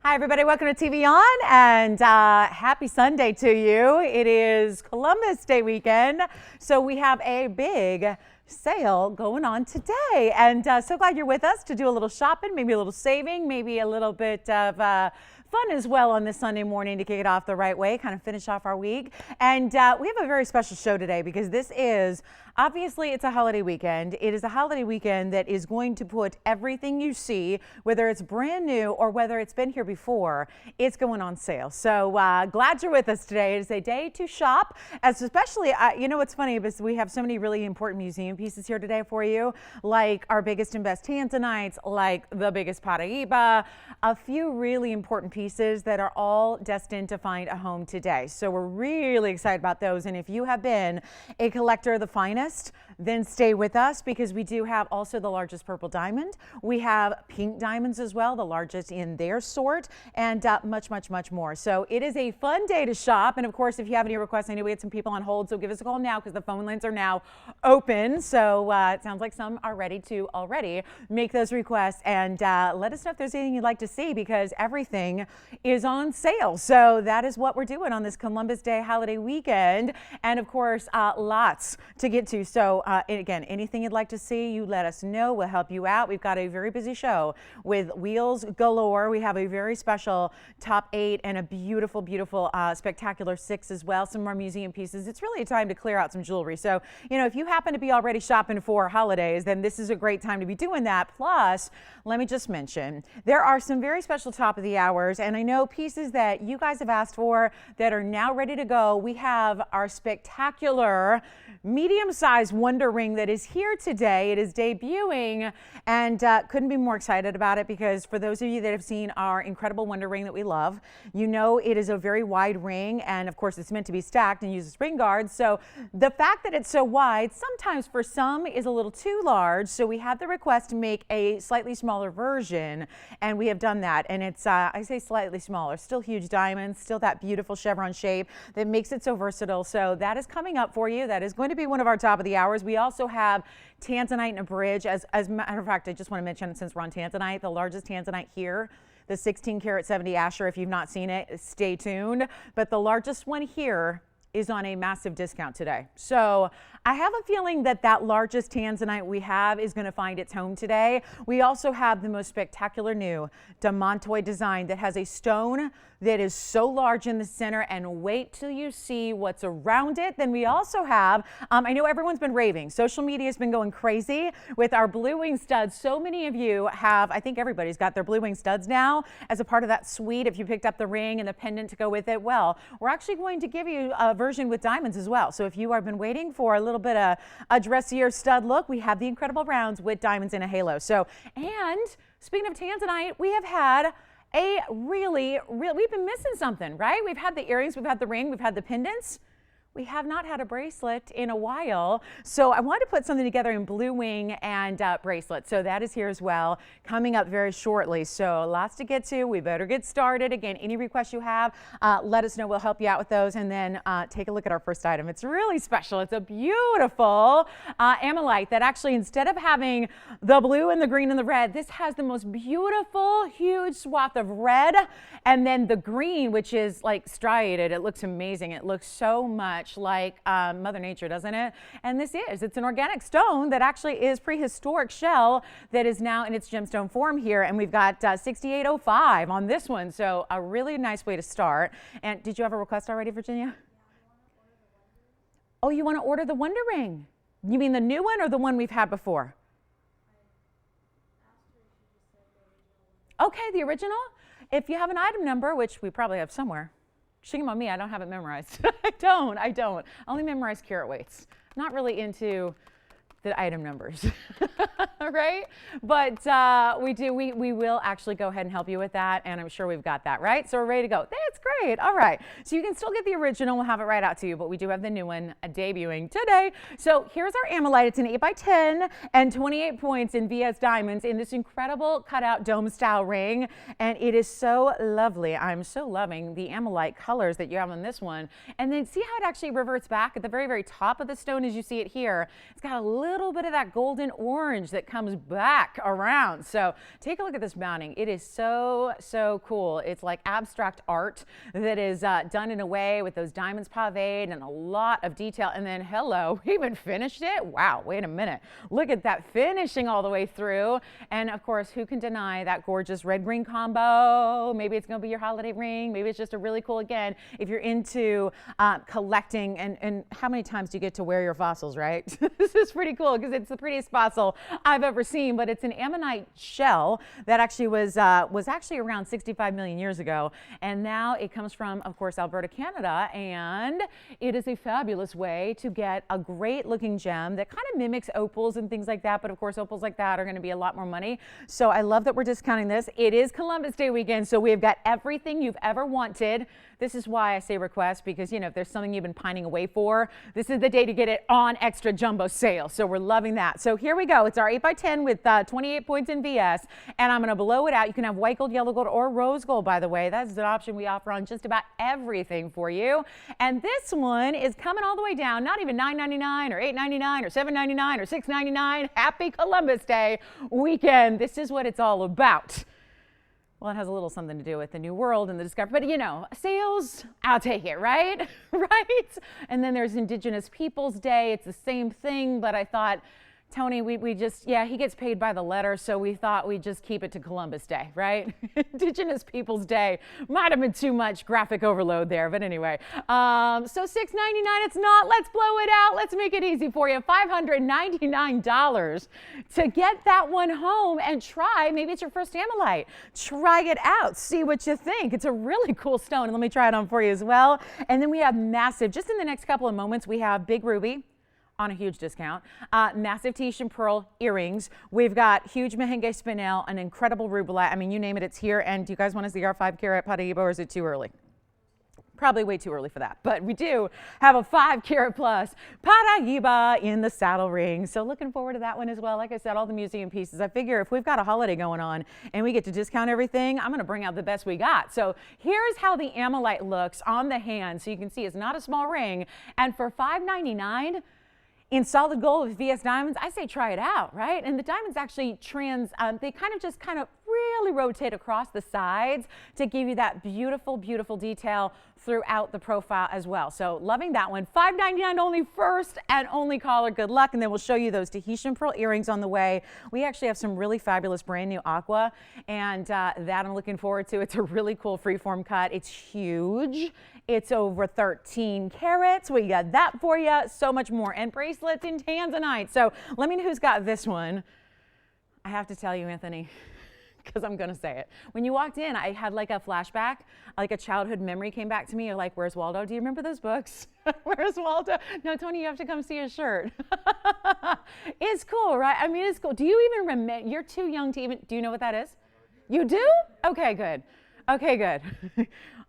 Hi, everybody. Welcome to TVON, and happy Sunday to you. It is Columbus Day weekend, so we have a big sale going on today, and so glad you're with us to do a little shopping, maybe a little saving, maybe a little bit of fun as well on this Sunday morning to kick it off the right way, kind of finish off our week. And we have a very special show today because this is, obviously, it's a holiday weekend. It is a holiday weekend that is going to put everything you see, whether it's brand new or whether it's been here before, it's going on sale. So glad you're with us today. It is a day to shop, as especially, you know what's funny, because we have so many really important museum pieces here today for you, like our biggest and best tanzanites, like the biggest Paraíba, a few really important pieces that are all destined to find a home today. So we're really excited about those. And if you have been a collector of the finest, then stay with us, because we do have also the largest purple diamond. We have pink diamonds as well, the largest in their sort, and much, much, much more. So it is a fun day to shop. And of course, if you have any requests, I know we had some people on hold, so give us a call now because the phone lines are now open. So it sounds like some are ready to already make those requests, and let us know if there's anything you'd like to see, because everything is on sale. So that is what we're doing on this Columbus Day holiday weekend. And of course, lots to get to. So again, anything you'd like to see, you let us know. We'll help you out. We've got a very busy show with wheels galore. We have a very special top 8 and a beautiful, beautiful, spectacular 6 as well. Some more museum pieces. It's really a time to clear out some jewelry. So, you know, if you happen to be already shopping for holidays, then this is a great time to be doing that. Plus, let me just mention, there are some very special top of the hours, and I know pieces that you guys have asked for that are now ready to go. We have our spectacular medium-sized Wonder Ring that is here today. It is debuting, and couldn't be more excited about it, because for those of you that have seen our incredible Wonder Ring that we love, you know it is a very wide ring, and of course it's meant to be stacked and uses spring guards. So the fact that it's so wide sometimes for some is a little too large, so we had the request to make a slightly smaller version, and we have done that. And it's I say slightly smaller, still huge diamonds, still that beautiful chevron shape that makes it so versatile. So that is coming up for you. That is going to be one of our top of the hours. We also have tanzanite in a bridge. As a matter of fact, I just want to mention, since we're on tanzanite, the largest tanzanite here, the 16 karat 70 Asher. If you've not seen it, stay tuned. But the largest one here is on a massive discount today. So I have a feeling that that largest tanzanite we have is going to find its home today. We also have the most spectacular new diamantoid design that has a stone that is so large in the center, and wait till you see what's around it. Then we also have, I know everyone's been raving. Social media has been going crazy with our blue wing studs. So many of you have, I think everybody's got their blue wing studs now as a part of that suite. If you picked up the ring and the pendant to go with it, well, we're actually going to give you a version with diamonds as well. So if you have been waiting for a little bit of a dressier stud look, we have the incredible rounds with diamonds in a halo. So, and speaking of tanzanite, we have had a really, we've been missing something, right? We've had the earrings, we've had the ring, we've had the pendants. We have not had a bracelet in a while, so I wanted to put something together in blue wing and bracelet. So that is here as well, coming up very shortly. So lots to get to. We better get started. Again, any requests you have, let us know. We'll help you out with those. And then take a look at our first item. It's really special. It's a beautiful amylite that actually, instead of having the blue and the green and the red, this has the most beautiful, huge swath of red, and then the green, which is like striated. It looks amazing. It looks so much like Mother Nature, doesn't it? And it's an organic stone that actually is prehistoric shell that is now in its gemstone form here. And we've got 6805 on this one. So a really nice way to start. And did you have a request already, Virginia? Oh, you want to order the Wonder Ring? You mean the new one or the one we've had before? Okay, the original. If you have an item number, which we probably have somewhere. Shame on me, I don't have it memorized. I don't. I only memorize carat weights. Not really into the item numbers, right? But we will actually go ahead and help you with that, and I'm sure we've got that, right? So we're ready to go. That's great. All right. So you can still get the original. We'll have it right out to you, but we do have the new one debuting today. So here's our amylite. It's an 8x10 and 28 points in VS diamonds in this incredible cutout dome style ring, and it is so lovely. I'm so loving the amylite colors that you have on this one. And then see how it actually reverts back at the very, very top of the stone as you see it here. It's got a little little bit of that golden orange that comes back around. So take a look at this mounting. It is so, so cool. It's like abstract art that is done in a way with those diamonds paved and a lot of detail. And then, hello, we even finished it. Wow, wait a minute. Look at that finishing all the way through. And of course, who can deny that gorgeous red-green combo? Maybe it's going to be your holiday ring. Maybe it's just a really cool, again, if you're into collecting. And how many times do you get to wear your fossils, right? This is pretty cool because it's the prettiest fossil I've ever seen. But it's an ammonite shell that actually was actually around 65 million years ago. And now it comes from, of course, Alberta, Canada. And it is a fabulous way to get a great looking gem that kind of mimics opals and things like that. But of course, opals like that are going to be a lot more money. So I love that we're discounting this. It is Columbus Day weekend, so we've got everything you've ever wanted. This is why I say request, because, you know, if there's something you've been pining away for, this is the day to get it on extra jumbo sale. So we're loving that. So here we go. It's our 8x10 with 28 points in VS, and I'm going to blow it out. You can have white gold, yellow gold, or rose gold, by the way. That's an option we offer on just about everything for you. And this one is coming all the way down, not even $9.99 or $8.99 or $7.99 or $6.99. Happy Columbus Day weekend. This is what it's all about. Well, it has a little something to do with the new world and the discovery, but you know, sales, I'll take it, right? Right? And then there's Indigenous Peoples Day. It's the same thing, but I thought, Tony, we just, yeah, he gets paid by the letter, so we thought we'd just keep it to Columbus Day, right? Indigenous Peoples Day might have been too much graphic overload there, but anyway. So $6.99, it's not. Let's blow it out. Let's make it easy for you. $599 to get that one home and try. Maybe it's your first ammonite. Try it out. See what you think. It's a really cool stone, and let me try it on for you as well. And then we have massive, just in the next couple of moments, we have big ruby on a huge discount, massive Tahitian pearl earrings. We've got huge Mahenge spinel, an incredible rubellite. I mean, you name it, it's here. And do you guys want to see our 5-carat Paraíba, or is it too early? Probably way too early for that, but we do have a 5-carat plus Paraíba in the saddle ring. So looking forward to that one as well. Like I said, all the museum pieces. I figure if we've got a holiday going on and we get to discount everything, I'm going to bring out the best we got. So here's how the ammonite looks on the hand. So you can see it's not a small ring. And for $5.99, in solid gold with VS diamonds, I say try it out, right? And the diamonds actually they kind of really rotate across the sides to give you that beautiful, beautiful detail throughout the profile as well. So loving that one. $5.99 only, first and only caller. Good luck. And then we'll show you those Tahitian pearl earrings on the way. We actually have some really fabulous brand new aqua, and that I'm looking forward to. It's a really cool freeform cut. It's huge. It's over 13 carats. We got that for you. So much more. And bracelets in tanzanite. So let me know who's got this one. I have to tell you, Anthony, because I'm going to say it. When you walked in, I had like a flashback, like a childhood memory came back to me. You're like, where's Waldo? Do you remember those books? Where's Waldo? No, Tony, you have to come see his shirt. It's cool, right? I mean, it's cool. Do you even remember? You're too young to even, do you know what that is? You do? Okay, good. Okay, good.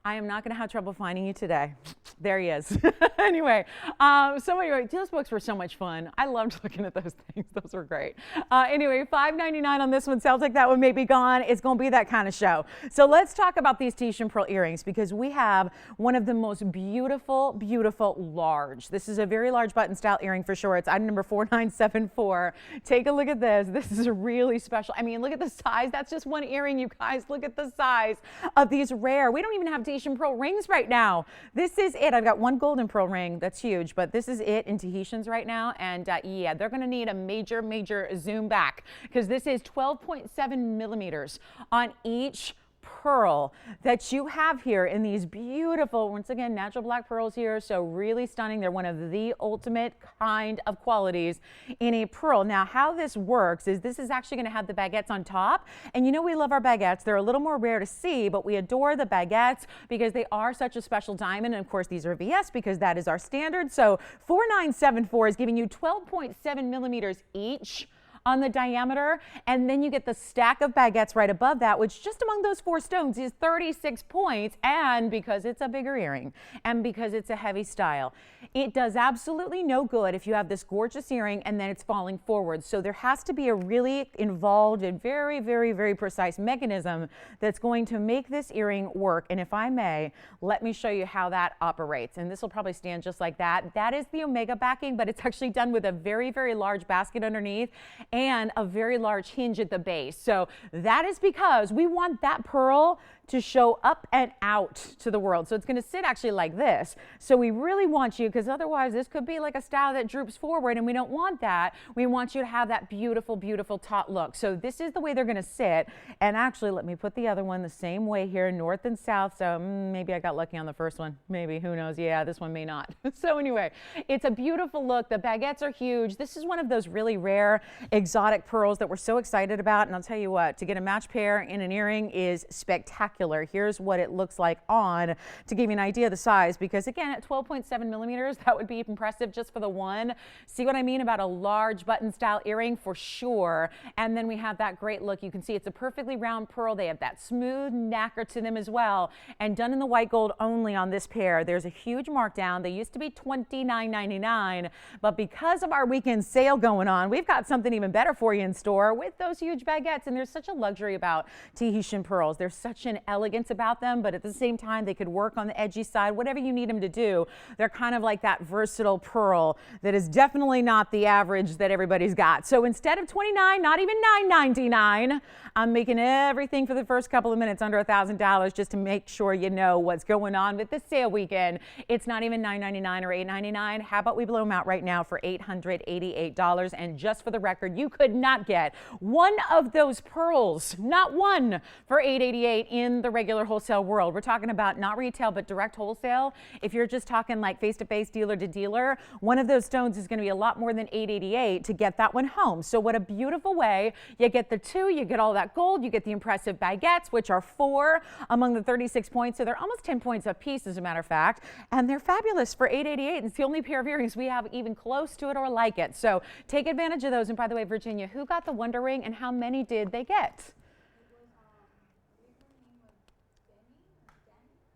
I am not going to have trouble finding you today. There he is. Anyway, those books were so much fun. I loved looking at those things. Those were great. Anyway, $5.99 on this one. Sounds like that one may be gone. It's going to be that kind of show. So let's talk about these Tahitian pearl earrings, because we have one of the most beautiful, beautiful large. This is a very large button style earring for sure. It's item number 4974. Take a look at this. This is really special. I mean, look at the size. That's just one earring, you guys. Look at the size of these rare. We don't even have Tahitian pearl rings right now. This is it. I've got one golden pearl ring that's huge, but this is it in Tahitians right now. And yeah, they're going to need a major, major zoom back, because this is 12.7 millimeters on each pearl that you have here in these beautiful, once again, natural black pearls here. So really stunning. They're one of the ultimate kind of qualities in a pearl. Now, how this works is this is actually going to have the baguettes on top. And you know, we love our baguettes. They're a little more rare to see, but we adore the baguettes because they are such a special diamond. And of course, these are VS because that is our standard. So 4974 is giving you 12.7 millimeters each on the diameter. And then you get the stack of baguettes right above that, which just among those 4 stones is 36 points. And because it's a bigger earring and because it's a heavy style, it does absolutely no good if you have this gorgeous earring and then it's falling forward. So there has to be a really involved and very, very, very precise mechanism that's going to make this earring work. And if I may, let me show you how that operates. And this will probably stand just like that. That is the Omega backing, but it's actually done with a very, very large basket underneath and a very large hinge at the base. So that is because we want that pearl to show up and out to the world. So it's going to sit actually like this. So we really want you, because otherwise this could be like a style that droops forward, and we don't want that. We want you to have that beautiful, beautiful taut look. So this is the way they're going to sit. And actually, let me put the other one the same way here, north and south. So maybe I got lucky on the first one. Maybe, who knows? Yeah, this one may not. So anyway, it's a beautiful look. The baguettes are huge. This is one of those really rare exotic pearls that we're so excited about. And I'll tell you what, to get a match pair in an earring is spectacular. Here's what it looks like on, to give you an idea of the size, because again, at 12.7 millimeters, that would be impressive just for the one. See what I mean about a large button style earring for sure. And then we have that great look. You can see it's a perfectly round pearl. They have that smooth knacker to them as well, and done in the white gold only on this pair. There's a huge markdown. They used to be $29.99, but because of our weekend sale going on, we've got something even better for you in store with those huge baguettes. And there's such a luxury about Tahitian pearls. There's such an elegance about them, but at the same time, they could work on the edgy side, whatever you need them to do. They're kind of like that versatile pearl that is definitely not the average that everybody's got. So instead of $29, not even $9.99, I'm making everything for the first couple of minutes under $1,000 just to make sure you know what's going on with the sale weekend. It's not even $9.99 or $8.99. How about we blow them out right now for $888? And just for the record, you could not get one of those pearls, not one, for $888 in the regular wholesale world. We're talking about not retail, but direct wholesale. If you're just talking like face-to-face, dealer to dealer, one of those stones is going to be a lot more than $888 to get that one home. So what a beautiful way. You get the two, you get all that gold, you get the impressive baguettes, which are 4 among the 36 points. So they're almost 10 points a piece, as a matter of fact. And they're fabulous for $888. It's the only pair of earrings we have even close to it or like it. So take advantage of those. And by the way, Virginia, who got the Wonder Ring and how many did they get?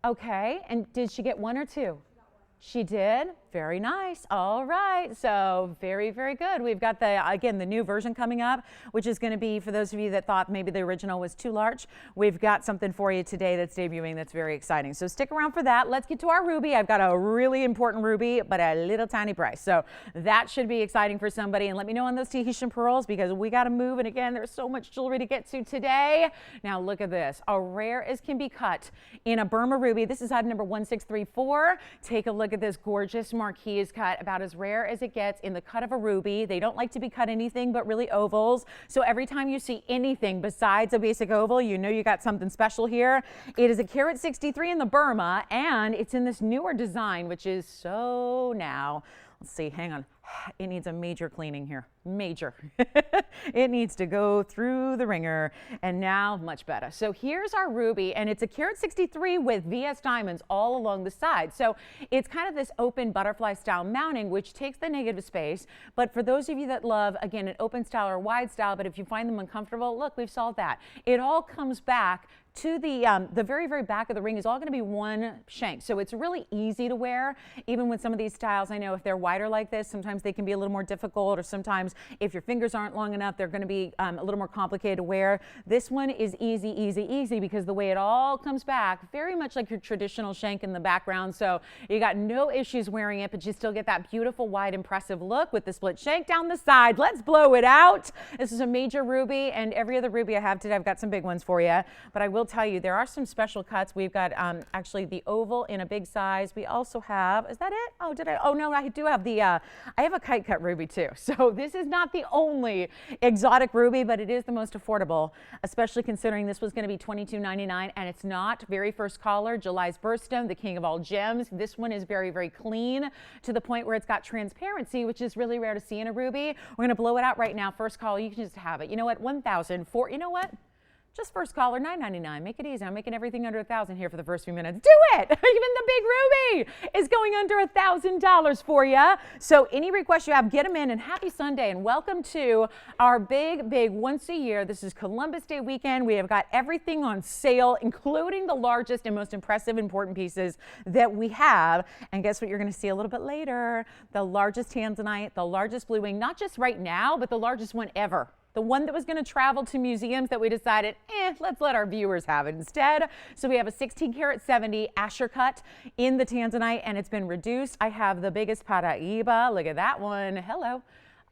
Okay, and did she get 1 or 2? She did. Very nice. All right. So very, very good. We've got the new version coming up, which is going to be, for those of you that thought maybe the original was too large, we've got something for you today that's debuting that's very exciting. So stick around for that. Let's get to our ruby. I've got a really important ruby, but a little tiny price. So that should be exciting for somebody. And let me know on those Tahitian pearls, because we got to move. And again, there's so much jewelry to get to today. Now look at this. A rare as can be cut in a Burma ruby. This is item number 1634. Take a look at this gorgeous marquise is cut, about as rare as it gets in the cut of a ruby. They don't like to be cut anything but really ovals. So every time you see anything besides a basic oval, you know you got something special here. It is a carat 63 in the Burma, and it's in this newer design, which is so now. Let's see, hang on. It needs a major cleaning here. Major. It needs to go through the ringer, and now much better. So here's our ruby, and it's a carat 63 with VS diamonds all along the side. So it's kind of this open butterfly style mounting, which takes the negative space. But for those of you that love, again, an open style or wide style, but if you find them uncomfortable, look, we've solved that. It all comes back to the very, very back of the ring is all going to be one shank. So it's really easy to wear. Even with some of these styles, I know if they're wider like this, sometimes they can be a little more difficult, or sometimes if your fingers aren't long enough, they're going to be a little more complicated to wear. This one is easy, easy, easy, because the way it all comes back, very much like your traditional shank in the background. So you got no issues wearing it, but you still get that beautiful, wide, impressive look with the split shank down the side. Let's blow it out. This is a major ruby, and every other ruby I have today, I've got some big ones for you, but I will tell you, there are some special cuts. We've got actually the oval in a big size. We also have, is that it? Oh, did I? Oh, no, I do have I have a kite cut ruby too. So this is not the only exotic ruby, but it is the most affordable, especially considering this was going to be $22.99, and it's not. Very first caller, July's birthstone, the king of all gems. This one is very, very clean to the point where it's got transparency, which is really rare to see in a ruby. We're going to blow it out right now. First call, you can just have it. You know what? 1,004. You know what? Just first caller, $9.99. Make it easy. I'm making everything under $1,000 here for the first few minutes. Do it! Even the big ruby is going under $1,000 for you. So any requests you have, get them in. And happy Sunday. And welcome to our big once a year. This is Columbus Day weekend. We have got everything on sale, including the largest and most impressive, important pieces that we have. And guess what you're going to see a little bit later? The largest tanzanite, the largest blue wing, not just right now, but the largest one ever. The one that was going to travel to museums that we decided, let's let our viewers have it instead. So we have a 16 karat 70 Asher cut in the tanzanite, and it's been reduced. I have the biggest Paraiba. Look at that one. Hello.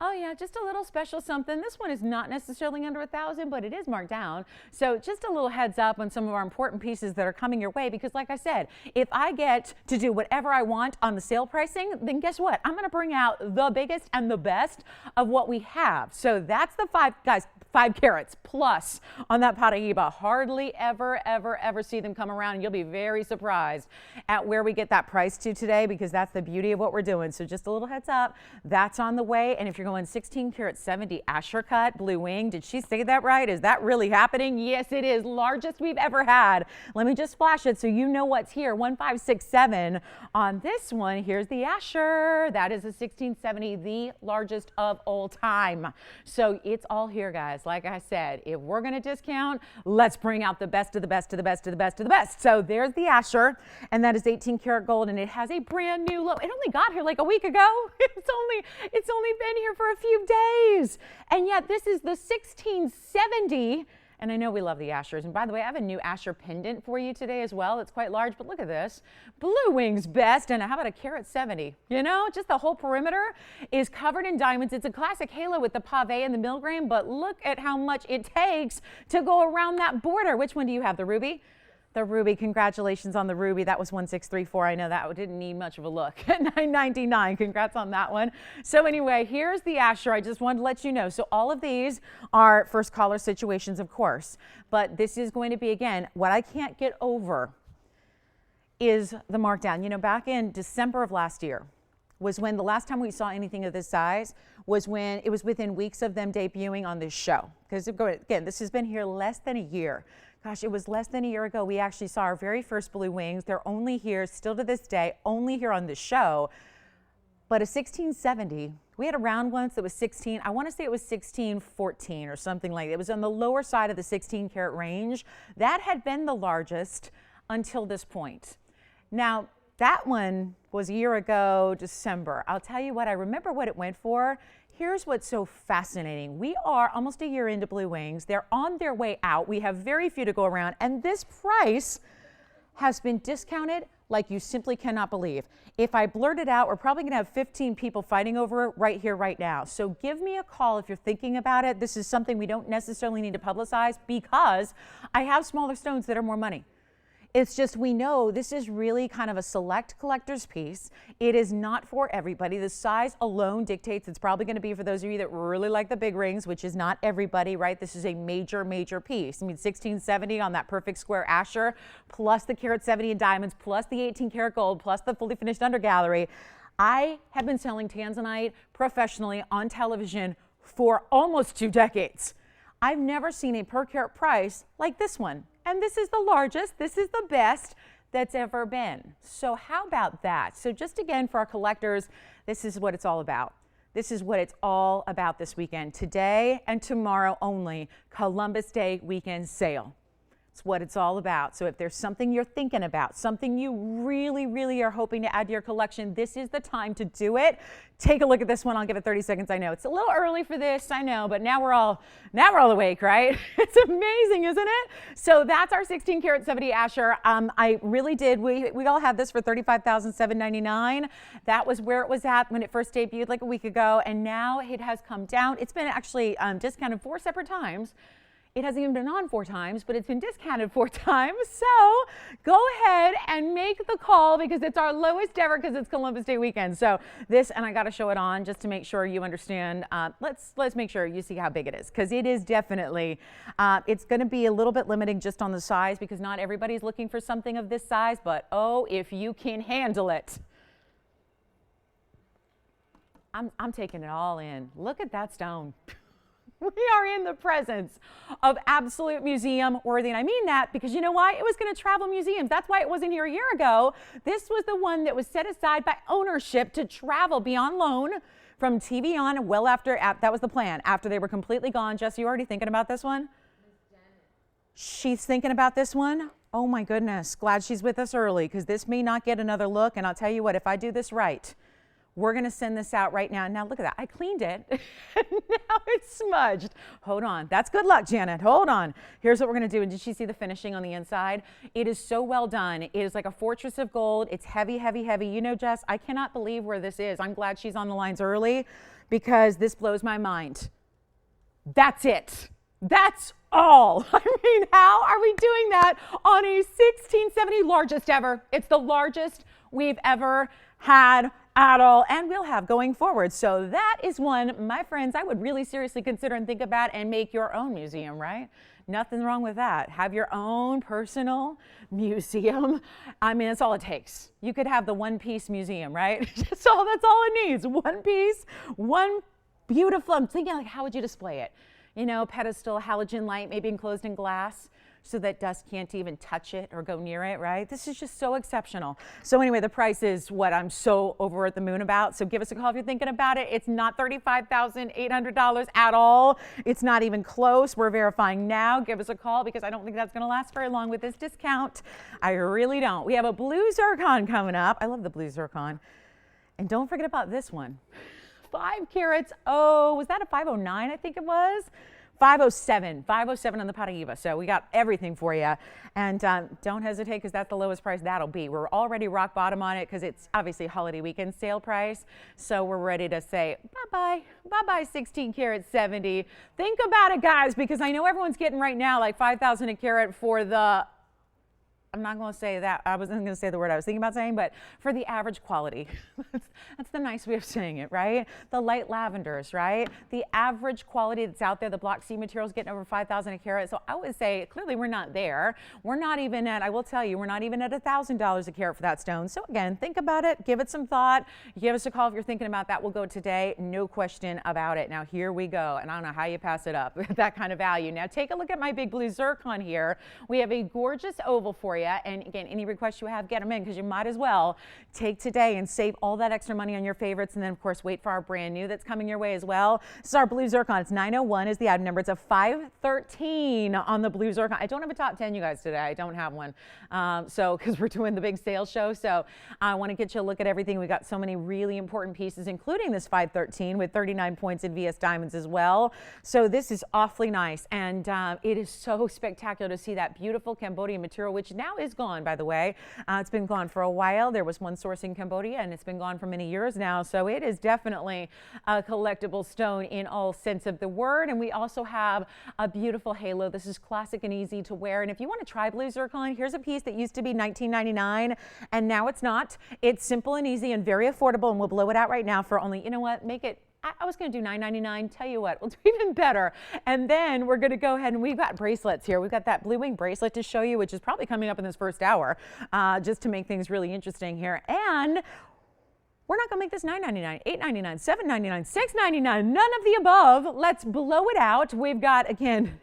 Oh yeah, just a little special something. This one is not necessarily under $1,000, but it is marked down. So just a little heads up on some of our important pieces that are coming your way, because like I said, if I get to do whatever I want on the sale pricing, then guess what? I'm gonna bring out the biggest and the best of what we have. So that's the 5 carats plus on that Paraiba. Hardly ever see them come around, and you'll be very surprised at where we get that price to today, because that's the beauty of what we're doing. So just a little heads up, that's on the way. And if you're going 16 karat 70 Asher cut blue wing, did she say that right? Is that really happening? Yes, it is. Largest we've ever had. Let me just flash it so you know what's here. 1567 on this one. Here's the Asher. That is a 1670, the largest of all time. So it's all here, guys. Like I said, if we're going to discount, let's bring out the best of the best of the best of the best of the best. So there's the Asher, and that is 18 karat gold, and it has a brand new low. It only got here like a week ago. It's only been here for a few days, and yet this is the 1670. And I know we love the Ashers. And by the way, I have a new Asher pendant for you today as well. It's quite large, but look at this. Blue wing's best. And how about a karat 70? You know, just the whole perimeter is covered in diamonds. It's a classic halo with the pave and the milgram, but look at how much it takes to go around that border. Which one do you have, the ruby? The ruby. Congratulations on the ruby. That was 1634. I know that didn't need much of a look. $9.99. Congrats on that one. So anyway, here's the Asher. I just wanted to let you know. So all of these are first caller situations, of course. But this is going to be, again, what I can't get over is the markdown. You know, back in December of last year was when the last time we saw anything of this size was when it was within weeks of them debuting on this show. Because again, this has been here less than a year. Gosh, it was less than a year ago we actually saw our very first blue wings. They're only here, still to this day, only here on this show. But a 1670, we had a round once that was 16, I want to say it was 1614 or something like that. It was on the lower side of the 16 karat range. That had been the largest until this point. Now, that one was a year ago, December. I'll tell you what, I remember what it went for. Here's what's so fascinating. We are almost a year into blue wings. They're on their way out. We have very few to go around, and this price has been discounted like you simply cannot believe. If I blurt it out, we're probably gonna have 15 people fighting over it right here, right now. So give me a call if you're thinking about it. This is something we don't necessarily need to publicize, because I have smaller stones that are more money. It's just, we know this is really kind of a select collector's piece. It is not for everybody. The size alone dictates it's probably going to be for those of you that really like the big rings, which is not everybody, right? This is a major piece. I mean, 1670 on that perfect square Asher, plus the karat 70 in diamonds, plus the 18 karat gold, plus the fully finished undergallery. I have been selling tanzanite professionally on television for almost 2 decades. I've never seen a per carat price like this one. And this is the largest, this is the best that's ever been. So how about that? So just again, for our collectors, this is what it's all about. This is what it's all about this weekend. Today and tomorrow only, Columbus Day weekend sale. It's what it's all about. So if there's something you're thinking about, something you really are hoping to add to your collection, this is the time to do it. Take a look at this one. I'll give it 30 seconds. I know it's a little early for this, I know, but now we're all awake, right? It's amazing, isn't it? So that's our 16 karat 70 Asher. I really did. We all had this for $35,799. That was where it was at when it first debuted like a week ago, and now it has come down. It's been actually discounted 4 separate times. It hasn't even been on 4 times, but it's been discounted 4 times. So go ahead and make the call, because it's our lowest ever, because it's Columbus Day weekend. So this, and I got to show it on just to make sure you understand. Let's make sure you see how big it is, because it is definitely, it's going to be a little bit limiting just on the size, because not everybody's looking for something of this size, but oh, if you can handle it. I'm taking it all in. Look at that stone. We are in the presence of absolute museum worthy. And I mean that because you know why? It was going to travel museums. That's why it wasn't here a year ago. This was the one that was set aside by ownership to travel beyond loan from TVON well after, that was the plan, after they were completely gone. Jesse, you already thinking about this one? She's thinking about this one? Oh my goodness, glad she's with us early because this may not get another look. And I'll tell you what, if I do this right, we're going to send this out right now. Now look at that. I cleaned it. Now it's smudged. Hold on. That's good luck, Janet. Hold on. Here's what we're going to do. And did she see the finishing on the inside? It is so well done. It is like a fortress of gold. It's heavy, heavy, heavy. You know, Jess, I cannot believe where this is. I'm glad she's on the lines early because this blows my mind. That's it. That's all. I mean, how are we doing that on a 1670 largest ever? It's the largest we've ever had at all, and we'll have going forward. So that is one, my friends, I would really seriously consider and think about and make your own museum, right? Nothing wrong with that. Have your own personal museum. I mean, that's all it takes. You could have the one-piece museum, right? that's all it needs. One piece, one beautiful, I'm thinking like, how would you display it? You know, pedestal, halogen light, maybe enclosed in glass so that dust can't even touch it or go near it, right? This is just so exceptional. So anyway, the price is what I'm so over at the moon about. So give us a call if you're thinking about it. It's not $35,800 at all. It's not even close. We're verifying now. Give us a call because I don't think that's going to last very long with this discount. I really don't. We have a blue zircon coming up. I love the blue zircon. And don't forget about this one. 5 carats. Oh, was that a 509? I think it was. 507 on the Paraíba. So we got everything for you. And don't hesitate because that's the lowest price that'll be. We're already rock bottom on it because it's obviously holiday weekend sale price. So we're ready to say bye-bye. Bye-bye 16 karat 70. Think about it, guys, because I know everyone's getting right now like 5,000 a carat for the, I'm not going to say that. I wasn't going to say the word I was thinking about saying, but for the average quality. That's the nice way of saying it, right? The light lavenders, right? The average quality that's out there, the block C materials getting over 5,000 a carat. So I would say clearly we're not there. We're not even at, I will tell you, we're not even at $1,000 a carat for that stone. So again, think about it. Give it some thought. Give us a call if you're thinking about that. We'll go today. No question about it. Now here we go. And I don't know how you pass it up with that kind of value. Now take a look at my big blue zircon here. We have a gorgeous oval for you. And again, any requests you have, get them in because you might as well take today and save all that extra money on your favorites. And then, of course, wait for our brand new that's coming your way as well. This is our blue zircon. It's 901 is the item number. It's a 513 on the blue zircon. I don't have a top 10, you guys, today. I don't have one. Because we're doing the big sales show. So I want to get you a look at everything. We got so many really important pieces, including this 513 with 39 points in VS Diamonds as well. So this is awfully nice. And it is so spectacular to see that beautiful Cambodian material, which now is gone, by the way. It's been gone for a while. There was one source in Cambodia, and it's been gone for many years now. So it is definitely a collectible stone in all sense of the word. And we also have a beautiful halo. This is classic and easy to wear. And if you want to try blue zircon, here's a piece that used to be $19.99, and now it's not. It's simple and easy and very affordable, and we'll blow it out right now for only, you know what, make it, I was going to do $9.99. Tell you what, we'll do even better. And then we're going to go ahead and we've got bracelets here. We've got that blue wing bracelet to show you, which is probably coming up in this first hour, just to make things really interesting here. And we're not going to make this $9.99, $8.99, $7.99, $6.99, none of the above. Let's blow it out. We've got, again,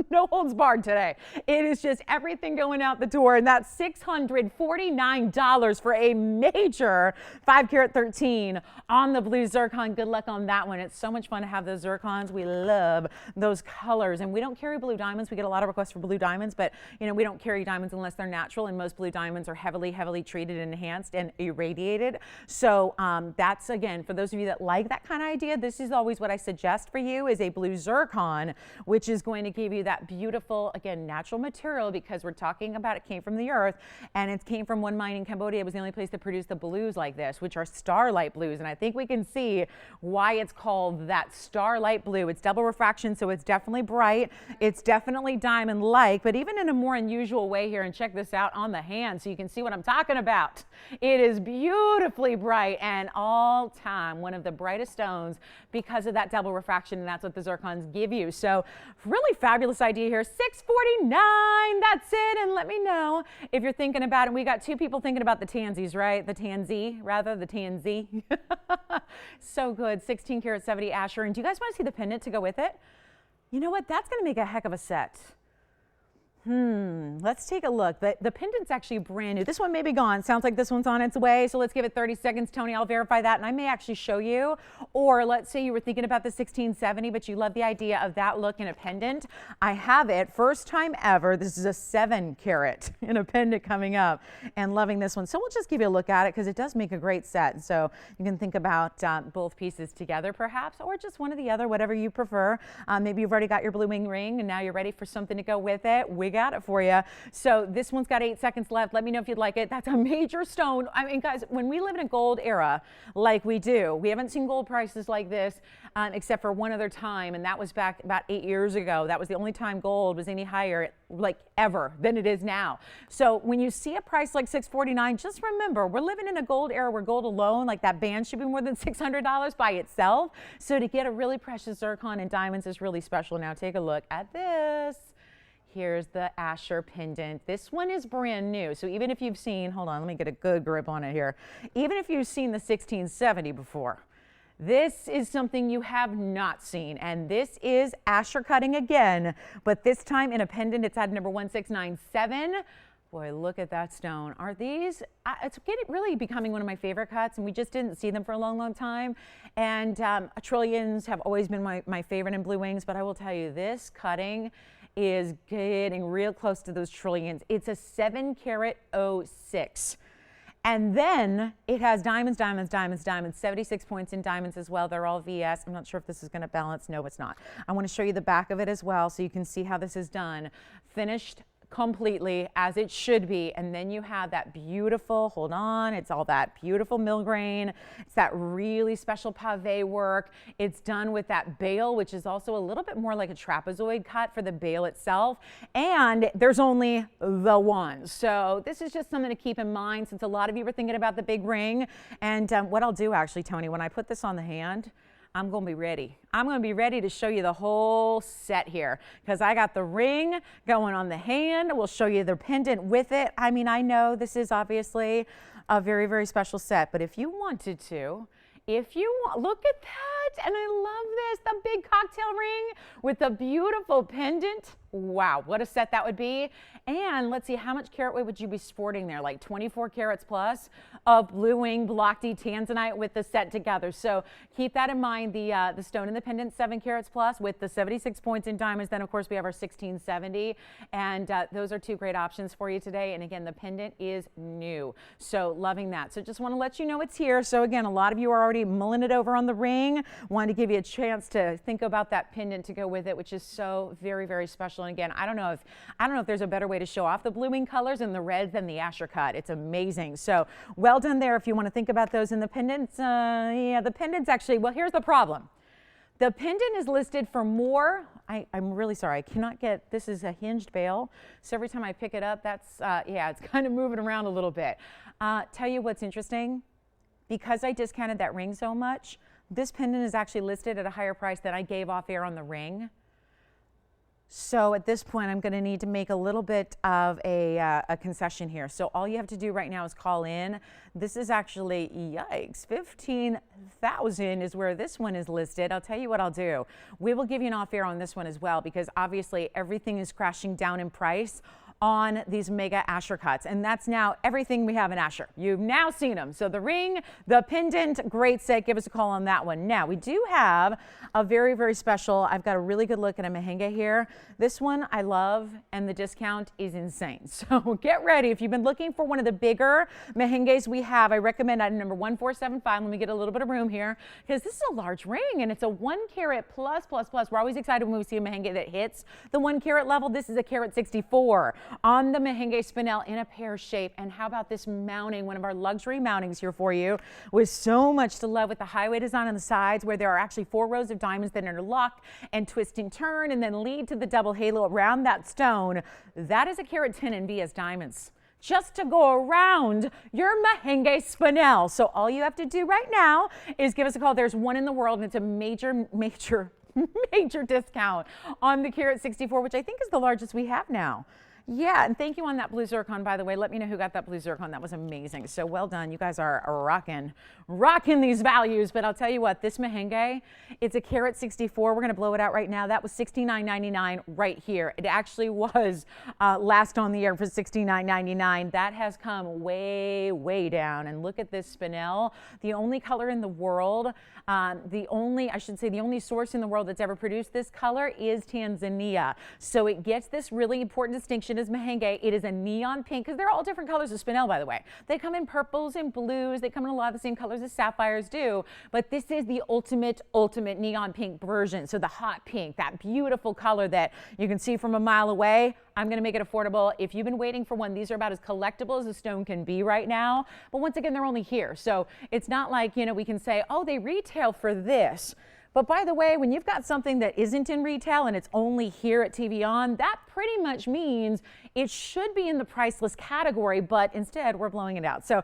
no holds barred today. It is just everything going out the door, and that's $649 for a major 5 carat 13 on the blue zircon. Good luck on that one. It's so much fun to have those zircons. We love those colors, and we don't carry blue diamonds. We get a lot of requests for blue diamonds, but you know, we don't carry diamonds unless they're natural, and most blue diamonds are heavily treated and enhanced and irradiated. So that's, again, for those of you that like that kind of idea, this is always what I suggest for you is a blue zircon, which is going to give you that beautiful, again, natural material, because we're talking about it came from the earth, and it came from one mine in Cambodia. It was the only place that produced the blues like this, which are starlight blues. And I think we can see why it's called that starlight blue. It's double refraction, so it's definitely bright. It's definitely diamond-like, but even in a more unusual way here. And check this out on the hand so you can see what I'm talking about. It is beautifully bright and all time one of the brightest stones because of that double refraction, and that's what the zircons give you. So really fabulous idea here. $649, that's it. And let me know if you're thinking about it. We got 2 people thinking about the tansies, right? The tansy, rather, the tansy. So good. 16 karat 70 Asher. And do you guys want to see the pendant to go with it? You know what? That's going to make a heck of a set. Let's take a look. The pendant's actually brand new. This one may be gone. Sounds like this one's on its way. So let's give it 30 seconds. Tony, I'll verify that. And I may actually show you. Or let's say you were thinking about the 1670, but you love the idea of that look in a pendant. I have it. First time ever. This is a 7 carat in a pendant coming up. And loving this one. So we'll just give you a look at it because it does make a great set. So you can think about both pieces together perhaps, or just one or the other, whatever you prefer. Maybe you've already got your blue wing ring and now you're ready for something to go with it. We got it for you. So this one's got 8 seconds left. Let me know if you'd like it. That's a major stone. I mean, guys, when we live in a gold era like we do, we haven't seen gold prices like this except for one other time, and that was back about 8 years ago. That was the only time gold was any higher, like ever, than it is now. So when you see a price like $649, just remember, we're living in a gold era where gold alone, like that band, should be more than $600 by itself. So to get a really precious zircon and diamonds is really special. Now take a look at this. Here's the Asher pendant. This one is brand new. So even if you've seen, hold on, let me get a good grip on it here. Even if you've seen the 1670 before, this is something you have not seen. And this is Asher cutting again, but this time in a pendant. It's at number 1697. Boy, look at that stone. Are these, it's really becoming one of my favorite cuts, and we just didn't see them for a long, long time. And trillions have always been my favorite in blue wings, but I will tell you, this cutting is getting real close to those trillions. It's a 7 carat 06. And then it has diamonds, diamonds, diamonds, diamonds, 76 points in diamonds as well. They're all VS. I'm not sure if this is going to balance. No, it's not. I want to show you the back of it as well so you can see how this is done. Finished completely as it should be. And then you have that beautiful, hold on, it's all that beautiful mill grain. It's that really special pave work. It's done with that bail, which is also a little bit more like a trapezoid cut for the bail itself. And there's only the one. So this is just something to keep in mind since a lot of you were thinking about the big ring. And what I'll do actually, Tony, when I put this on the hand, I'm going to be ready. I'm going to be ready to show you the whole set here because I got the ring going on the hand. We'll show you the pendant with it. I mean, I know this is obviously a very, very special set, but if you wanted to, look at that. And I love this, the big cocktail ring with the beautiful pendant. Wow, what a set that would be. And let's see, how much carat weight would you be sporting there? Like 24 carats plus of blue wing block D tanzanite with the set together. So keep that in mind, the stone and the pendant 7 carats plus with the 76 points in diamonds. Then of course we have our 1670, and those are 2 great options for you today. And again, the pendant is new. So loving that. So just want to let you know it's here. So again, a lot of you are already mulling it over on the ring. Wanted to give you a chance to think about that pendant to go with it, which is so very, very special. And again, I don't know if there's a better way to show off the blue wing colors and the red than the Asher cut. It's amazing. So well done there if you want to think about those in the pendants. Yeah, the pendants actually, well, here's the problem. The pendant is listed for more. I'm really sorry. I cannot get, this is a hinged bail. So every time I pick it up, that's, yeah, it's kind of moving around a little bit. Tell you what's interesting. Because I discounted that ring so much, this pendant is actually listed at a higher price than I gave off air on the ring. So at this point, I'm going to need to make a little bit of a concession here. So all you have to do right now is call in. This is actually, yikes, 15,000 is where this one is listed. I'll tell you what I'll do. We will give you an off air on this one as well because obviously everything is crashing down in price on these mega Asher cuts. And that's now everything we have in Asher. You've now seen them. So the ring, the pendant, great set. Give us a call on that one. Now, we do have a very, very special, I've got a really good look at a mehenga here. This one I love, and the discount is insane. So get ready. If you've been looking for one of the bigger mehengas we have, I recommend item number 1475. Let me get a little bit of room here because this is a large ring and it's a 1 carat plus, plus, plus. We're always excited when we see a mehenga that hits the 1 carat level. This is a carat 64. On the mehenga spinel in a pear shape. And how about this mounting, one of our luxury mountings here for you, with so much to love with the highway design on the sides where there are actually 4 rows of diamonds that interlock and twist and turn and then lead to the double halo around that stone. That is a carat 10 in VS diamonds just to go around your mehenga spinel. So all you have to do right now is give us a call. There's one in the world, and it's a major, major, major discount on the carat 64, which I think is the largest we have now. Yeah, and thank you on that blue zircon, by the way. Let me know who got that blue zircon. That was amazing. So well done. You guys are rocking these values. But I'll tell you what, this mehengue, it's a carat 64. We're going to blow it out right now. That was $69.99 right here. It actually was last on the air for $69.99. That has come way, way down. And look at this spinel. The only color in the world, the only source in the world that's ever produced this color is Tanzania. So it gets this really important distinction as mehengue. It is a neon pink, because they're all different colors of spinel, by the way. They come in purples and blues. They come in a lot of the same colors as sapphires do, but this is the ultimate neon pink version. So the hot pink, that beautiful color that you can see from a mile away. I'm going to make it affordable. If you've been waiting for one, these are about as collectible as a stone can be right now. But once again, they're only here. So it's not like, we can say, oh, they retail for this. But by the way, when you've got something that isn't in retail and it's only here at TVON, that pretty much means it should be in the priceless category, but instead we're blowing it out. So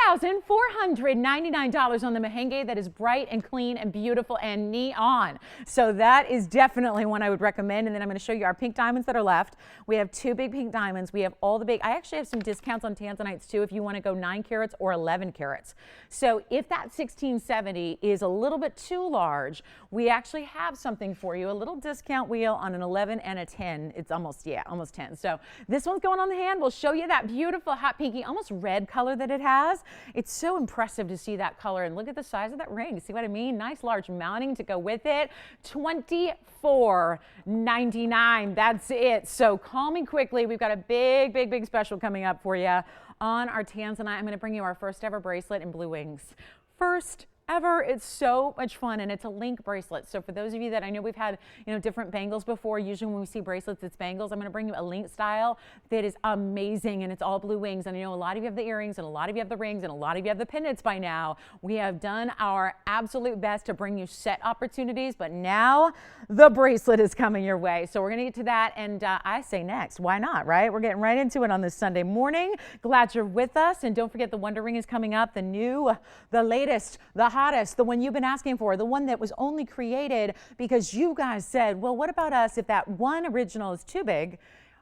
$2,499 on the mehengue that is bright and clean and beautiful and neon. So that is definitely one I would recommend. And then I'm going to show you our pink diamonds that are left. We have 2 big pink diamonds. We have all the big, I actually have some discounts on tanzanites too if you want to go 9 carats or 11 carats. So if that 1670 is a little bit too large, we actually have something for you, a little discount wheel on an 11 and a 10. It's almost 10. So this one's going on the hand. We'll show you that beautiful hot pinky, almost red color that it has. It's so impressive to see that color, and look at the size of that ring. See what I mean? Nice large mounting to go with it. $24.99. That's it. So call me quickly. We've got a big special coming up for you on our tanzanite. I'm going to bring you our first ever bracelet in blue wings. First ever. It's so much fun, and it's a link bracelet. So for those of you that, I know we've had different bangles before. Usually when we see bracelets, it's bangles. I'm going to bring you a link style that is amazing, and it's all blue wings. And I know a lot of you have the earrings, and a lot of you have the rings, and a lot of you have the pendants by now. We have done our absolute best to bring you set opportunities, but now the bracelet is coming your way. So we're going to get to that, and I say next. Why not, right? We're getting right into it on this Sunday morning. Glad you're with us, and don't forget the Wonder Ring is coming up. The new, the latest, the hottest, the one you've been asking for, the one that was only created because you guys said, well, what about us if that one original is too big?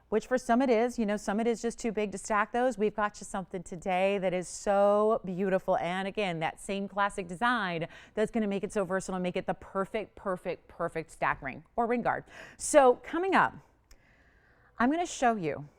Which for some it is, some it is just too big to stack those. We've got you something today that is so beautiful. And again, that same classic design that's going to make it so versatile and make it the perfect stack ring or ring guard. So coming up, I'm going to show you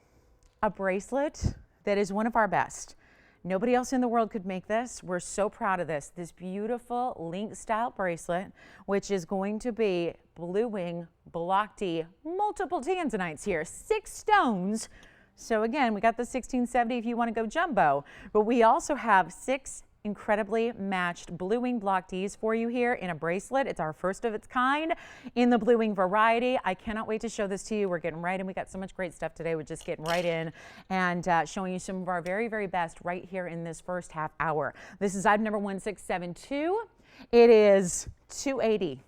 a bracelet that is one of our best. Nobody else in the world could make this. We're so proud of this. This beautiful link style bracelet, which is going to be blue wing, block D, multiple tanzanites here, 6 stones. So again, we got the 1670 if you want to go jumbo, but we also have 6 incredibly matched blue wing block Ds for you here in a bracelet. It's our first of its kind in the blue wing variety. I cannot wait to show this to you. We're getting right in. We got so much great stuff today. We're just getting right in and showing you some of our very best right here in this first half hour. This is item number 1672. It is $280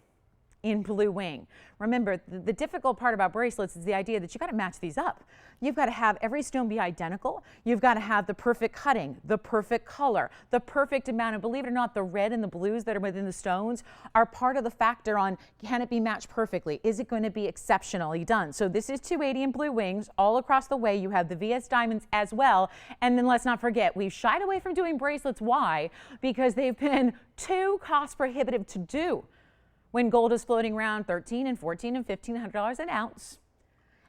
in blue wing. Remember, the difficult part about bracelets is the idea that you got to match these up. You've got to have every stone be identical. You've got to have the perfect cutting, the perfect color, the perfect amount. And believe it or not, the red and the blues that are within the stones are part of the factor on, can it be matched perfectly? Is it going to be exceptionally done? So this is $280 in blue wings. All across the way, you have the VS diamonds as well. And then let's not forget, we've shied away from doing bracelets. Why? Because they've been too cost prohibitive to do. When gold is floating around $1,300 and $1,400 and $1,500 an ounce,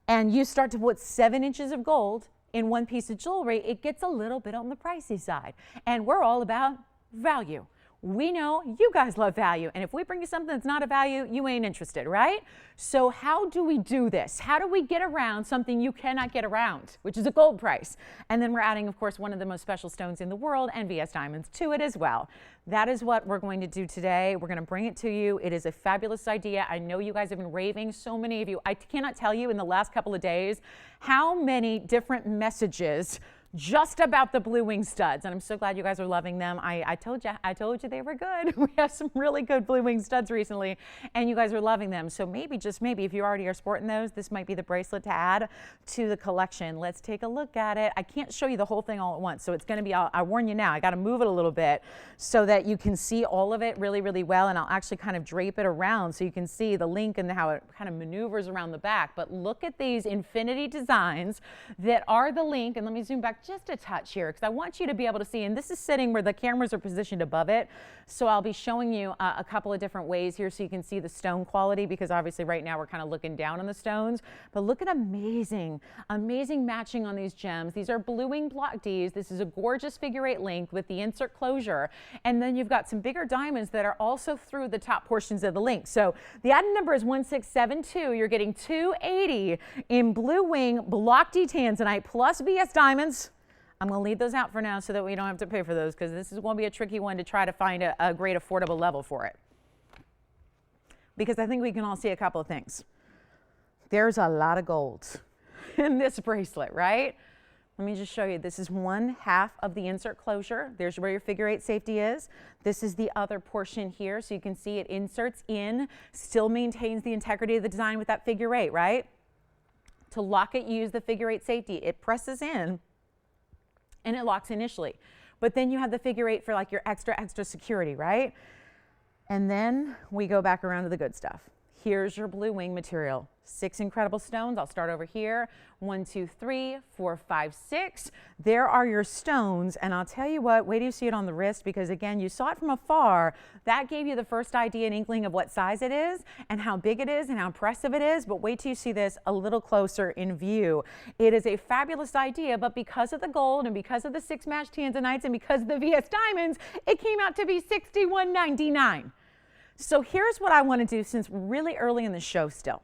and you start to put 7 inches of gold in one piece of jewelry, it gets a little bit on the pricey side. And we're all about value. We know you guys love value, and if we bring you something that's not a value, you ain't interested, right? So how do we do this? How do we get around something you cannot get around, which is a gold price? And then we're adding, of course, one of the most special stones in the world, and VS diamonds to it as well. That is what we're going to do today. We're going to bring it to you. It is a fabulous idea. I know you guys have been raving, so many of you. I cannot tell you in the last couple of days how many different messages just about the blue wing studs, and I'm so glad you guys are loving them. I told you they were good. We have some really good blue wing studs recently, and you guys are loving them. So maybe, just maybe, if you already are sporting those, this might be the bracelet to add to the collection. Let's take a look at it. I can't show you the whole thing all at once, so it's going to be, I warn you now, I got to move it a little bit so that you can see all of it really, really well, and I'll actually kind of drape it around so you can see the link and how it kind of maneuvers around the back. But look at these infinity designs that are the link, and let me zoom back just a touch here because I want you to be able to see, and this is sitting where the cameras are positioned above it, so I'll be showing you a couple of different ways here so you can see the stone quality, because obviously right now we're kind of looking down on the stones, but look at amazing matching on these gems. These are blue wing block Ds. This is a gorgeous figure 8 link with the insert closure, and then you've got some bigger diamonds that are also through the top portions of the link. So the item number is 1672. You're getting 280 in blue wing block D tanzanite plus VS diamonds. I'm going to leave those out for now so that we don't have to pay for those, because this is going to be a tricky one to try to find a great affordable level for it. Because I think we can all see a couple of things. There's a lot of gold in this bracelet, right? Let me just show you. This is 1/2 of the insert closure. There's where your figure 8 safety is. This is the other portion here, so you can see it inserts in, still maintains the integrity of the design with that figure 8, right? To lock it, you use the figure 8 safety. It presses in and it locks initially. But then you have the figure 8 for like your extra security, right? And then we go back around to the good stuff. Here's your blue wing material. 6 incredible stones. I'll start over here. 1, 2, 3, 4, 5, 6. There are your stones, and I'll tell you what, wait till you see it on the wrist, because again, you saw it from afar. That gave you the first idea and inkling of what size it is and how big it is and how impressive it is, but wait till you see this a little closer in view. It is a fabulous idea, but because of the gold and because of the 6 matched tanzanites and because of the VS diamonds, it came out to be $61.99. So here's what I want to do, since we're really early in the show still.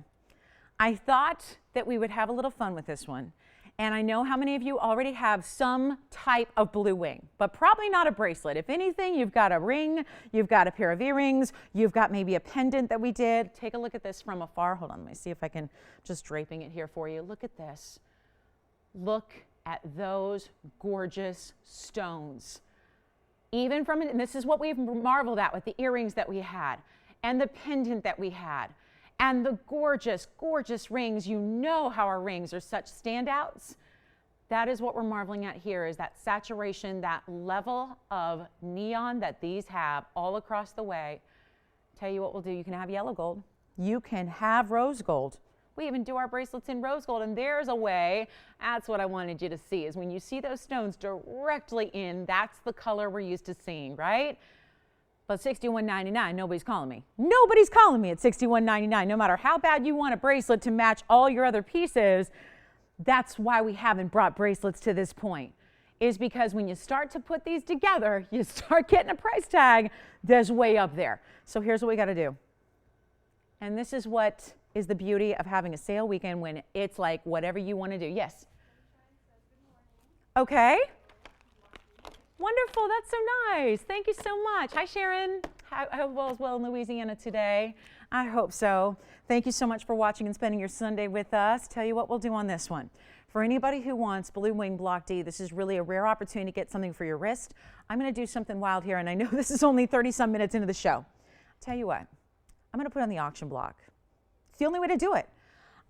I thought that we would have a little fun with this one. And I know how many of you already have some type of blue wing, but probably not a bracelet. If anything, you've got a ring, you've got a pair of earrings, you've got maybe a pendant that we did. Take a look at this from afar. Hold on, let me see if I can just draping it here for you. Look at this. Look at those gorgeous stones. Even from, and this is what we've marveled at with the earrings that we had and the pendant that we had and the gorgeous, gorgeous rings. You know how our rings are such standouts. That is what we're marveling at here, is that saturation, that level of neon that these have all across the way. Tell you what we'll do, you can have yellow gold, you can have rose gold. We even do our bracelets in rose gold, and there's a way. That's what I wanted you to see, is when you see those stones directly in, that's the color we're used to seeing, right? But $61.99, nobody's calling me. Nobody's calling me at $61.99. No matter how bad you want a bracelet to match all your other pieces, that's why we haven't brought bracelets to this point, is because when you start to put these together, you start getting a price tag that's way up there. So here's what we got to do. And this is what is the beauty of having a sale weekend, when it's like whatever you want to do. Yes? Okay. Wonderful. That's so nice. Thank you so much. Hi, Sharon. I hope all is well in Louisiana today. I hope so. Thank you so much for watching and spending your Sunday with us. Tell you what we'll do on this one. For anybody who wants blue wing block D, this is really a rare opportunity to get something for your wrist. I'm going to do something wild here, and I know this is only 30-some minutes into the show. Tell you what, I'm going to put it on the auction block. It's the only way to do it.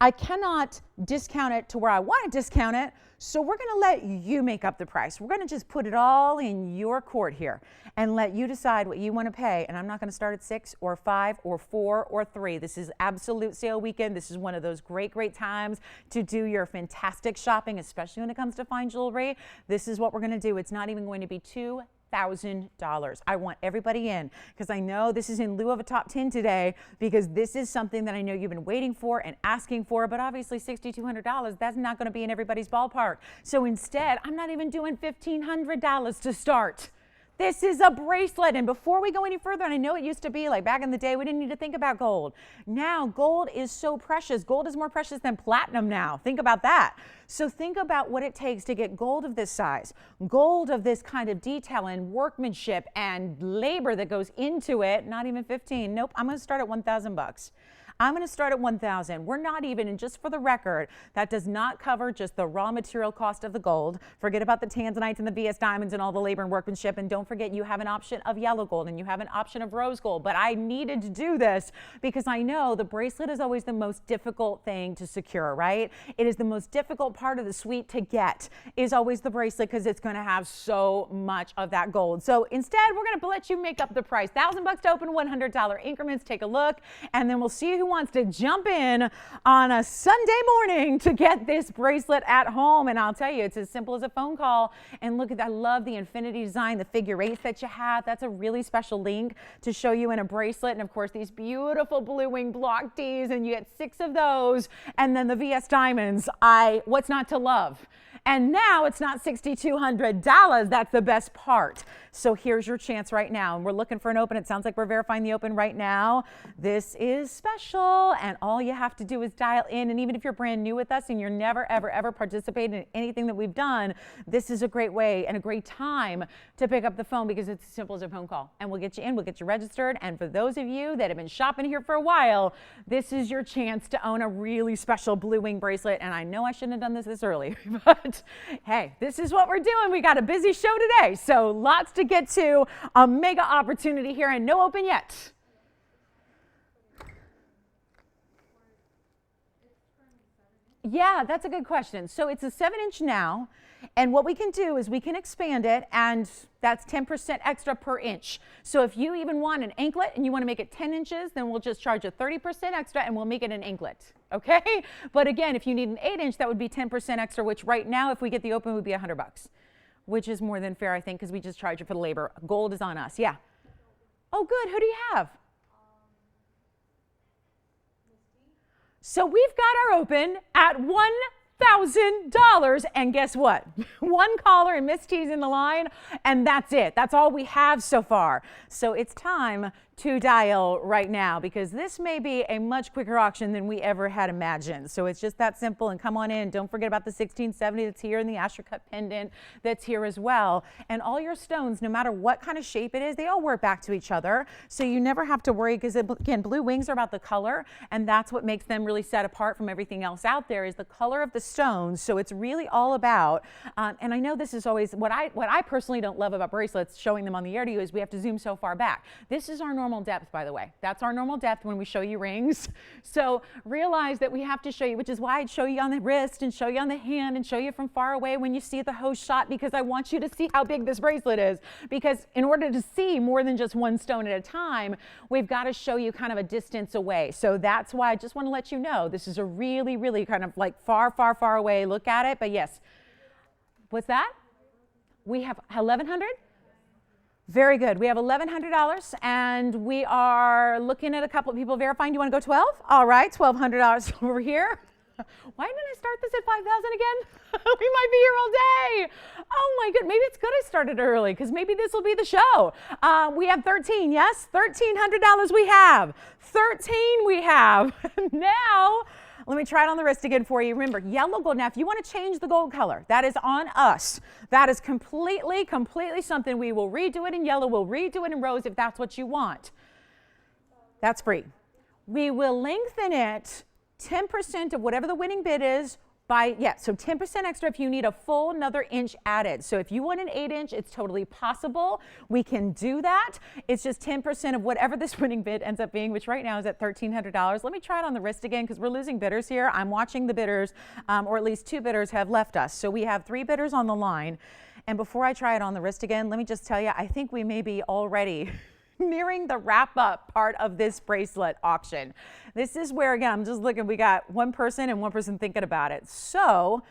I cannot discount it to where I want to discount it, so we're going to let you make up the price. We're going to just put it all in your court here and let you decide what you want to pay. And I'm not going to start at 6 or 5 or 4 or 3. This is absolute sale weekend. This is one of those great, great times to do your fantastic shopping, especially when it comes to fine jewelry. This is what we're going to do. It's not even going to be $2,000. I want everybody in, because I know this is in lieu of a top 10 today, because this is something that I know you've been waiting for and asking for, but obviously $6,200, that's not going to be in everybody's ballpark. So instead, I'm not even doing $1,500 to start. This is a bracelet. And before we go any further, and I know it used to be like back in the day, we didn't need to think about gold. Now, gold is so precious. Gold is more precious than platinum now. Think about that. So think about what it takes to get gold of this size, gold of this kind of detail and workmanship and labor that goes into it. Not even 15. Nope. I'm going to start at $1,000. I'm going to start at $1,000. We're not even, and just for the record, that does not cover just the raw material cost of the gold. Forget about the tanzanites and the VS diamonds and all the labor and workmanship. And don't forget, you have an option of yellow gold and you have an option of rose gold. But I needed to do this because I know the bracelet is always the most difficult thing to secure, right? It is the most difficult part of the suite to get, is always the bracelet, because it's going to have so much of that gold. So instead, we're going to let you make up the price. $1,000 to open, $100 increments. Take a look, and then we'll see who wants to jump in on a Sunday morning to get this bracelet at home. And I'll tell you, it's as simple as a phone call. And look at that. I love the infinity design, the figure eights that you have. That's a really special link to show you in a bracelet. And of course, these beautiful blue wing block Ds, and you get 6 of those. And then the VS diamonds. What's not to love? And now it's not $6,200. That's the best part. So here's your chance right now. And we're looking for an open. It sounds like we're verifying the open right now. This is special. And all you have to do is dial in. And even if you're brand new with us and you're never, ever, ever participated in anything that we've done, this is a great way and a great time to pick up the phone, because it's as simple as a phone call. And we'll get you in. We'll get you registered. And for those of you that have been shopping here for a while, this is your chance to own a really special blue wing bracelet. And I know I shouldn't have done this early, but hey, this is what we're doing. We got a busy show today, so lots to get to. A mega opportunity here, and no open yet. Yeah, that's a good question. So it's a 7-inch now, and what we can do is we can expand it, and that's 10% extra per inch. So if you even want an anklet and you want to make it 10 inches, then we'll just charge you 30% extra and we'll make it an anklet. Okay? But again, if you need an 8-inch, that would be 10% extra, which right now, if we get the open, would be $100, which is more than fair, I think, because we just charge you for the labor. Gold is on us. Yeah. Oh, good. Who do you have? So we've got our open at $1,000, and guess what? One caller and Miss T's in the line, and that's it. That's all we have so far. So it's time to dial right now, because this may be a much quicker auction than we ever had imagined. So it's just that simple, and come on in. Don't forget about the 1670 that's here, and the Asher cut pendant that's here as well. And all your stones, no matter what kind of shape it is, they all work back to each other. So you never have to worry, because again, blue wings are about the color, and that's what makes them really set apart from everything else out there, is the color of the stones. So it's really all about, and I know this is always what I personally don't love about bracelets, showing them on the air to you, is we have to zoom so far back. This is our normal depth, by the way. That's our normal depth when we show you rings. So realize that we have to show you, which is why I'd show you on the wrist and show you on the hand and show you from far away when you see the host shot, because I want you to see how big this bracelet is. Because in order to see more than just one stone at a time, we've got to show you kind of a distance away. So that's why I just want to let you know this is a really, really kind of like far, far, far away look at it. But yes, what's that? We have 1,100? Very good. We have $1,100, and we are looking at a couple of people verifying. Do you want to go 12? All right, $1,200 over here. Why didn't I start this at 5,000 again? We might be here all day. Oh my good. Maybe it's good I started early, because maybe this will be the show. We have 13. Yes, $1,300 we have. 13 we have. Now, let me try it on the wrist again for you. Remember, yellow gold. Now, if you want to change the gold color, that is on us. That is completely something. We will redo it in yellow. We'll redo it in rose if that's what you want. That's free. We will lengthen it 10% of whatever the winning bid is. So 10% extra if you need a full another inch added. So if you want an 8-inch, it's totally possible. We can do that. It's just 10% of whatever this winning bid ends up being, which right now is at $1,300. Let me try it on the wrist again, because we're losing bidders here. I'm watching the bidders, or at least 2 bidders have left us. So we have 3 bidders on the line. And before I try it on the wrist again, let me just tell you, I think we may be already nearing the wrap-up part of this bracelet auction. This is where, again, I'm just looking, we got one person and one person thinking about it. So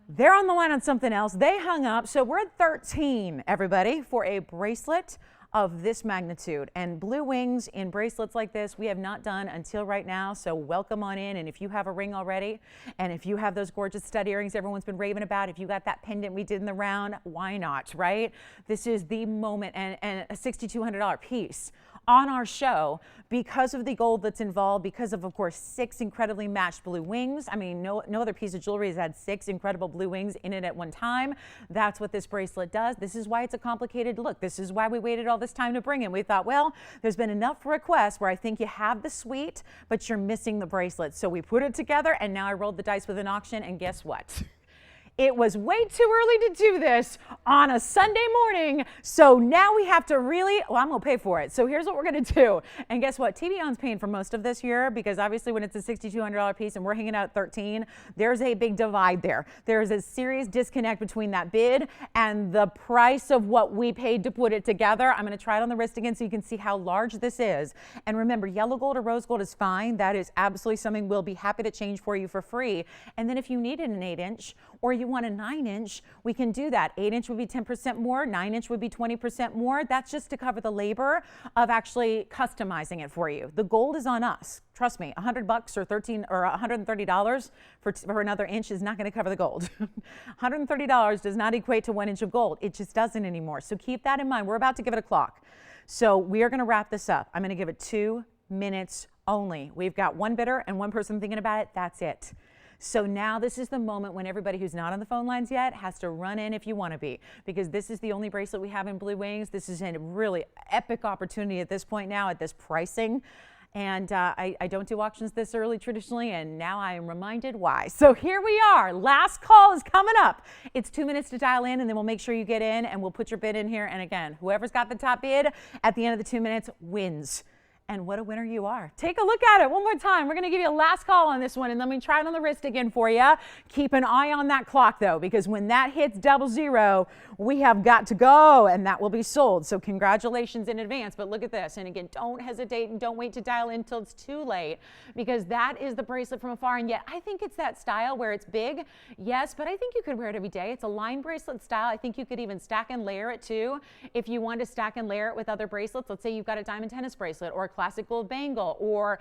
they're on the line on something else. They hung up. So we're at 13, everybody, for a bracelet of this magnitude. And blue wings in bracelets like this, we have not done until right now. So welcome on in. And if you have a ring already, and if you have those gorgeous stud earrings everyone's been raving about, if you got that pendant we did in the round, why not, right? This is the moment, and a $6,200 piece on our show because of the gold that's involved, because of course, 6 incredibly matched blue wings. I mean, no other piece of jewelry has had 6 incredible blue wings in it at one time. That's what this bracelet does. This is why it's a complicated look. This is why we waited all this time to bring it. We thought, well, there's been enough requests where I think you have the suite, but you're missing the bracelet. So we put it together, and now I rolled the dice with an auction, and guess what? It was way too early to do this on a Sunday morning, so now we have to really, well, I'm gonna pay for it. So here's what we're gonna do. And guess what? TVON's paying for most of this here, because obviously when it's a $6,200 piece and we're hanging out at 13, there's a big divide there. There's a serious disconnect between that bid and the price of what we paid to put it together. I'm gonna try it on the wrist again so you can see how large this is. And remember, yellow gold or rose gold is fine. That is absolutely something we'll be happy to change for you for free. And then if you needed an 8-inch or you want a 9-inch, we can do that. 8-inch would be 10% more, 9-inch would be 20% more. That's just to cover the labor of actually customizing it for you. The gold is on us. Trust me, $100 or $130 for another inch is not going to cover the gold. $130 does not equate to 1 inch of gold. It just doesn't anymore. So keep that in mind. We're about to give it a clock. So we are going to wrap this up. I'm going to give it 2 minutes only. We've got one bidder and one person thinking about it. That's it. So now this is the moment when everybody who's not on the phone lines yet has to run in if you want to be, because this is the only bracelet we have in blue wings. This is a really epic opportunity at this point now at this pricing. And I don't do auctions this early traditionally, and now I am reminded why. So here we are. Last call is coming up. It's 2 minutes to dial in, and then we'll make sure you get in, and we'll put your bid in here. And again, whoever's got the top bid at the end of the 2 minutes wins. And what a winner you are. Take a look at it one more time. We're gonna give you a last call on this one, and let me try it on the wrist again for you. Keep an eye on that clock though, because when that hits 00, we have got to go, and that will be sold. So congratulations in advance, but look at this. And again, don't hesitate and don't wait to dial in until it's too late, because that is the bracelet from afar. And yet I think it's that style where it's big, yes, but I think you could wear it every day. It's a line bracelet style. I think you could even stack and layer it too. If you want to stack and layer it with other bracelets, let's say you've got a diamond tennis bracelet or a classic gold bangle, or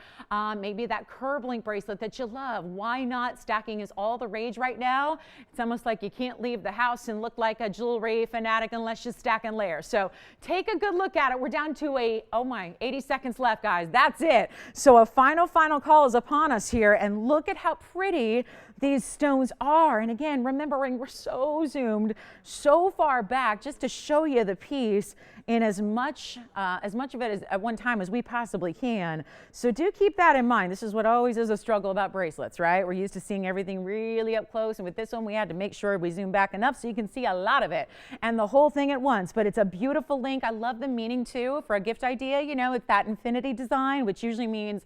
maybe that curb link bracelet that you love. Why not? Stacking is all the rage right now. It's almost like you can't leave the house and look like a jewelry fanatic unless you stack and layer. So take a good look at it. We're down to 80 seconds left, guys. That's it. So a final call is upon us here, and look at how pretty these stones are. And again, remembering we're so zoomed so far back just to show you the piece in as much of it as at one time as we possibly can. So do keep that in mind. This is what always is a struggle about bracelets, right? We're used to seeing everything really up close, and with this one we had to make sure we zoom back enough so you can see a lot of it and the whole thing at once. But it's a beautiful link. I love the meaning too for a gift idea. You know, it's that infinity design, which usually means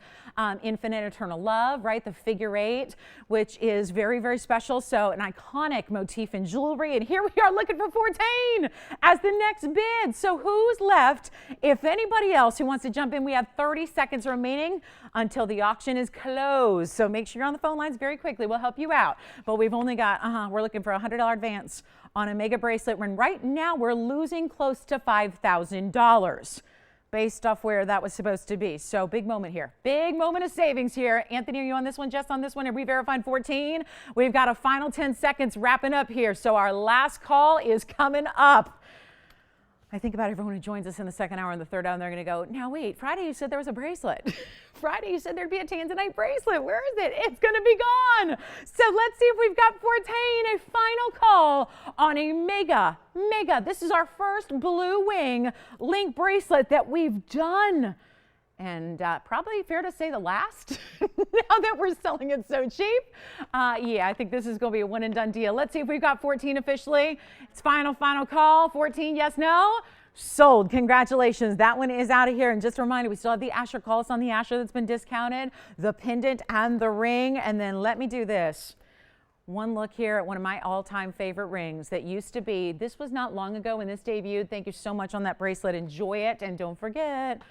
infinite eternal love, right? The figure 8, which is very, very special. So an iconic motif in jewelry. And here we are looking for 14 as the next bid. So who's left? If anybody else who wants to jump in, we have 30 seconds remaining until the auction is closed. So make sure you're on the phone lines very quickly. We'll help you out. But we've only got, we're looking for a $100 advance on a mega bracelet when right now we're losing close to $5,000. Based off where that was supposed to be. So big moment here. Big moment of savings here. Anthony, are you on this one? Jess on this one? Are we verified 14? We've got a final 10 seconds wrapping up here. So our last call is coming up. I think about everyone who joins us in the second hour and the third hour, and they're going to go, now wait, Friday you said there was a bracelet. Friday you said there'd be a tanzanite bracelet. Where is it? It's going to be gone. So let's see if we've got 14, a final call on a mega. This is our first blue wing link bracelet that we've done. And probably fair to say the last, now that we're selling it so cheap. Yeah, I think this is going to be a one and done deal. Let's see if we've got 14 officially. It's final call. 14, yes, no? Sold. Congratulations. That one is out of here. And just a reminder, we still have the Asher. Call us on the Asher that's been discounted, the pendant and the ring. And then let me do this. One look here at one of my all-time favorite rings that used to be, this was not long ago when this debuted. Thank you so much on that bracelet. Enjoy it. And don't forget,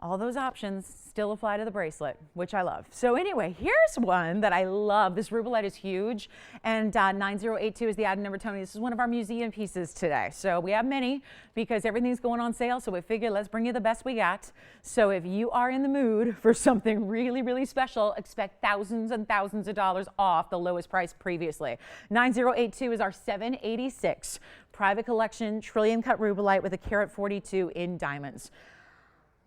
all those options still apply to the bracelet, which I love. So anyway, here's one that I love. This rubelite is huge, and 9082 is the item number, Tony. This is one of our museum pieces today. So we have many because everything's going on sale, so we figured let's bring you the best we got. So if you are in the mood for something really, really special, expect thousands and thousands of dollars off the lowest price previously. 9082 is our 786 private collection trillium cut rubelite with a carat 42 in diamonds.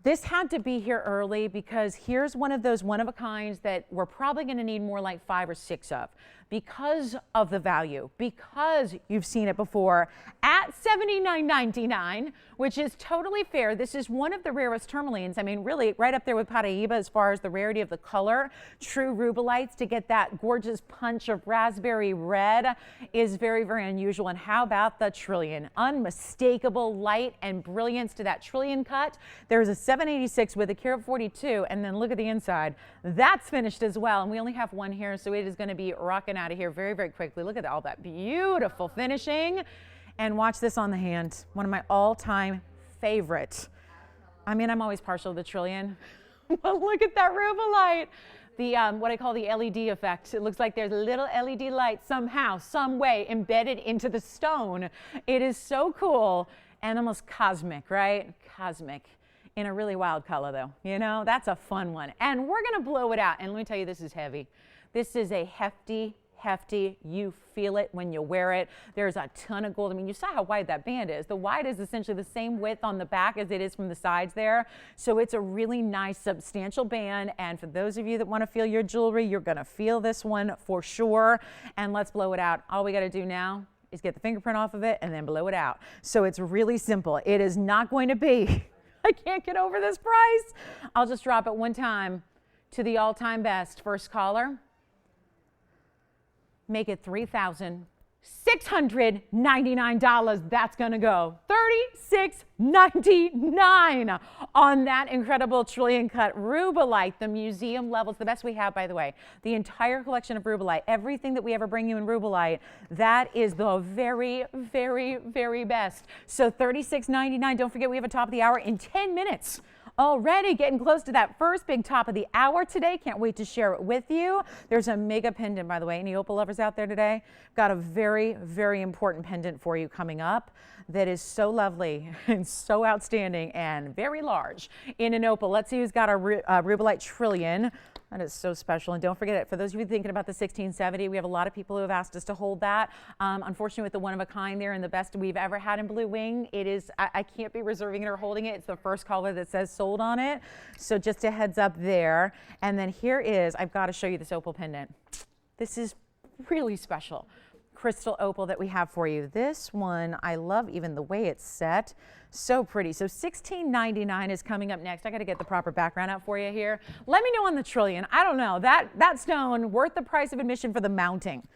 This had to be here early because here's one of those one-of-a-kinds that we're probably going to need more like 5 or 6 of because of the value, because you've seen it before at $79.99, which is totally fair. This is one of the rarest tourmalines. I mean, really right up there with Paraíba as far as the rarity of the color. True rubelites to get that gorgeous punch of raspberry red is very, very unusual. And how about the trillion? Unmistakable light and brilliance to that trillion cut. There's a 786 with a carat 42, and then look at the inside. That's finished as well, and we only have one here, so it is going to be rocking out of here very, very quickly. Look at all that beautiful finishing, and watch this on the hand. One of my all-time favorite. I mean, I'm always partial to the trillion, but look at that rubelite. The what I call the LED effect. It looks like there's a little LED light somehow, some way embedded into the stone. It is so cool and almost cosmic, right? Cosmic. In a really wild color though, you know, that's a fun one. And we're gonna blow it out. And let me tell you, this is heavy. This is a hefty, you feel it when you wear it. There's a ton of gold. I mean, you saw how wide that band is. The wide is essentially the same width on the back as it is from the sides there. So it's a really nice, substantial band. And for those of you that wanna feel your jewelry, you're gonna feel this one for sure. And let's blow it out. All we gotta do now is get the fingerprint off of it and then blow it out. So it's really simple. It is not going to be I can't get over this price. I'll just drop it one time to the all-time best. First caller, make it $3,699. That's gonna go $36.99 on that incredible trillion cut rubelite, the museum levels, the best we have, by the way. The entire collection of rubelite, everything that we ever bring you in rubelite, that is the very, very, very best. So $36.99. Don't forget we have a top of the hour in 10 minutes. Already getting close to that first big top of the hour today. Can't wait to share it with you. There's a mega pendant, by the way. Any opal lovers out there today? Got a very, very important pendant for you coming up that is so lovely and so outstanding and very large in an opal. Let's see who's got our rubelite trillion. That is so special. And don't forget it. For those of you thinking about the 1670, we have a lot of people who have asked us to hold that. Unfortunately, with the one-of-a-kind there and the best we've ever had in Blue Wing, it is, I can't be reserving it or holding it. It's the first color that says sold on it. So just a heads up there. And then here is, I've got to show you this opal pendant. This is really special. Crystal opal that we have for you. This one, I love even the way it's set. So pretty. So $16.99 is coming up next. I got to get the proper background out for you here. Let me know on the trillion. I don't know. That stone worth the price of admission for the mounting.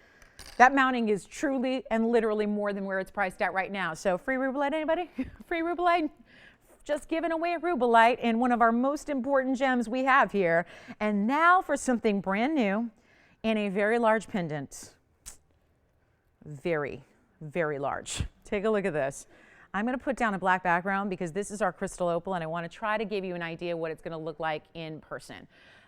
That mounting is truly and literally more than where it's priced at right now. So free rubelite, anybody? Free rubelite? Just giving away a rubelite in one of our most important gems we have here. And now for something brand new in a very large pendant. Very, very large. Take a look at this. I'm going to put down a black background because this is our crystal opal and I want to try to give you an idea what it's going to look like in person.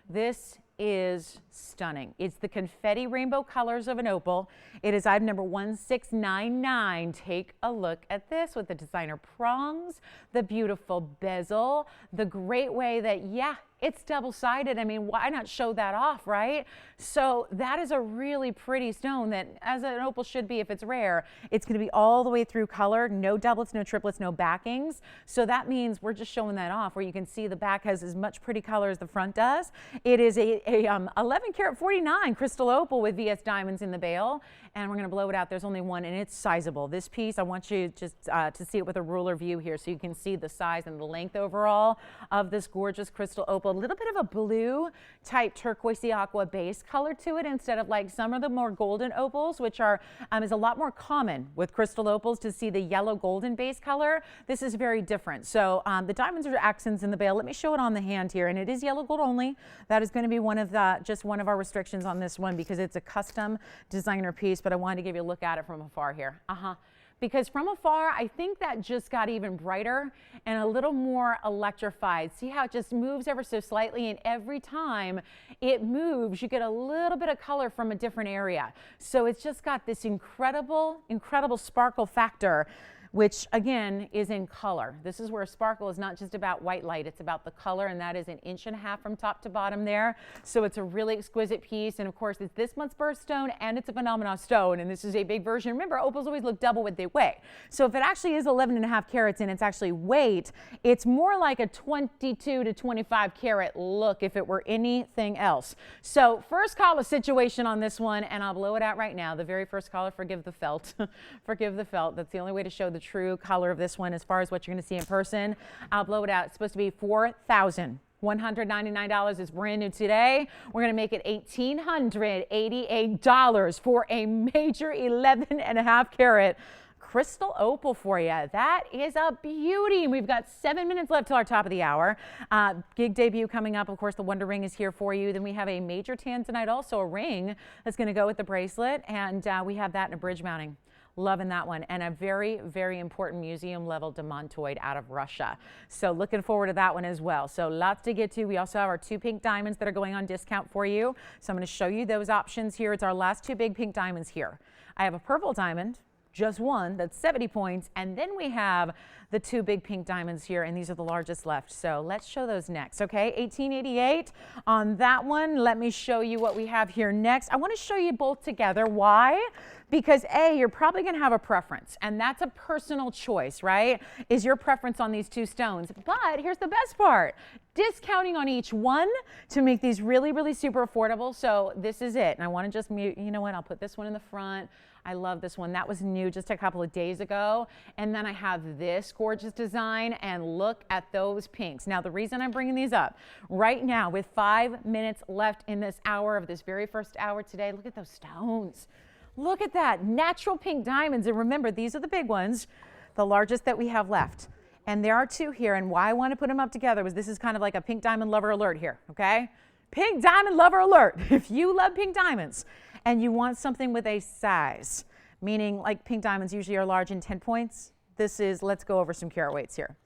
This is stunning. It's the confetti rainbow colors of an opal. It is item number 1699. Take a look at this with the designer prongs, the beautiful bezel, the great way that, yeah, it's double-sided. I mean, why not show that off, right? So that is a really pretty stone that, as an opal should be if it's rare, it's going to be all the way through color, no doublets, no triplets, no backings. So that means we're just showing that off where you can see the back has as much pretty color as the front does. It is a 11 karat 49 crystal opal with VS diamonds in the bail. And we're going to blow it out. There's only one, and it's sizable. This piece, I want you just to see it with a ruler view here so you can see the size and the length overall of this gorgeous crystal opal. A little bit of a blue type turquoisey aqua base color to it instead of like some of the more golden opals, which are is a lot more common with crystal opals to see the yellow golden base color. This is very different. So the diamonds are accents in the bail. Let me show it on the hand here, and it is yellow gold only. That is going to be one of the just one of our restrictions on this one because it's a custom designer piece. But I wanted to give you a look at it from afar here. Because from afar, I think that just got even brighter and a little more electrified. See how it just moves ever so slightly, and every time it moves, you get a little bit of color from a different area. So it's just got this incredible, incredible sparkle factor. which again is in color. This is where sparkle is not just about white light, it's about the color, and that is 1.5 inches from top to bottom there. So it's a really exquisite piece, and of course it's this month's birthstone and it's a phenomenal stone, and this is a big version. Remember, opals always look double what they weigh. So if it actually is 11.5 carats and it's actually weight, it's more like a 22 to 25 carat look if it were anything else. So first collar situation on this one, and I'll blow it out right now. The very first collar, forgive the felt. Forgive the felt. That's the only way to show the true color of this one as far as what you're going to see in person. I'll blow it out. It's supposed to be $4,199. It's brand new today. We're going to make it $1,888 for a major 11.5 carat crystal opal for you. That is a beauty. We've got 7 minutes left till our top of the hour. Gig debut coming up. Of course, the Wonder Ring is here for you. Then we have a major tanzanite, also a ring that's going to go with the bracelet, and we have that in a bridge mounting. Loving that one, and a very, very important museum level demontoid out of Russia. So looking forward to that one as well. So lots to get to. We also have our 2 pink diamonds that are going on discount for you. So I'm going to show you those options here. It's our last 2 big pink diamonds here. I have a purple diamond, just one, that's 70 points, and then we have the 2 big pink diamonds here, and these are the largest left. So let's show those next, okay? $1,888 on that one. Let me show you what we have here next. I want to show you both together. Why? Because A, you're probably going to have a preference, and that's a personal choice, right? Is your preference on these 2 stones. But here's the best part. Discounting on each one to make these really, really super affordable. So this is it. And I want to just mute, you know what? I'll put this one in the front. I love this one. That was new just a couple of days ago. And then I have this gorgeous design, and look at those pinks. Now, the reason I'm bringing these up right now with 5 minutes left in this hour of this very first hour today, look at those stones. Look at that, natural pink diamonds. And remember, these are the big ones, the largest that we have left. And there are 2 here, and why I want to put them up together was this is kind of like a pink diamond lover alert here, okay? Pink diamond lover alert. If you love pink diamonds and you want something with a size, meaning like pink diamonds usually are large in 10 points, this is, let's go over some carat weights here.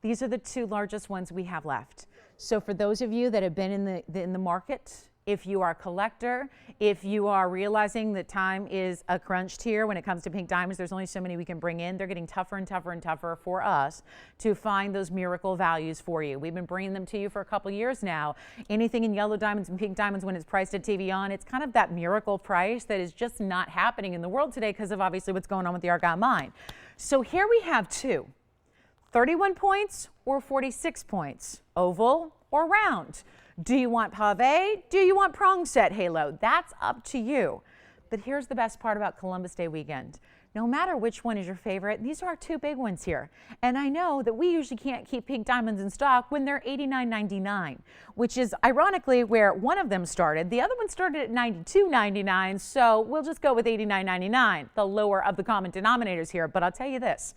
These are the 2 largest ones we have left. So for those of you that have been in the market, if you are a collector, if you are realizing that time is a crunch here when it comes to pink diamonds, there's only so many we can bring in. They're getting tougher and tougher and tougher for us to find those miracle values for you. We've been bringing them to you for a couple years now. Anything in yellow diamonds and pink diamonds, when it's priced at TVON, it's kind of that miracle price that is just not happening in the world today because of obviously what's going on with the Argyle mine. So here we have 2, 31 points or 46 points, oval or round. Do you want pave? Do you want prong set halo? That's up to you. But here's the best part about Columbus Day weekend. No matter which one is your favorite, these are our 2 big ones here. And I know that we usually can't keep pink diamonds in stock when they're $89.99, which is ironically where one of them started. The other one started at $92.99, so we'll just go with $89.99, the lower of the common denominators here. But I'll tell you this,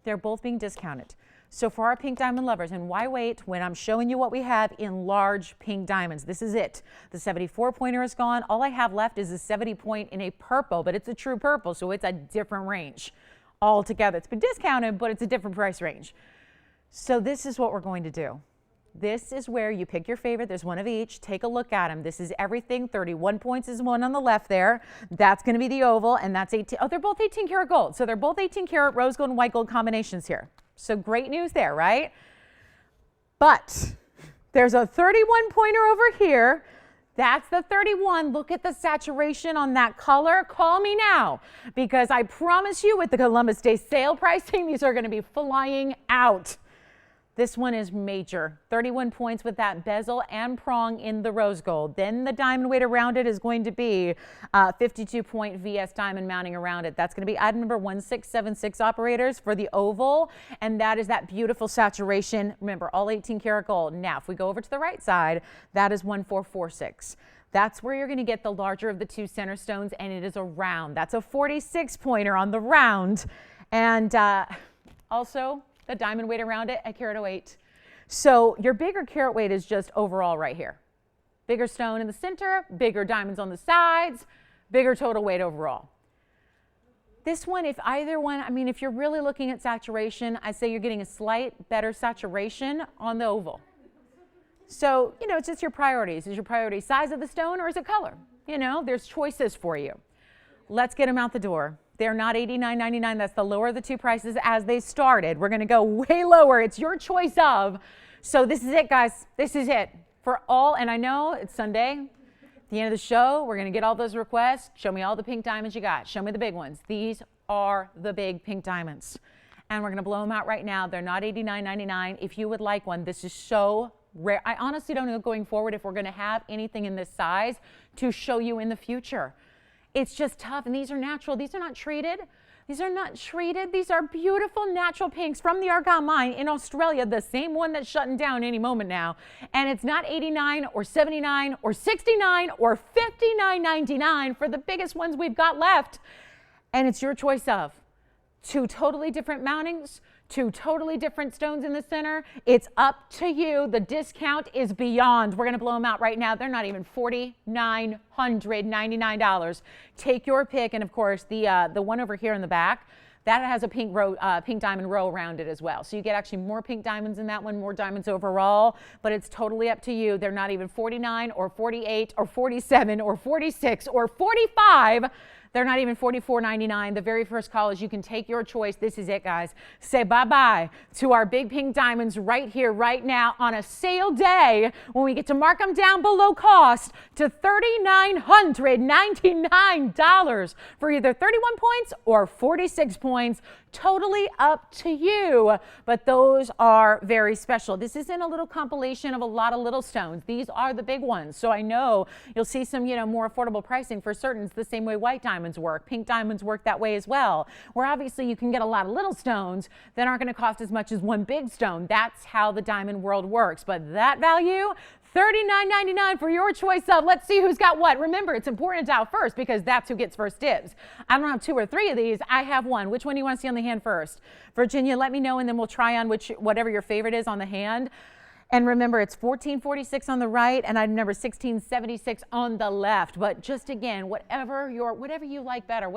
they're both being discounted. So for our pink diamond lovers, and why wait when I'm showing you what we have in large pink diamonds? This is it. The 74 pointer is gone. All I have left is a 70 point in a purple, but it's a true purple, so it's a different range altogether. It's been discounted, but it's a different price range. So this is what we're going to do. This is where you pick your favorite. There's one of each. Take a look at them. This is everything. 31 points is one on the left there. That's going to be the oval, and that's 18. Oh, they're both 18 karat gold. So they're both 18 karat rose gold and white gold combinations here. So great news there, right? But there's a 31 pointer over here. That's the 31. Look at the saturation on that color. Call me now, because I promise you with the Columbus Day sale pricing, these are going to be flying out. This one is major. 31 points with that bezel and prong in the rose gold. Then the diamond weight around it is going to be 52 point VS diamond mounting around it. That's going to be item number 1676 operators for the oval. And that is that beautiful saturation. Remember, all 18 karat gold. Now, if we go over to the right side, that is 1446. That's where you're going to get the larger of the 2 center stones, and it is a round. That's a 46 pointer on the round. And also, the diamond weight around it at carat 08. So your bigger carat weight is just overall right here. Bigger stone in the center, bigger diamonds on the sides, bigger total weight overall. This one, if either one, I mean, if you're really looking at saturation, I say you're getting a slight better saturation on the oval. So, you know, it's just your priorities. Is your priority size of the stone or is it color? You know, there's choices for you. Let's get them out the door. They're not $89.99. That's the lower of the two prices as they started. We're going to go way lower. It's your choice of. So this is it, guys. This is it for all. And I know it's Sunday. At the end of the show, we're going to get all those requests. Show me all the pink diamonds you got. Show me the big ones. These are the big pink diamonds. And we're going to blow them out right now. They're not $89.99. If you would like one, this is so rare. I honestly don't know going forward if we're going to have anything in this size to show you in the future. It's just tough. And these are natural. These are not treated. These are not treated. These are beautiful natural pinks from the Argyle mine in Australia, the same one that's shutting down any moment now. And it's not $89 or $79 or $69 or $59.99 for the biggest ones we've got left. And it's your choice of two totally different mountings, two totally different stones in the center. It's up to you. The discount is beyond. We're going to blow them out right now. They're not even $4,999. Take your pick. And of course, the one over here in the back, that has a pink diamond row around it as well. So you get actually more pink diamonds in that one, more diamonds overall, but it's totally up to you. They're not even $49 or $48 or $47 or $46 or $45. They're not even $44.99. The very first call is you can take your choice. This is it, guys. Say bye-bye to our big pink diamonds right here, right now on a sale day when we get to mark them down below cost to $3,999 for either 31 points or 46 points. Totally up to you, but those are very special. This isn't a little compilation of a lot of little stones. These are the big ones. So I know you'll see some, more affordable pricing for certain. It's the same way white diamonds work. Pink diamonds work that way as well, where obviously you can get a lot of little stones that aren't going to cost as much as one big stone. That's how the diamond world works. But that value, $39.99 for your choice of. Let's see who's got what. Remember, it's important to dial first because that's who gets first dibs. I don't have two or three of these. I have one. Which one do you want to see on the hand first? Virginia, let me know, and then we'll try on whatever your favorite is on the hand. And remember, it's 1446 on the right, and item number 1676 on the left. But just again, whatever you like better,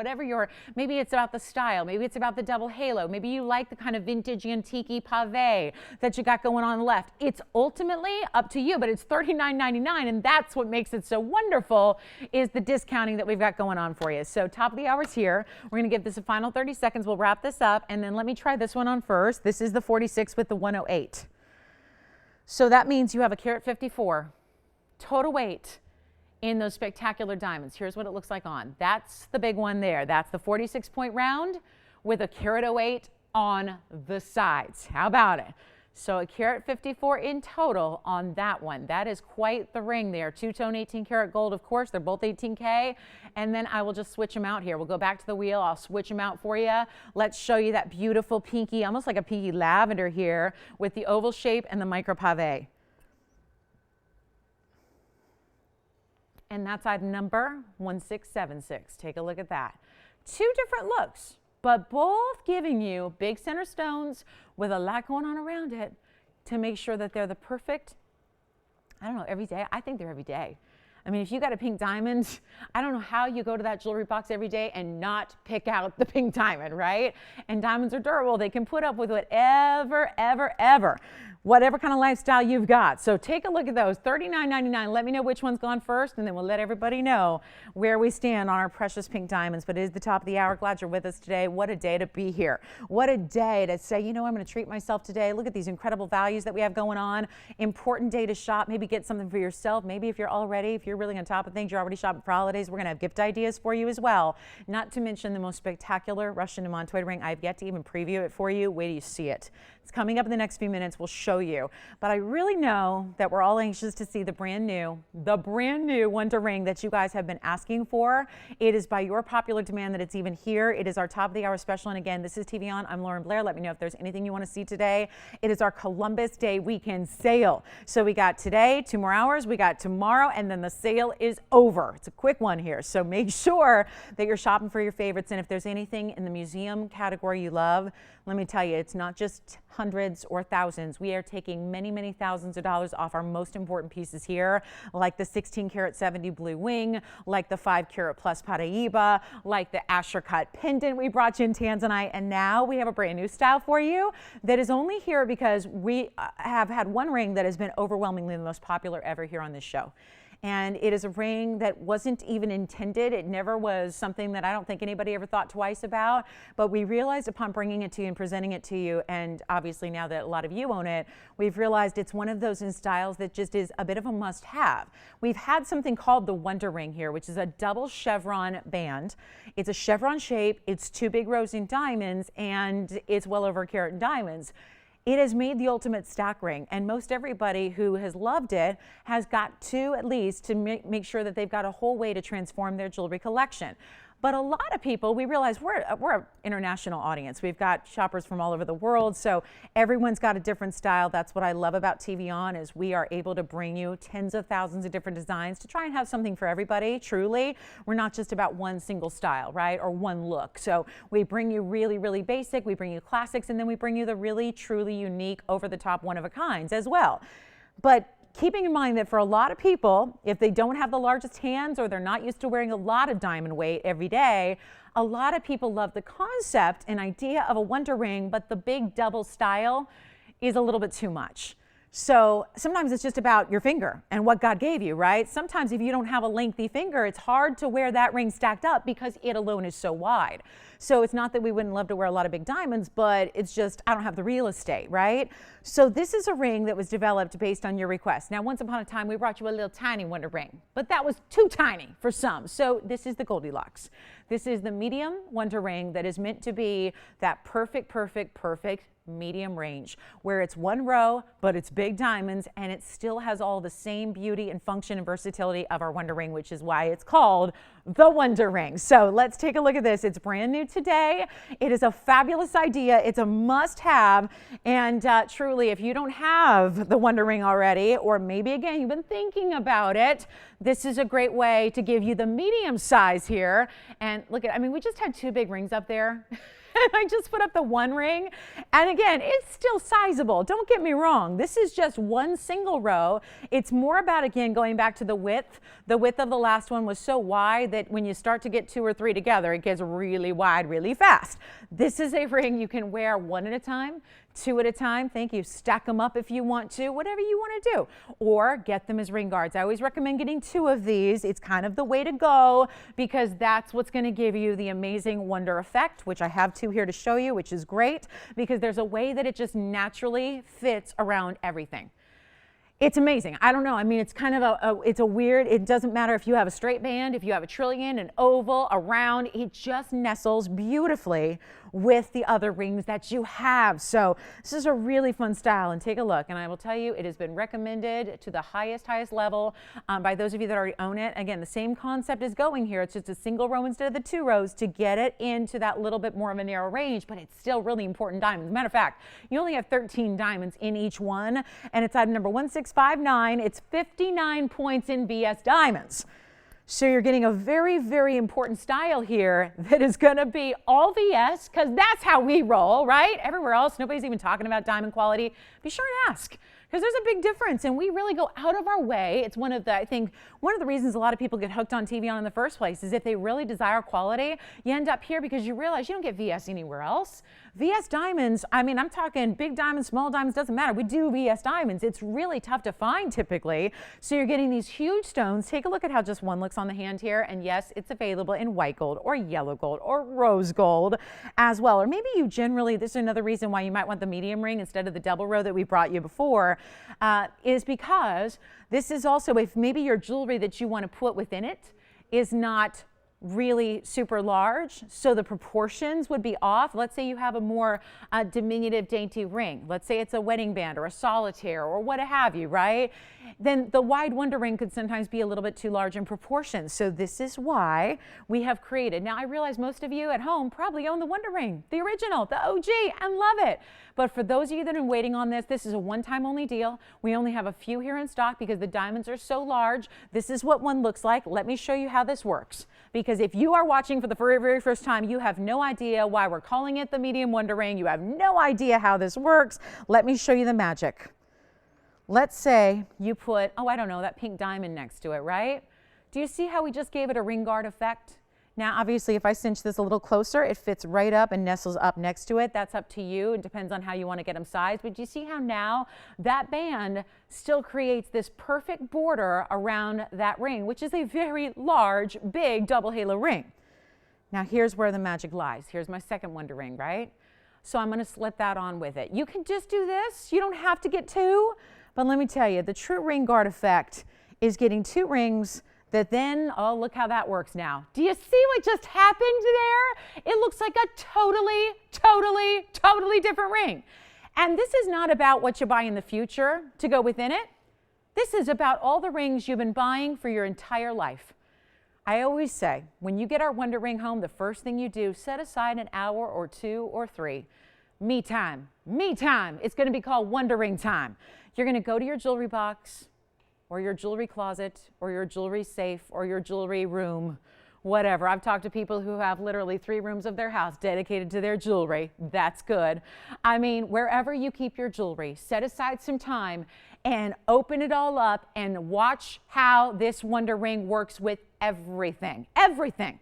maybe it's about the style, maybe it's about the double halo, maybe you like the kind of vintage antique pave that you got going on the left. It's ultimately up to you, but it's $39.99, and that's what makes it so wonderful is the discounting that we've got going on for you. So top of the hour's here. We're going to give this a final 30 seconds. We'll wrap this up, and then let me try this one on first. This is the 46 with the 108. So that means you have a carat 54 total weight in those spectacular diamonds. Here's what it looks like on. That's the big one there. That's the 46-point round with a carat 08 on the sides. How about it? So a carat 54 in total on that one. That is quite the ring there. Two-tone 18 karat gold, of course. They're both 18K. And then I will just switch them out here. We'll go back to the wheel. I'll switch them out for you. Let's show you that beautiful pinky, almost like a pinky lavender here with the oval shape and the micro pave. And that's item number 1676. Take a look at that. Two different looks, but both giving you big center stones with a lot going on around it to make sure that they're the perfect, I don't know, every day. I think they're every day. I mean, if you got a pink diamond, I don't know how you go to that jewelry box every day and not pick out the pink diamond, right? And diamonds are durable. They can put up with whatever kind of lifestyle you've got. So take a look at those, $39.99. Let me know which one's gone first, and then we'll let everybody know where we stand on our precious pink diamonds. But it is the top of the hour. Glad you're with us today. What a day to be here. What a day to say, I'm going to treat myself today. Look at these incredible values that we have going on. Important day to shop. Maybe get something for yourself. Maybe if you're really on top of things, you're already shopping for holidays, we're going to have gift ideas for you as well. Not to mention the most spectacular Russian and Montoid ring. I've yet to even preview it for you. Wait till you see it. It's coming up in the next few minutes. We'll show you. But I really know that we're all anxious to see the brand new Wonder Ring that you guys have been asking for. It is by your popular demand that it's even here. It is our top of the hour special. And again, this is TVON. I'm Lauren Blair. Let me know if there's anything you want to see today. It is our Columbus Day weekend sale. So we got today, 2 more hours. We got tomorrow, and then the sale is over. It's a quick one here. So make sure that you're shopping for your favorites. And if there's anything in the museum category you love, let me tell you, it's not just hundreds or thousands. We are taking many, many thousands of dollars off our most important pieces here, like the 16 karat 70 blue wing, like the 5 karat plus Paraiba, like the Asher cut pendant we brought you in Tanzanite. And now we have a brand new style for you that is only here because we have had one ring that has been overwhelmingly the most popular ever here on this show. And it is a ring that wasn't even intended. It never was something that I don't think anybody ever thought twice about. But we realized upon bringing it to you and presenting it to you, and obviously now that a lot of you own it, we've realized it's one of those in styles that just is a bit of a must-have. We've had something called the Wonder Ring here, which is a double chevron band. It's a chevron shape, it's 2 big rows in diamonds, and it's well over a carat in diamonds. It has made the ultimate stack ring, and most everybody who has loved it has got to at least to make sure that they've got a whole way to transform their jewelry collection. But a lot of people, we realize we're an international audience. We've got shoppers from all over the world, so everyone's got a different style. That's what I love about TVON is we are able to bring you tens of thousands of different designs to try and have something for everybody, truly. We're not just about one single style, right, or one look. So we bring you really, really basic, we bring you classics, and then we bring you the really, truly unique, over-the-top, one-of-a-kinds as well. But keeping in mind that for a lot of people, if they don't have the largest hands or they're not used to wearing a lot of diamond weight every day, a lot of people love the concept and idea of a Wonder Ring, but the big double style is a little bit too much. So sometimes it's just about your finger and what God gave you, right? Sometimes if you don't have a lengthy finger, it's hard to wear that ring stacked up because it alone is so wide. So it's not that we wouldn't love to wear a lot of big diamonds, but it's just I don't have the real estate, right? So this is a ring that was developed based on your request. Now, once upon a time, we brought you a little tiny Wonder Ring, but that was too tiny for some. So this is the Goldilocks. This is the medium Wonder Ring that is meant to be that perfect medium range where it's one row, but it's big diamonds, and it still has all the same beauty and function and versatility of our Wonder Ring, which is why it's called the Wonder Ring. So let's take a look at this. It's brand new today. It is a fabulous idea. It's a must-have, and truly, if you don't have the Wonder Ring already, or maybe again you've been thinking about it, this is a great way to give you the medium size here. And look at, I mean, we just had 2 big rings up there. I just put up the one ring, and again, it's still sizable. Don't get me wrong. This is just one single row. It's more about, again, going back to the width. The width of the last one was so wide that when you start to get 2 or 3 together, it gets really wide really fast. This is a ring you can wear 1 at a time, 2 at a time. Thank you. Stack them up if you want to, whatever you want to do, or get them as ring guards. I always recommend getting 2 of these. It's kind of the way to go because that's what's going to give you the amazing wonder effect, which I have 2 here to show you, which is great because there's a way that it just naturally fits around everything. It's amazing. I don't know. I mean, it's kind of it's a weird, it doesn't matter if you have a straight band, if you have a trillion, an oval, a round, it just nestles beautifully with the other rings that you have. So this is a really fun style, and take a look. And I will tell you, it has been recommended to the highest level by those of you that already own it. Again, the same concept is going here. It's just a single row instead of the 2 rows to get it into that little bit more of a narrow range, but it's still really important diamonds. As a matter of fact, you only have 13 diamonds in each one, and it's item number 1659. It's 59 points in VS diamonds. So you're getting a very, very important style here that is going to be all VS because that's how we roll, right? Everywhere else, nobody's even talking about diamond quality. Be sure and ask because there's a big difference, and we really go out of our way. It's one of the, I think, one of the reasons a lot of people get hooked on TVON in the first place is if they really desire quality, you end up here because you realize you don't get VS anywhere else. VS diamonds, I mean, I'm talking big diamonds, small diamonds, doesn't matter. We do VS diamonds. It's really tough to find typically. So you're getting these huge stones. Take a look at how just one looks on the hand here. And yes, it's available in white gold or yellow gold or rose gold as well. Or maybe you generally, this is another reason why you might want the medium ring instead of the double row that we brought you before, is because this is also, if maybe your jewelry that you want to put within it is not really super large, so the proportions would be off. Let's say you have a more diminutive, dainty ring. Let's say it's a wedding band or a solitaire or what have you, right? Then the wide Wonder Ring could sometimes be a little bit too large in proportion. So this is why we have created. Now I realize most of you at home probably own the Wonder Ring, the original, the OG, and love it. But for those of you that are waiting on this, this is a one-time only deal. We only have a few here in stock because the diamonds are so large. This is what one looks like. Let me show you how this works. Because if you are watching for the very, very first time, you have no idea why we're calling it the medium Wonder Ring. You have no idea how this works. Let me show you the magic. Let's say you put, oh, I don't know, that pink diamond next to it, right? Do you see how we just gave it a ring guard effect? Now, obviously, if I cinch this a little closer, it fits right up and nestles up next to it. That's up to you. It depends on how you want to get them sized. But you see how now that band still creates this perfect border around that ring, which is a very large, big double halo ring. Now, here's where the magic lies. Here's my second wonder ring, right? So I'm going to slip that on with it. You can just do this. You don't have to get two. But let me tell you, the true ring guard effect is getting two rings that then, oh, look how that works now. Do you see what just happened there? It looks like a totally different ring. And this is not about what you buy in the future to go within it. This is about all the rings you've been buying for your entire life. I always say, when you get our Wonder Ring home, the first thing you do, set aside an hour or 2 or 3. Me time. Me time. It's going to be called Wonder Ring time. You're going to go to your jewelry box, or your jewelry closet, or your jewelry safe, or your jewelry room, whatever. I've talked to people who have literally 3 rooms of their house dedicated to their jewelry. That's good. I mean, wherever you keep your jewelry, set aside some time and open it all up and watch how this Wonder Ring works with everything. Everything.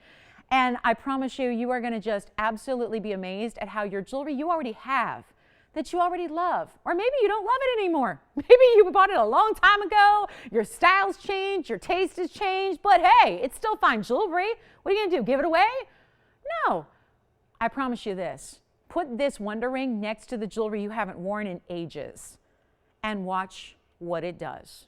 And I promise you, you are going to just absolutely be amazed at how your jewelry you already have, that you already love, or maybe you don't love it anymore. Maybe you bought it a long time ago, your style's changed, your taste has changed, but hey, it's still fine jewelry. What are you gonna do, give it away? No, I promise you this. Put this Wonder Ring next to the jewelry you haven't worn in ages and watch what it does.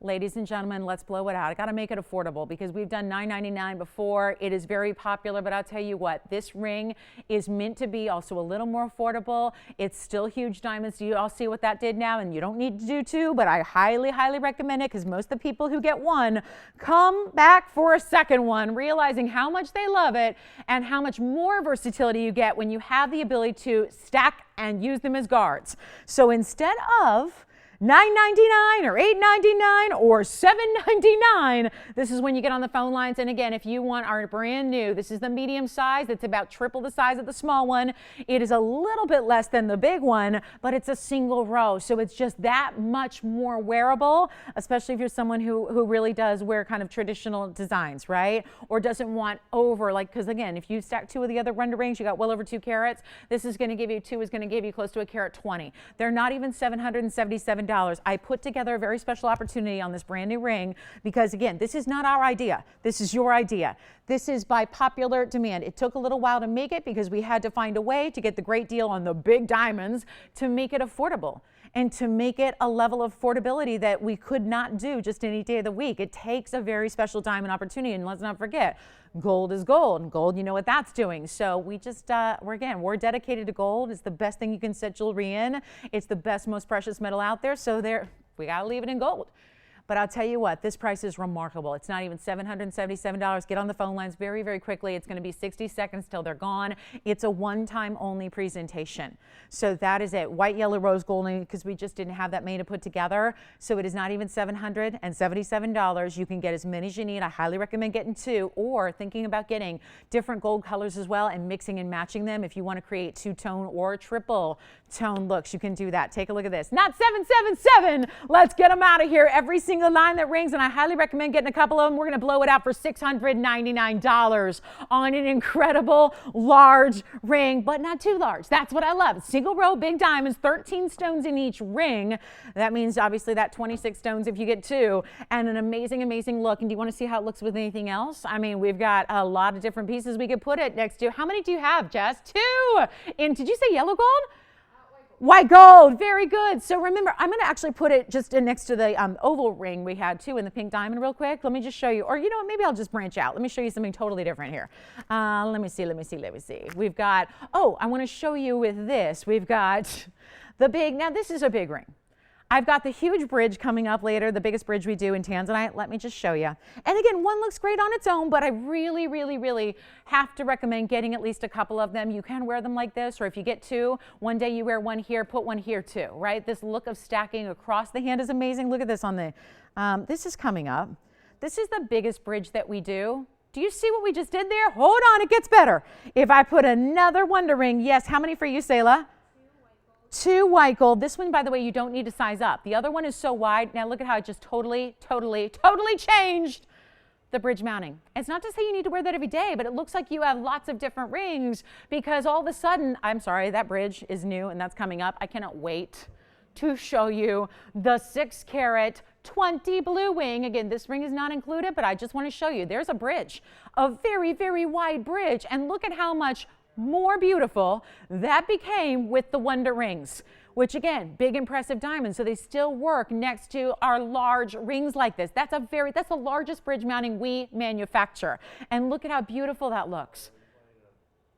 Ladies and gentlemen, let's blow it out. I gotta make it affordable because we've done $9.99 before. It is very popular, but I'll tell you what, this ring is meant to be also a little more affordable. It's still huge diamonds. You all see what that did now, and you don't need to do 2, but I highly recommend it because most of the people who get 1 come back for a second one, realizing how much they love it and how much more versatility you get when you have the ability to stack and use them as guards. So instead of $9.99 or $8.99 or $7.99. This is when you get on the phone lines. And again, if you want our brand new, this is the medium size. It's about triple the size of the small one. It is a little bit less than the big one, but it's a single row. So it's just that much more wearable, especially if you're someone who really does wear kind of traditional designs, right? Or doesn't want over, like, because again, if you stack 2 of the other Wonder Rings, you got well over 2 carats. This is going to give you 2 is going to give you close to 1.20 carat. They're not even $777. I put together a very special opportunity on this brand new ring because, again, this is not our idea. This is your idea. This is by popular demand. It took a little while to make it because we had to find a way to get the great deal on the big diamonds to make it affordable and to make it a level of affordability that we could not do just any day of the week. It takes a very special diamond opportunity, and let's not forget, gold is gold, and gold, you know what that's doing. So we just, we're dedicated to gold. It's the best thing you can set jewelry in. It's the best, most precious metal out there, so we gotta leave it in gold. But I'll tell you what, this price is remarkable. It's not even $777. Get on the phone lines very, very quickly. It's going to be 60 seconds till they're gone. It's a one-time only presentation. So that is it. White, yellow, rose gold, because we just didn't have that many to put together. So it is not even $777. You can get as many as you need. I highly recommend getting 2 or thinking about getting different gold colors as well and mixing and matching them. If you want to create 2-tone or triple tone looks, you can do that. Take a look at this. Not 777. Let's get them out of here. Every single line that rings, and I highly recommend getting a couple of them. We're going to blow it out for $699 on an incredible large ring, but not too large. That's what I love. Single row, big diamonds, 13 stones in each ring. That means obviously that 26 stones if you get 2, and an amazing, amazing look. And do you want to see how it looks with anything else? I mean, we've got a lot of different pieces we could put it next to. How many do you have, Jess? 2. And did you say yellow gold? White gold, very good. So remember, I'm going to actually put it just next to the oval ring we had too in the pink diamond real quick. Let me just show you, or you know what, maybe I'll just branch out. Let me show you something totally different here. Let me see. We've got, I want to show you with this. We've got the big, now this is a big ring. I've got the huge bridge coming up later, the biggest bridge we do in Tanzanite. Let me just show you. And again, one looks great on its own, but I really, really, really have to recommend getting at least a couple of them. You can wear them like this, or if you get 2, one day you wear one here, put one here too, right? This look of stacking across the hand is amazing. Look at this on the, this is coming up. This is the biggest bridge that we do. Do you see what we just did there? Hold on, it gets better. If I put another Wonder Ring, yes, how many for you, Selah? 2 white gold. This one, by the way, you don't need to size up. The other one is so wide. Now look at how it just totally changed. the bridge mounting. It's not to say you need to wear that every day, but it looks like you have lots of different rings because all of a sudden, I'm sorry, that bridge is new and that's coming up. I cannot wait to show you the 6 carat 20 blue wing. Again, this ring is not included, but I just want to show you there's a bridge, a very, very wide bridge. And look at how much more beautiful that became with the Wonder rings, which again, big impressive diamonds. So they still work next to our large rings like this. That's the largest bridge mounting we manufacture. And look at how beautiful that looks.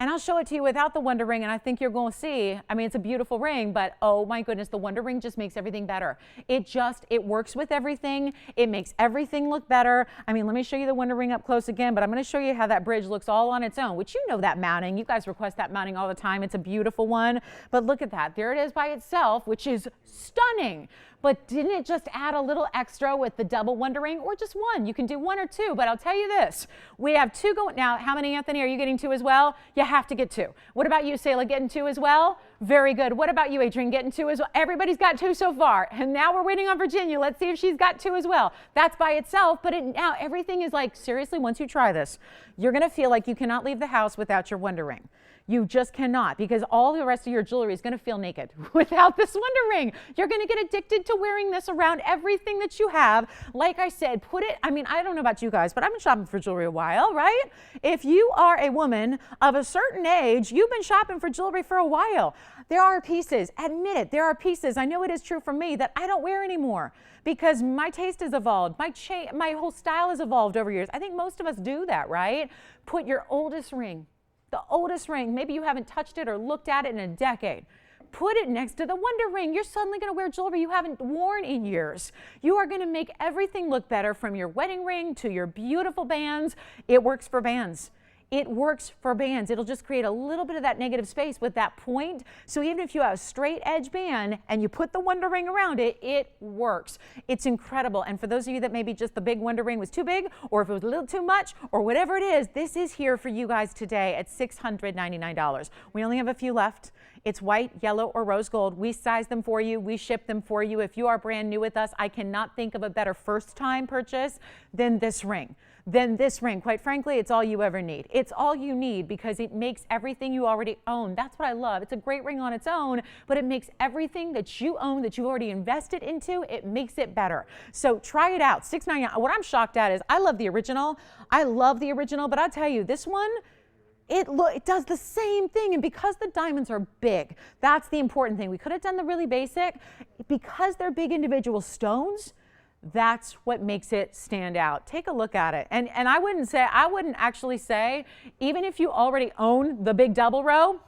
And I'll show it to you without the Wonder ring, and I think you're going to see, I mean, it's a beautiful ring, but oh my goodness, the Wonder ring just makes everything better. It works with everything. It makes everything look better. I mean, let me show you the Wonder ring up close again, but I'm going to show you how that bridge looks all on its own, which you know that mounting. You guys request that mounting all the time. It's a beautiful one, but look at that. There it is by itself, which is stunning. But didn't it just add a little extra with the double Wonder ring, or just one? You can do 1 or 2, but I'll tell you this. We have 2 going. Now, how many, Anthony, are you getting 2 as well? You have to get 2. What about you, Sayla, getting 2 as well? Very good. What about you, Adrian, getting 2 as well? Everybody's got 2 so far. And now we're waiting on Virginia. Let's see if she's got 2 as well. That's by itself, but now everything is like, seriously, once you try this, you're going to feel like you cannot leave the house without your Wonder ring. You just cannot, because all the rest of your jewelry is going to feel naked without this Wonder ring. You're going to get addicted to wearing this around everything that you have. Like I said, I mean, I don't know about you guys, but I've been shopping for jewelry a while, right? If you are a woman of a certain age, you've been shopping for jewelry for a while. There are pieces, admit it, there are pieces, I know it is true for me, that I don't wear anymore because my taste has evolved. My whole style has evolved over years. I think most of us do that, right? Put your oldest ring, the oldest ring, maybe you haven't touched it or looked at it in a decade. Put it next to the Wonder ring. You're suddenly going to wear jewelry you haven't worn in years. You are going to make everything look better, from your wedding ring to your beautiful bands. It works for bands. It works for bands. It'll just create a little bit of that negative space with that point. So even if you have a straight edge band and you put the Wonder ring around it, it works. It's incredible. And for those of you that maybe just the big Wonder ring was too big, or if it was a little too much, or whatever it is, this is here for you guys today at $699. We only have a few left. It's white, yellow, or rose gold. We size them for you. We ship them for you. If you are brand new with us, I cannot think of a better first-time purchase than this ring. Quite frankly, it's all you ever need. It's all you need because it makes everything you already own. That's what I love. It's a great ring on its own, but it makes everything that you own, that you already invested into, it makes it better. So try it out. $699. What I'm shocked at is I love the original. But I'll tell you, this one, it does the same thing, and because the diamonds are big, that's the important thing. We could have done the really basic. Because they're big individual stones, that's what makes it stand out. Take a look at it. And I wouldn't actually say, even if you already own the big double row,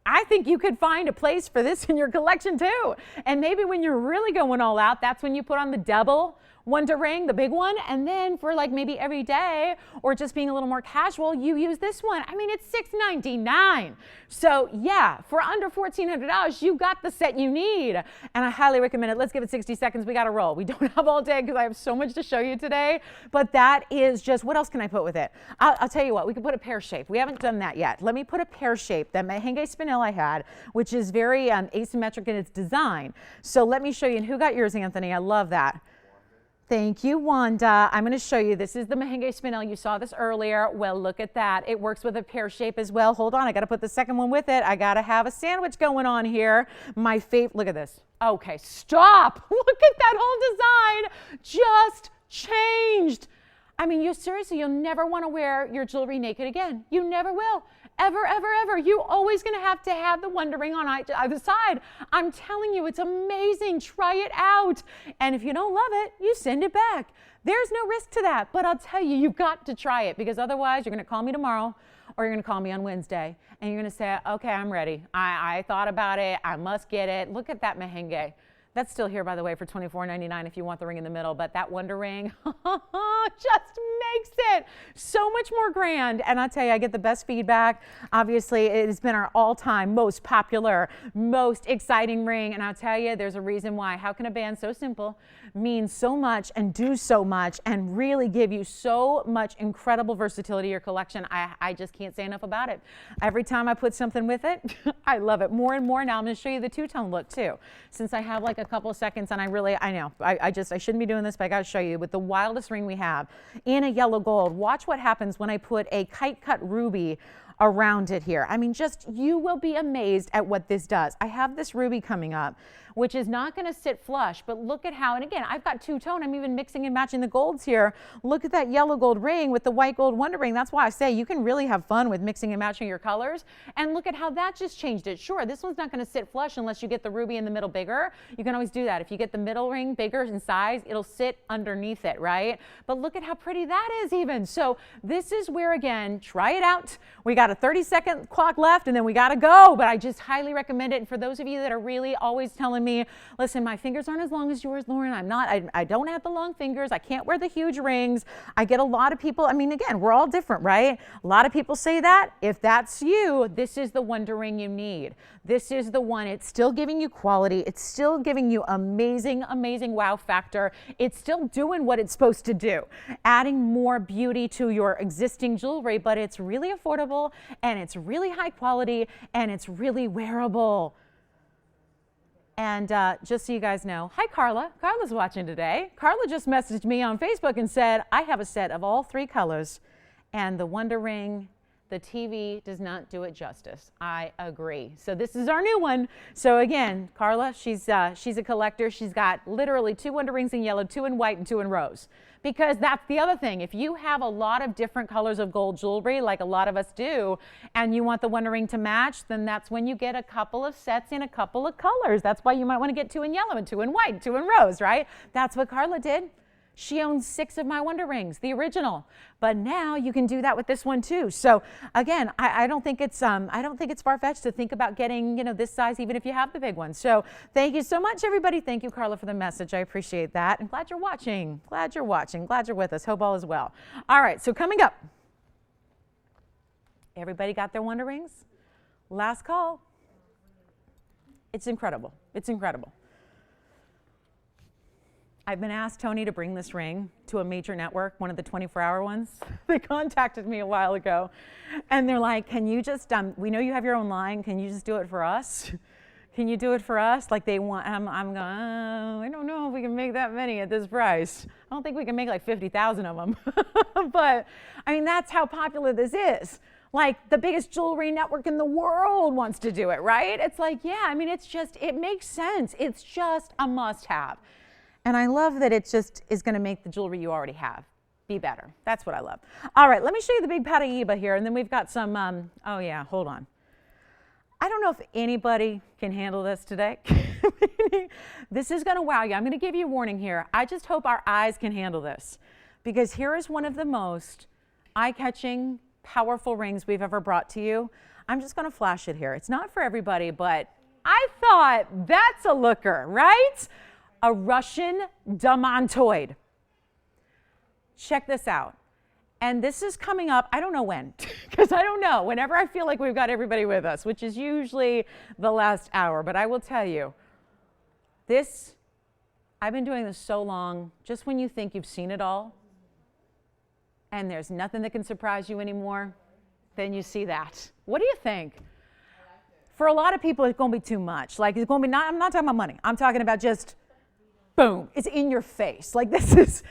I think you could find a place for this in your collection too. And maybe when you're really going all out, that's when you put on the double Wonder ring, the big one, and then for like maybe every day or just being a little more casual, you use this one. I mean, it's $699. So yeah, for under $1,400, you got the set you need. And I highly recommend it. Let's give it 60 seconds. We got to roll. We don't have all day because I have so much to show you today, but that is just, what else can I put with it? I'll tell you what, we could put a pear shape. We haven't done that yet. Let me put a pear shape, that Merengue spinel I had, which is very asymmetric in its design. So let me show you. And who got yours, Anthony? I love that. Thank you, Wanda. I'm going to show you. This is the Merengue spinel. You saw this earlier. Well, look at that. It works with a pear shape as well. Hold on. I got to put the second one with it. I got to have a sandwich going on here. My favorite. Look at this. Okay, stop. Look at that whole design. Just changed. I mean, you'll never want to wear your jewelry naked again. You never will. Ever, ever, ever. You're always going to have the Wonder ring on either side. I'm telling you, it's amazing. Try it out. And if you don't love it, you send it back. There's no risk to that. But I'll tell you, you've got to try it, because otherwise you're going to call me tomorrow, or you're going to call me on Wednesday, and you're going to say, okay, I'm ready. I thought about it. I must get it. Look at that Merengue. That's still here, by the way, for $24.99 if you want the ring in the middle. But that Wonder ring just makes it so much more grand. And I'll tell you, I get the best feedback. Obviously, it has been our all-time most popular, most exciting ring. And I'll tell you, there's a reason why. How can a band so simple mean so much and do so much and really give you so much incredible versatility to your collection? I just can't say enough about it. Every time I put something with it, I love it more and more. Now I'm going to show you the two-tone look too. Since I have like a couple of seconds, and I know, I shouldn't be doing this, but I got to show you with the wildest ring we have in a yellow gold. Watch what happens when I put a kite cut ruby around it here. I mean, just, you will be amazed at what this does. I have this ruby coming up, which is not going to sit flush, but look at how, and again, I've got two-tone. I'm even mixing and matching the golds here. Look at that yellow gold ring with the white gold wonder ring. That's why I say you can really have fun with mixing and matching your colors. And look at how that just changed it. Sure, this one's not going to sit flush unless you get the ruby in the middle bigger. You can always do that. If you get the middle ring bigger in size, it'll sit underneath it, right? But look at how pretty that is even. So this is where, again, try it out. We got a 30-second clock left, and then we got to go. But I just highly recommend it. And for those of you that are really always telling me, listen, my fingers aren't as long as yours, Lauren. I don't have the long fingers. I can't wear the huge rings. I get a lot of people, I mean, again, we're all different, right? A lot of people say that. If that's you, this is the wonder ring you need. This is the one. It's still giving you quality. It's still giving you amazing, amazing wow factor. It's still doing what it's supposed to do, adding more beauty to your existing jewelry, but it's really affordable, and it's really high quality, and it's really wearable. And just so you guys know, hi Carla. Carla's watching today. Carla just messaged me on Facebook and said, I have a set of all 3 colors, and the wonder ring, the TV does not do it justice. I agree. So this is our new one. So again, Carla, she's a collector. She's got literally 2 wonder rings in yellow, 2 in white, and 2 in rose. Because that's the other thing. If you have a lot of different colors of gold jewelry, like a lot of us do, and you want the wonder ring to match, then that's when you get a couple of sets in a couple of colors. That's why you might want to get 2 in yellow and 2 in white and 2 in rose, right? That's what Carla did. She owns 6 of my wonder rings, the original. But now you can do that with this one too. So again, I don't think it's far-fetched to think about getting, you know, this size even if you have the big one. So thank you so much, everybody. Thank you, Carla, for the message. I appreciate that. And glad you're watching. Glad you're watching. Glad you're with us. Hope all is well. All right, so coming up. Everybody got their wonder rings? Last call. It's incredible. It's incredible. I've been asked, Tony, to bring this ring to a major network, one of the 24-hour ones. They contacted me a while ago, and they're like, can you just, we know you have your own line, can you just do it for us? Can you do it for us? Like they want, I'm going, I don't know if we can make that many at this price. I don't think we can make like 50,000 of them. But, I mean, that's how popular this is. Like the biggest jewelry network in the world wants to do it, right? It's like, yeah, I mean, it's just, it makes sense. It's just a must-have. And I love that it just is going to make the jewelry you already have be better. That's what I love. All right, let me show you the big Paraíba here, and then we've got some, oh yeah, hold on. I don't know if anybody can handle this today. This is going to wow you. I'm going to give you a warning here. I just hope our eyes can handle this, because here is one of the most eye-catching, powerful rings we've ever brought to you. I'm just going to flash it here. It's not for everybody, but I thought that's a looker, right? A Russian diamantoid. Check this out. And this is coming up, I don't know when, because I don't know, whenever I feel like we've got everybody with us, which is usually the last hour. But I will tell you, this, I've been doing this so long, just when you think you've seen it all, and there's nothing that can surprise you anymore, then you see that. What do you think? For a lot of people, it's going to be too much. Like, it's going to be, I'm not talking about money. I'm talking about just, boom, it's in your face. Like this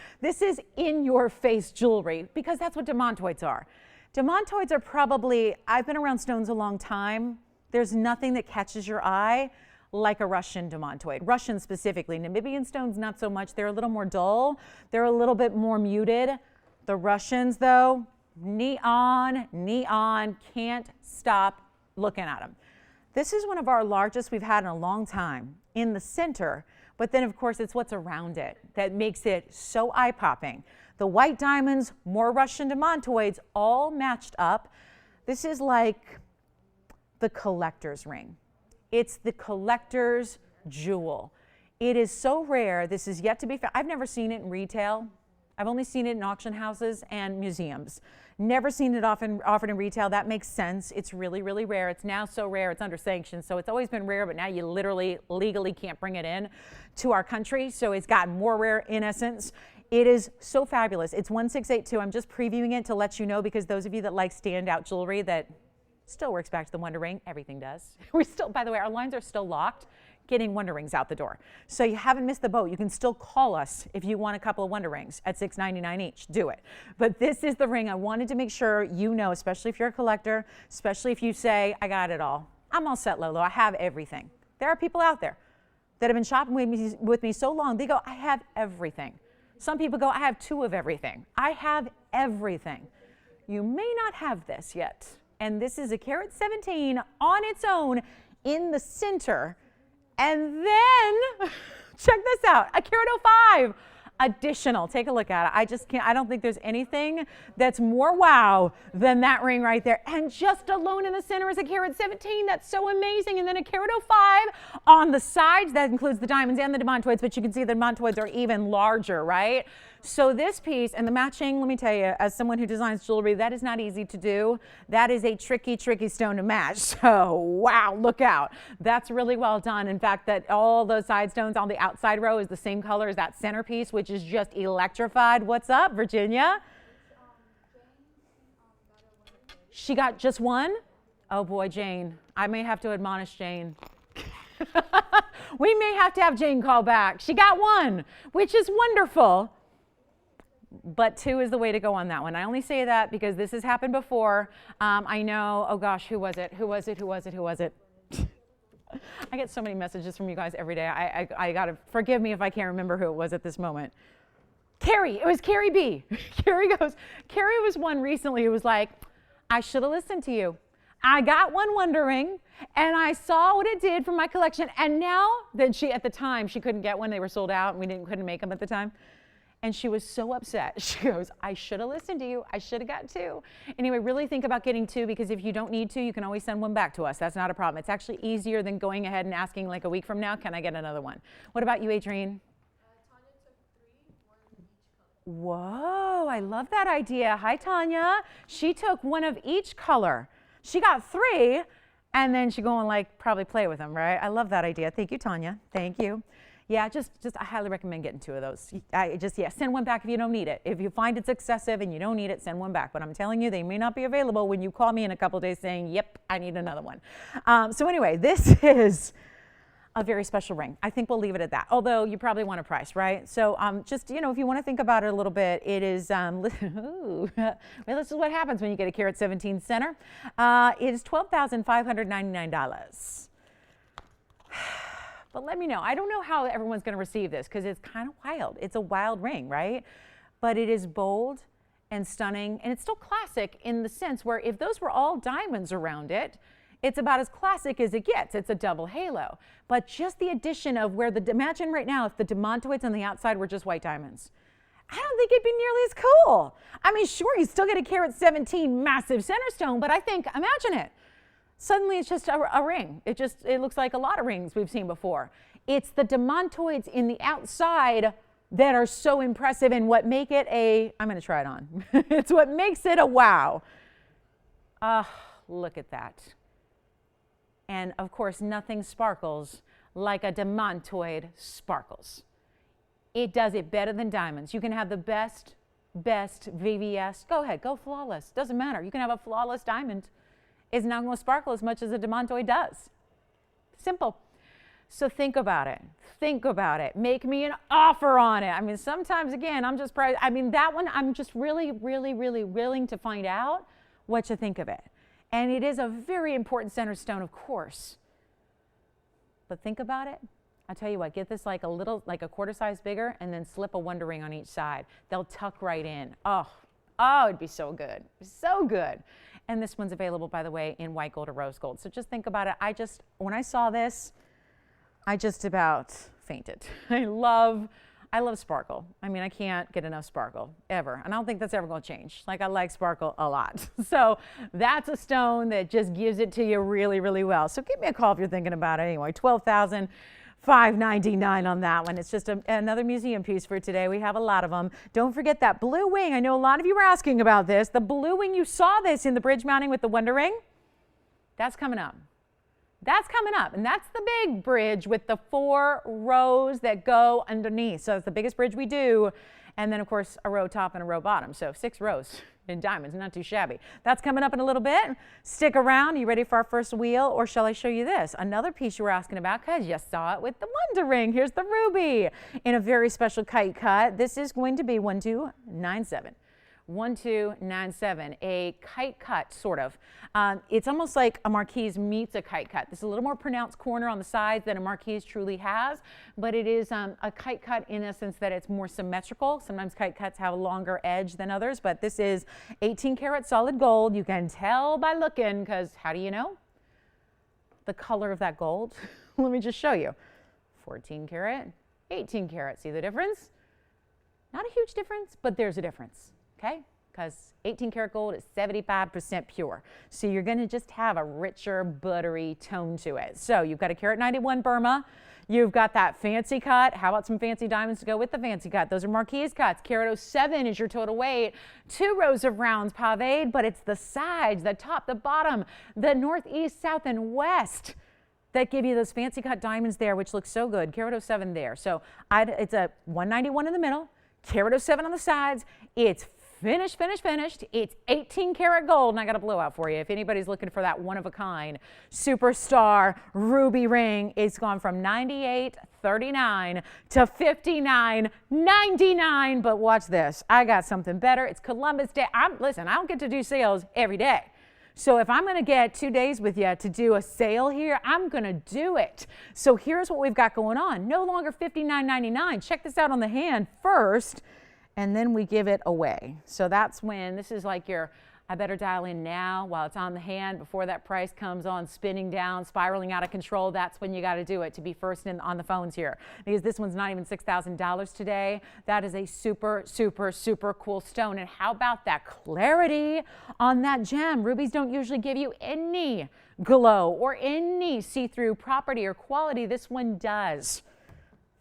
is in your face jewelry, because that's what diamantoids are. Diamantoids are probably, I've been around stones a long time. There's nothing that catches your eye like a Russian diamantoid. Russian specifically. Namibian stones, not so much. They're a little more dull. They're a little bit more muted. The Russians, though, neon, can't stop looking at them. This is one of our largest we've had in a long time in the center. But then, of course, it's what's around it that makes it so eye-popping. The white diamonds, more Russian diamantoids, all matched up. This is like the collector's ring. It's the collector's jewel. It is so rare. This is yet to be found. I've never seen it in retail. I've only seen it in auction houses and museums. Never seen it offered in retail. That makes sense. It's really, really rare. It's now so rare, it's under sanction. So it's always been rare, but now you literally, legally can't bring it in to our country. So it's gotten more rare in essence. It is so fabulous. It's 1682. I'm just previewing it to let you know, because those of you that like standout jewelry that still works back to the Wonder Ring, everything does. We still, by the way, our lines are still locked. getting Wonder Rings out the door. So you haven't missed the boat. You can still call us if you want a couple of Wonder Rings at $6.99 each. Do it. But this is the ring I wanted to make sure you know, especially if you're a collector, especially if you say, I got it all. I'm all set, Lolo. I have everything. There are people out there that have been shopping with me so long, they go, I have everything. Some people go, I have 2 of everything. I have everything. You may not have this yet. And this is a carat 17 on its own in the center. And then, check this out, a carat 05 additional. Take a look at it. I just can't, I don't think there's anything that's more wow than that ring right there. And just alone in the center is a carat 17. That's so amazing. And then a carat 05 on the sides. That includes the diamonds and the demontoids, but you can see the demontoids are even larger, right? So this piece and the matching, let me tell you, as someone who designs jewelry, that is not easy to do. That is a tricky, tricky stone to match. So wow, look out. That's really well done. In fact, that all those side stones on the outside row is the same color as that centerpiece, which is just electrified. What's up, Virginia? She got just one? Oh boy, Jane. I may have to admonish Jane. We may have to have Jane call back. She got one, which is wonderful. But 2 is the way to go on that one. I only say that because this has happened before. I know, oh gosh, who was it? Who was it? Who was it? Who was it? I get so many messages from you guys every day. I got to forgive me if I can't remember who it was at this moment. Carrie, it was Carrie B. Carrie was one recently who was like, I should have listened to you. I got one Wonder Ring and I saw what it did for my collection. And now that at the time, she couldn't get one. They were sold out and we couldn't make them at the time. And she was so upset. She goes, I should have listened to you. I should have got 2. Anyway, really think about getting 2 because if you don't need to, you can always send one back to us. That's not a problem. It's actually easier than going ahead and asking like a week from now, can I get another one? What about you, Adrienne? Tanya took 3, 1 of each color. Whoa, I love that idea. Hi, Tanya. She took 1 of each color. She got 3, and then she go and like probably play with them, right? I love that idea. Thank you, Tanya. Thank you. Yeah, just I highly recommend getting 2 of those. Send one back if you don't need it. If you find it's excessive and you don't need it, send one back. But I'm telling you, they may not be available when you call me in a couple days saying, yep, I need another one. So anyway, this is a very special ring. I think we'll leave it at that. Although you probably want a price, right? So just, if you want to think about it a little bit, it is, well, this is what happens when you get a carat 17 center. It is $12,599. But let me know. I don't know how everyone's going to receive this because it's kind of wild. It's a wild ring, right? But it is bold and stunning, and it's still classic in the sense where if those were all diamonds around it, it's about as classic as it gets. It's a double halo. But just the addition of imagine right now if the demontoids on the outside were just white diamonds. I don't think it'd be nearly as cool. I mean, sure, you still get a carat 17 massive center stone, but I think, imagine it. Suddenly it's just a ring. It looks like a lot of rings we've seen before. It's the demontoids in the outside that are so impressive and what make it I'm gonna try it on. It's what makes it a wow. Look at that. And of course, nothing sparkles like a demontoid sparkles. It does it better than diamonds. You can have the best VVS. Go ahead, go flawless. Doesn't matter. You can have a flawless diamond. It's not going to sparkle as much as a demontoid does. Simple. So think about it. Think about it. Make me an offer on it. I mean, sometimes, again, that one, I'm just really, really, really willing to find out what you think of it. And it is a very important center stone, of course. But think about it. I'll tell you what, get this like a quarter size bigger and then slip a Wonder Ring on each side. They'll tuck right in. Oh, it'd be so good. So good. And this one's available, by the way, in white gold or rose gold. So just think about it. When I saw this, I just about fainted. I love sparkle. I mean, I can't get enough sparkle, ever. And I don't think that's ever going to change. Like, I like sparkle a lot. So that's a stone that just gives it to you really, really well. So give me a call if you're thinking about it anyway. $12,599 on that one. It's just another museum piece for today. We have a lot of them. Don't forget that blue wing. I know a lot of you were asking about this. The blue wing, you saw this in the bridge mounting with the Wonder Ring. That's coming up. That's coming up, and that's the big bridge with the 4 rows that go underneath. So it's the biggest bridge we do, and then of course a row top and a row bottom. So 6 rows in diamonds, not too shabby. That's coming up in a little bit. Stick around. You ready for our first wheel, or shall I show you this? Another piece you were asking about because you saw it with the Wonder Ring. Here's the ruby in a very special kite cut. This is going to be 1297. 1297, a kite cut, sort of. It's almost like a marquise meets a kite cut. This is a little more pronounced corner on the sides than a marquise truly has, but it is a kite cut in a sense that it's more symmetrical. Sometimes kite cuts have a longer edge than others, but this is 18 karat solid gold. You can tell by looking, because how do you know? The color of that gold. Let me just show you. 14 karat, 18 karat. See the difference? Not a huge difference, but there's a difference. Okay, because 18 karat gold is 75% pure. So you're going to just have a richer, buttery tone to it. So you've got a carat 91 Burma. You've got that fancy cut. How about some fancy diamonds to go with the fancy cut? Those are marquise cuts. Carat 07 is your total weight. 2 rows of rounds paved, but it's the sides, the top, the bottom, the north, east, south, and west that give you those fancy cut diamonds there, which looks so good. Carat 07 there. So it's a 191 in the middle, carat 07 on the sides. It's finished. It's 18 karat gold, and I got a blowout for you. If anybody's looking for that one-of-a-kind superstar ruby ring, it's gone from $98.39 to $59.99. But watch this. I got something better. It's Columbus Day. Listen, I don't get to do sales every day. So if I'm going to get 2 days with you to do a sale here, I'm going to do it. So here's what we've got going on. No longer $59.99. Check this out on the hand first, and then we give it away. So that's when this is like your, I better dial in now while it's on the hand before that price comes on spinning down, spiraling out of control. That's when you got to do it to be first in on the phones here, because this one's not even $6,000 today. That is a super, super, super cool stone. And how about that clarity on that gem? Rubies don't usually give you any glow or any see-through property or quality. This one does.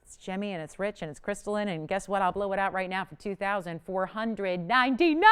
It's gemmy and it's rich and it's crystalline, and guess what? I'll blow it out right now for $2,499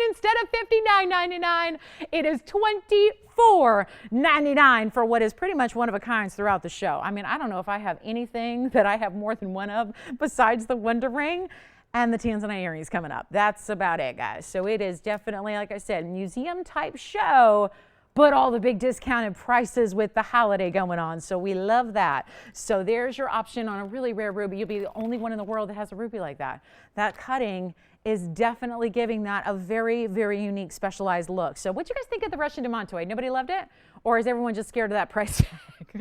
instead of $59.99. It is $24.99 for what is pretty much one of a kinds throughout the show. I mean, I don't know if I have anything that I have more than one of besides the Wonder Ring and the Tanzanite earrings coming up. That's about it, guys. So it is definitely, like I said, museum type show, but all the big discounted prices with the holiday going on. So we love that. So there's your option on a really rare ruby. You'll be the only one in the world that has a ruby like that. That cutting is definitely giving that a very, very unique, specialized look. So what do you guys think of the Russian Demontoid? Nobody loved it? Or is everyone just scared of that price tag?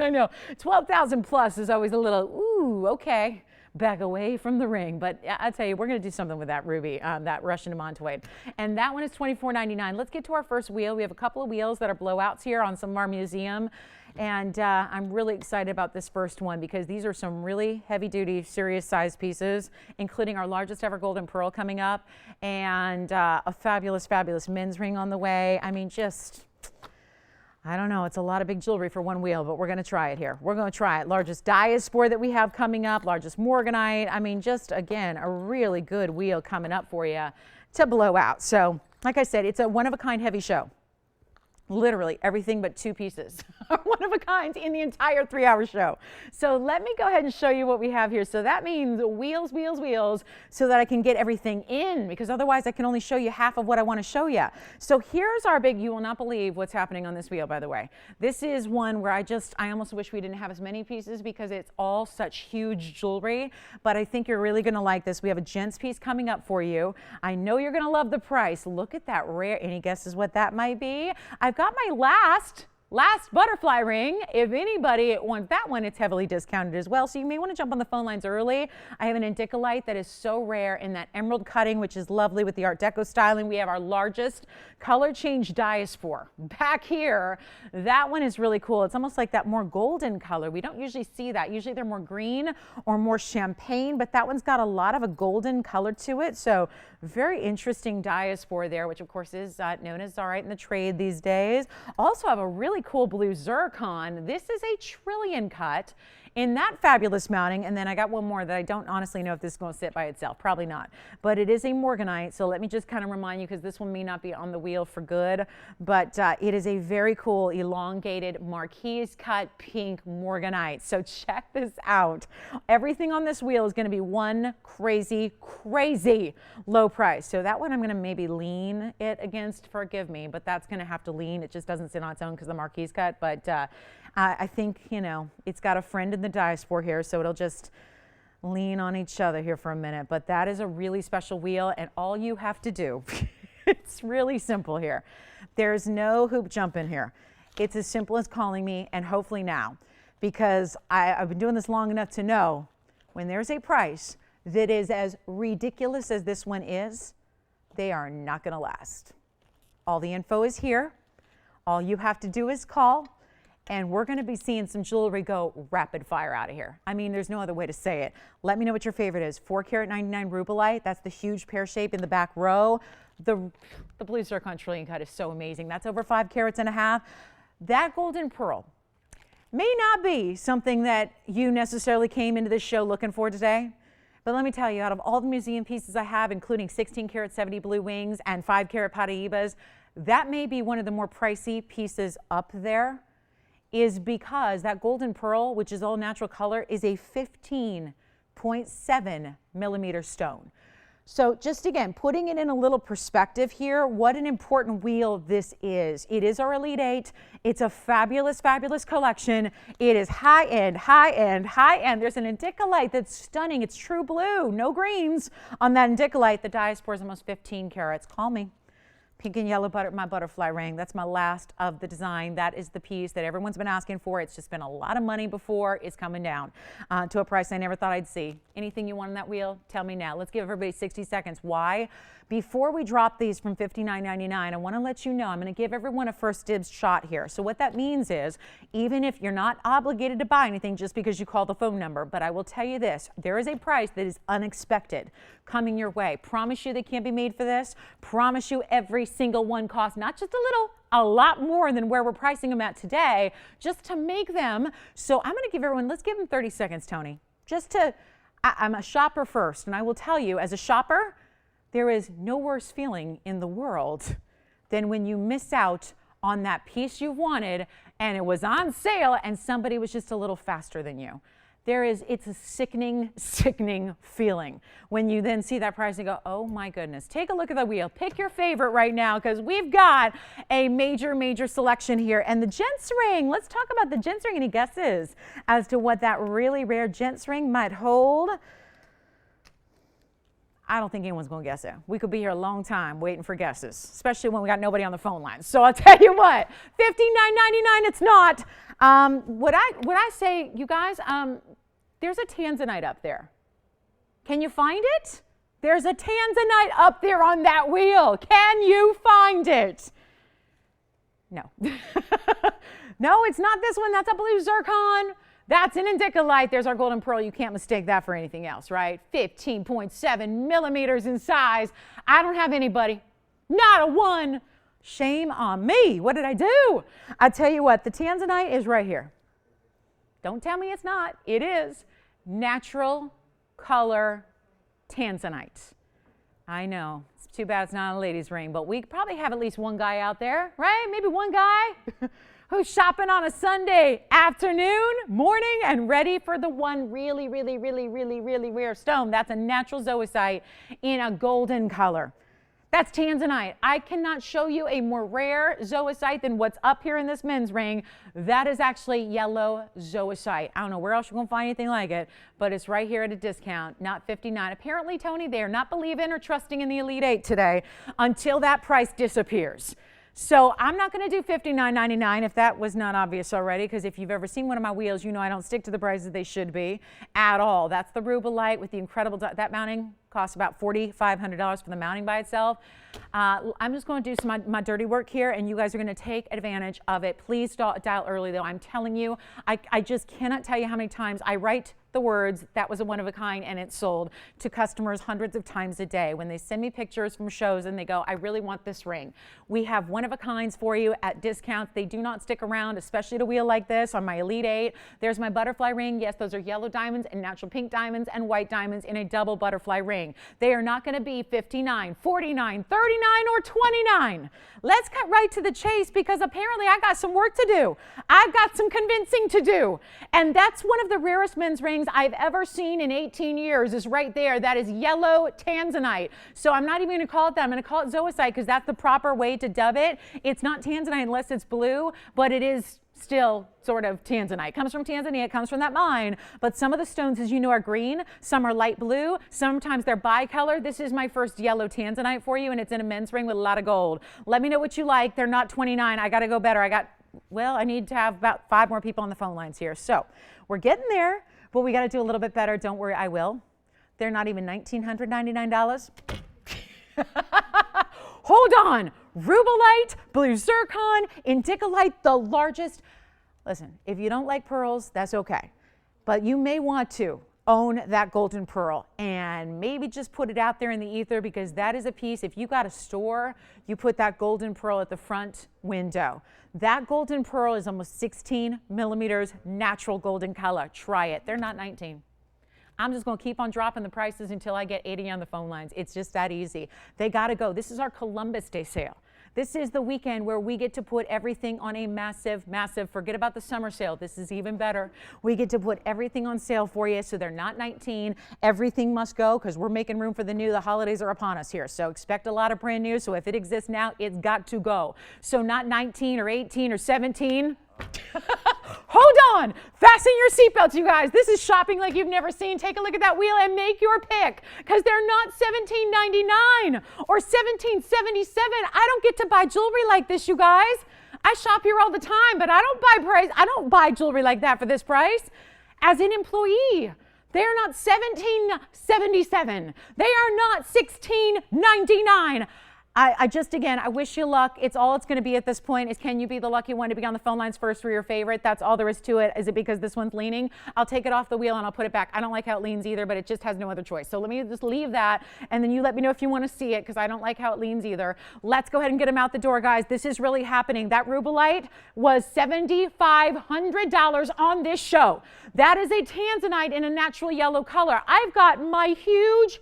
I know, 12,000 plus is always a little, ooh, okay. Back away from the ring. But I tell you, we're going to do something with that ruby, that Russian Demontoid. And that one is $24.99. Let's get to our first wheel. We have a couple of wheels that are blowouts here on some of our museum. And I'm really excited about this first one because these are some really heavy-duty, serious size pieces, including our largest ever golden pearl coming up and a fabulous, fabulous men's ring on the way. I mean, just, I don't know, it's a lot of big jewelry for one wheel, but we're going to try it here. We're going to try it. Largest diaspora that we have coming up, largest morganite. I mean, just, again, a really good wheel coming up for you to blow out. So, like I said, it's a one-of-a-kind heavy show. Literally everything but 2 pieces are one of a kind in the entire 3-hour show. So let me go ahead and show you what we have here. So that means wheels, wheels, wheels, so that I can get everything in, because otherwise I can only show you half of what I want to show you. So here's our big, you will not believe what's happening on this wheel, by the way. This is one where I almost wish we didn't have as many pieces because it's all such huge jewelry, but I think you're really going to like this. We have a gents piece coming up for you. I know you're going to love the price. Look at that rare, any guesses what that might be? I've got my last butterfly ring. If anybody wants that one, it's heavily discounted as well. So you may want to jump on the phone lines early. I have an indicolite that is so rare in that emerald cutting, which is lovely with the Art Deco styling. We have our largest color change diaspora back here. That one is really cool. It's almost like that more golden color. We don't usually see that. Usually they're more green or more champagne, but that one's got a lot of a golden color to it. So very interesting diaspora there, which of course is known as all right in the trade these days. Also have a really cool blue zircon. This is a trillion cut in that fabulous mounting. And then I got one more that I don't honestly know if this is going to sit by itself. Probably not. But it is a morganite. So let me just kind of remind you, because this one may not be on the wheel for good. But it is a very cool elongated marquise cut pink morganite. So check this out. Everything on this wheel is going to be one crazy, crazy low price. So that one I'm going to maybe lean it against, forgive me, but that's going to have to lean. It just doesn't sit on its own because the marquise cut. But I think, you know, it's got a friend in the diaspora here, so it'll just lean on each other here for a minute. But that is a really special wheel, and all you have to do, it's really simple here. There's no hoop jump in here. It's as simple as calling me, and hopefully now, because I've been doing this long enough to know when there's a price that is as ridiculous as this one is, they are not going to last. All the info is here. All you have to do is call, and we're going to be seeing some jewelry go rapid fire out of here. I mean, there's no other way to say it. Let me know what your favorite is. 4 carat 99 rubelite. That's the huge pear shape in the back row. The blue zircon trillion cut is so amazing. That's over 5 carats and a half. That golden pearl may not be something that you necessarily came into this show looking for today. But let me tell you, out of all the museum pieces I have, including 16 karat 70 blue wings and 5 carat Paraibas, that may be one of the more pricey pieces up there, is because that golden pearl, which is all natural color, is a 15.7 millimeter stone. So just again, putting it in a little perspective here, what an important wheel this is. It is our Elite 8. It's a fabulous, fabulous collection. It is high end, high end, high end. There's an indicolite that's stunning. It's true blue, no greens on that indicolite. The diaspora is almost 15 carats. Call me. Pink and yellow my butterfly ring. That's my last of the design. That is the piece that everyone's been asking for. It's just been a lot of money before. It's coming down to a price I never thought I'd see. Anything you want on that wheel, tell me now. Let's give everybody 60 seconds. Why? Before we drop these from $59.99, I want to let you know I'm going to give everyone a first dibs shot here. So what that means is, even if you're not obligated to buy anything just because you call the phone number, but I will tell you this, there is a price that is unexpected coming your way. Promise you they can't be made for this. Promise you every single one costs not just a little, a lot more than where we're pricing them at today, just to make them. So I'm going to give everyone, let's give them 30 seconds, Tony, just to, I'm a shopper first, and I will tell you, as a shopper, there is no worse feeling in the world than when you miss out on that piece you wanted and it was on sale and somebody was just a little faster than you. It's a sickening, sickening feeling when you then see that price and go, oh my goodness. Take a look at the wheel. Pick your favorite right now, because we've got a major, major selection here. And the gents ring, let's talk about the gents ring. Any guesses as to what that really rare gents ring might hold? I don't think anyone's going to guess it. We could be here a long time waiting for guesses, especially when we got nobody on the phone line. So I'll tell you what, $59.99, it's not. Would I say, you guys, there's a tanzanite up there. Can you find it? There's a tanzanite up there on that wheel. Can you find it? No. No, it's not this one. That's a blue zircon. That's an indicolite. There's our golden pearl. You can't mistake that for anything else, right? 15.7 millimeters in size. I don't have anybody. Not a one. Shame on me. What did I do? I tell you what, the tanzanite is right here. Don't tell me it's not. It is. Natural color tanzanite. I know. It's too bad it's not a ladies' ring, but we probably have at least one guy out there, right? Maybe one guy who's shopping on a Sunday afternoon, morning, and ready for the one really, really, really, really, really rare stone. That's a natural zoisite in a golden color. That's tanzanite. I cannot show you a more rare zoisite than what's up here in this men's ring. That is actually yellow zoisite. I don't know where else you're going to find anything like it, but it's right here at a discount, not $59. Apparently, Tony, they are not believing or trusting in the Elite 8 today until that price disappears. So I'm not going to do $59.99 if that was not obvious already, because if you've ever seen one of my wheels, you know I don't stick to the prices they should be at all. That's the rubelite with the incredible, that mounting costs about $4,500 for the mounting by itself. I'm just going to do my dirty work here, and you guys are going to take advantage of it. Please dial early, though. I'm telling you, I just cannot tell you how many times I write the words, that was a one of a kind, and it's sold to customers hundreds of times a day. When they send me pictures from shows and they go, I really want this ring. We have one of a kinds for you at discounts. They do not stick around, especially at a wheel like this on my Elite 8. There's my butterfly ring. Yes, those are yellow diamonds and natural pink diamonds and white diamonds in a double butterfly ring. They are not going to be $59, $49, $39, or $29. Let's cut right to the chase because apparently I got some work to do. I've got some convincing to do. And that's one of the rarest men's rings I've ever seen in 18 years is right there. That is yellow tanzanite. So I'm not even going to call it that. I'm going to call it zoisite because that's the proper way to dub it. It's not tanzanite unless it's blue, but it is still sort of tanzanite. It comes from Tanzania, it comes from that mine, but some of the stones, as you know, are green, some are light blue, sometimes they're bicolor. This is my first yellow tanzanite for you, and it's in a men's ring with a lot of gold. Let me know what you like. They're not $29. I got to go better. I need to have about 5 more people on the phone lines here. So we're getting there, but we got to do a little bit better. Don't worry, I will. They're not even $1,999. Hold on. Rubelite, blue zircon, indicolite, the largest. Listen, if you don't like pearls, that's okay. But you may want to own that golden pearl and maybe just put it out there in the ether because that is a piece. If you got a store, you put that golden pearl at the front window. That golden pearl is almost 16 millimeters natural golden color. Try it. They're not 19. I'm just going to keep on dropping the prices until I get 80 on the phone lines. It's just that easy. They got to go. This is our Columbus Day sale. This is the weekend where we get to put everything on a massive, forget about the summer sale. This is even better. We get to put everything on sale for you, so they're not 19. Everything must go because we're making room for the new. The holidays are upon us here, so expect a lot of brand new. So if it exists now, it's got to go. So not 19 or 18 or 17. Hold on. Fasten your seatbelts, you guys. This is shopping like you've never seen. Take a look at that wheel and make your pick because they're not $17.99 or $17.77. I don't get to buy jewelry like this, you guys. I shop here all the time, but I don't buy jewelry like that for this price. As an employee, they're not $17.77. They are not $16.99. Again, I wish you luck. It's going to be at this point is can you be the lucky one to be on the phone lines first for your favorite? That's all there is to it. Is it because this one's leaning? I'll take it off the wheel and I'll put it back. I don't like how it leans either, but it just has no other choice. So let me just leave that and then you let me know if you want to see it because I don't like how it leans either. Let's go ahead and get them out the door, guys. This is really happening. That rubelite was $7,500 on this show. That is a tanzanite in a natural yellow color. I've got my huge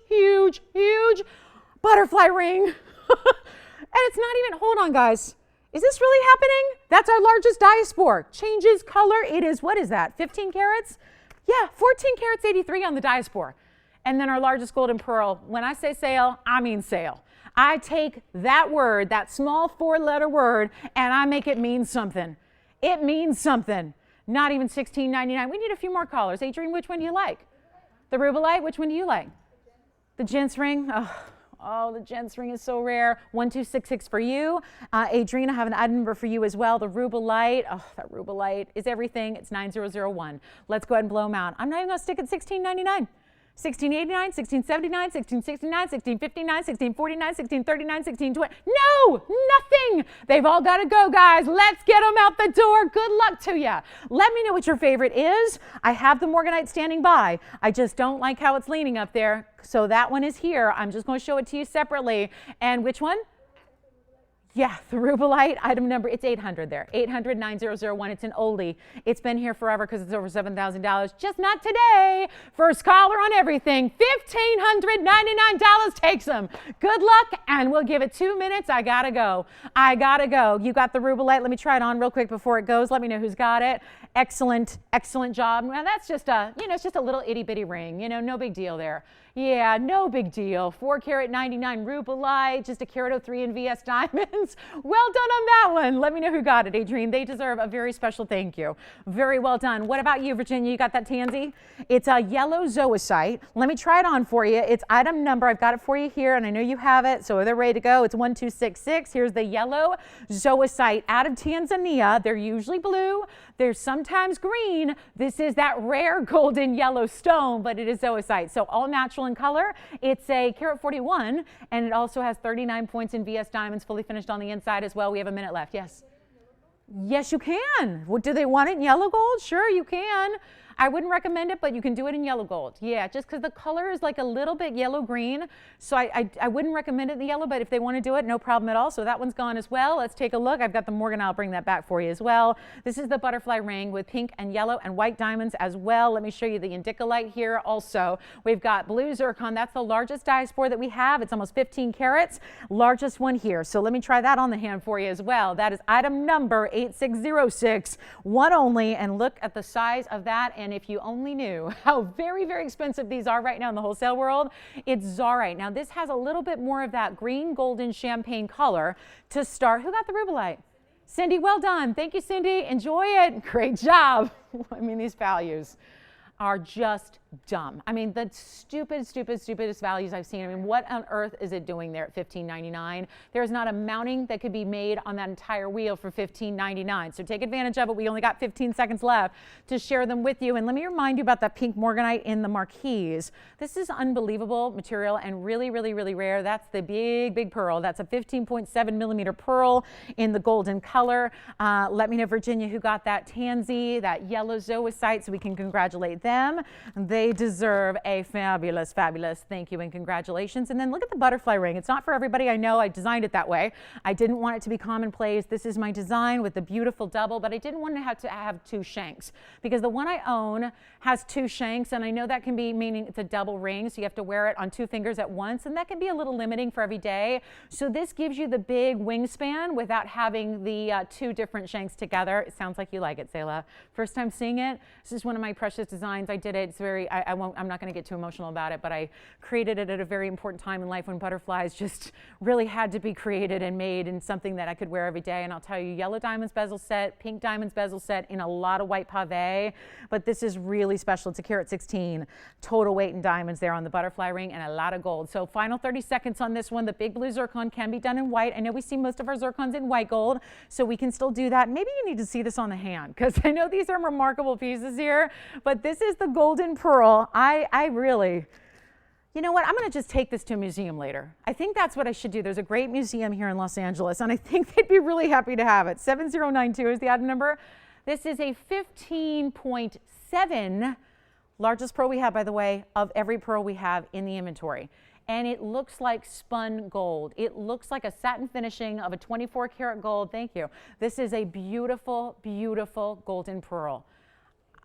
butterfly ring. And it's not even, hold on guys, is this really happening? That's our largest diaspora. Changes color, it is, what is that, 15 carats? Yeah, 14 carats 83 on the diaspora. And then our largest golden pearl. When I say sale, I mean sale. I take that word, that small 4-letter word, and I make it mean something. It means something. Not even $16.99. We need a few more callers. Adrienne, which one do you like? The rubelite, which one do you like? The gents ring? Oh, the gents ring is so rare. 1266 for you. Adrienne, I have an item number for you as well. The rubelite. Oh, that rubelite is everything. It's 9001. Let's go ahead and blow them out. I'm not even going to stick at $16.99. $16.89, $16.79, $16.69, $16.59, $16.49, $16.39, $16.20. No, nothing. They've all got to go, guys. Let's get them out the door. Good luck to you. Let me know what your favorite is. I have the morganite standing by. I just don't like how it's leaning up there. So that one is here. I'm just going to show it to you separately. And which one? Yeah, the rubelite item number, it's 800 there, 800-9001. It's an oldie. It's been here forever because it's over $7,000. Just not today. First caller on everything, $1,599 takes them. Good luck, and we'll give it 2 minutes. I gotta go. You got the rubelite. Let me try it on real quick before it goes. Let me know who's got it. Excellent job. Well, that's just it's just a little itty bitty ring. No big deal there. Yeah, no big deal. 4 carat 99 rubelite, just a carat 03 in VS diamonds. Well done on that one. Let me know who got it, Adrienne. They deserve a very special thank you. Very well done. What about you, Virginia? You got that tansy? It's a yellow zoisite. Let me try it on for you. It's item number. I've got it for you here, and I know you have it, so they're ready to go. It's 1266. Here's the yellow zoisite out of Tanzania. They're usually blue. They're sometimes green. This is that rare golden yellow stone, but it is zoisite. So all natural in color. It's a carat 41, and it also has 39 points in VS diamonds, fully finished on the inside as well. We have a minute left. Yes. Yes, you can. Do they want it in yellow gold? Sure, you can. I wouldn't recommend it, but you can do it in yellow gold. Yeah, just because the color is like a little bit yellow-green. So I wouldn't recommend it in the yellow, but if they want to do it, no problem at all. So that one's gone as well. Let's take a look. I've got the Morgan. I'll bring that back for you as well. This is the butterfly ring with pink and yellow and white diamonds as well. Let me show you the indicolite here also. We've got blue zircon. That's the largest diaspore that we have. It's almost 15 carats. Largest one here. So let me try that on the hand for you as well. That is item number 8606, one only, and look at the size of that. And if you only knew how very, very expensive these are right now in the wholesale world, it's Zarite. Now this has a little bit more of that green golden champagne color to start. Who got the rubelite? Cindy, well done. Thank you, Cindy. Enjoy it. Great job. I mean, these values are just dumb. I mean, the stupidest values I've seen. I mean, what on earth is it doing there at $15.99? There's not a mounting that could be made on that entire wheel for $15.99. So take advantage of it. We only got 15 seconds left to share them with you. And let me remind you about that pink morganite in the marquise. This is unbelievable material and really, really, really rare. That's the big pearl. That's a 15.7 millimeter pearl in the golden color. Let me know, Virginia, who got that tansy, that yellow zoisite, so we can congratulate them. They deserve a fabulous thank you and congratulations. And then look at the butterfly ring. It's not for everybody. I know I designed it that way. I didn't want it to be commonplace. This is my design with the beautiful double, but I didn't want to have two shanks because the one I own has two shanks, and I know that can be meaning it's a double ring, so you have to wear it on two fingers at once, and that can be a little limiting for every day. So this gives you the big wingspan without having the two different shanks together. It sounds like you like it, Selah. First time seeing it. This is one of my precious designs. I did it. It's very, I'm not going to get too emotional about it, but I created it at a very important time in life when butterflies just really had to be created and made in something that I could wear every day. And I'll tell you, yellow diamonds bezel set, pink diamonds bezel set in a lot of white pave, but this is really special. It's a carat 16 total weight in diamonds there on the butterfly ring and a lot of gold. So final 30 seconds on this one. The big blue zircon can be done in white. I know we see most of our zircons in white gold, so we can still do that. Maybe you need to see this on the hand because I know these are remarkable pieces here, but this is the golden pearl. I really, you know what? I'm going to just take this to a museum later. I think that's what I should do. There's a great museum here in Los Angeles, and I think they'd be really happy to have it. 7092 is the item number. This is a 15.7, largest pearl we have, by the way, of every pearl we have in the inventory. And it looks like spun gold. It looks like a satin finishing of a 24 karat gold. Thank you. This is a beautiful, beautiful golden pearl.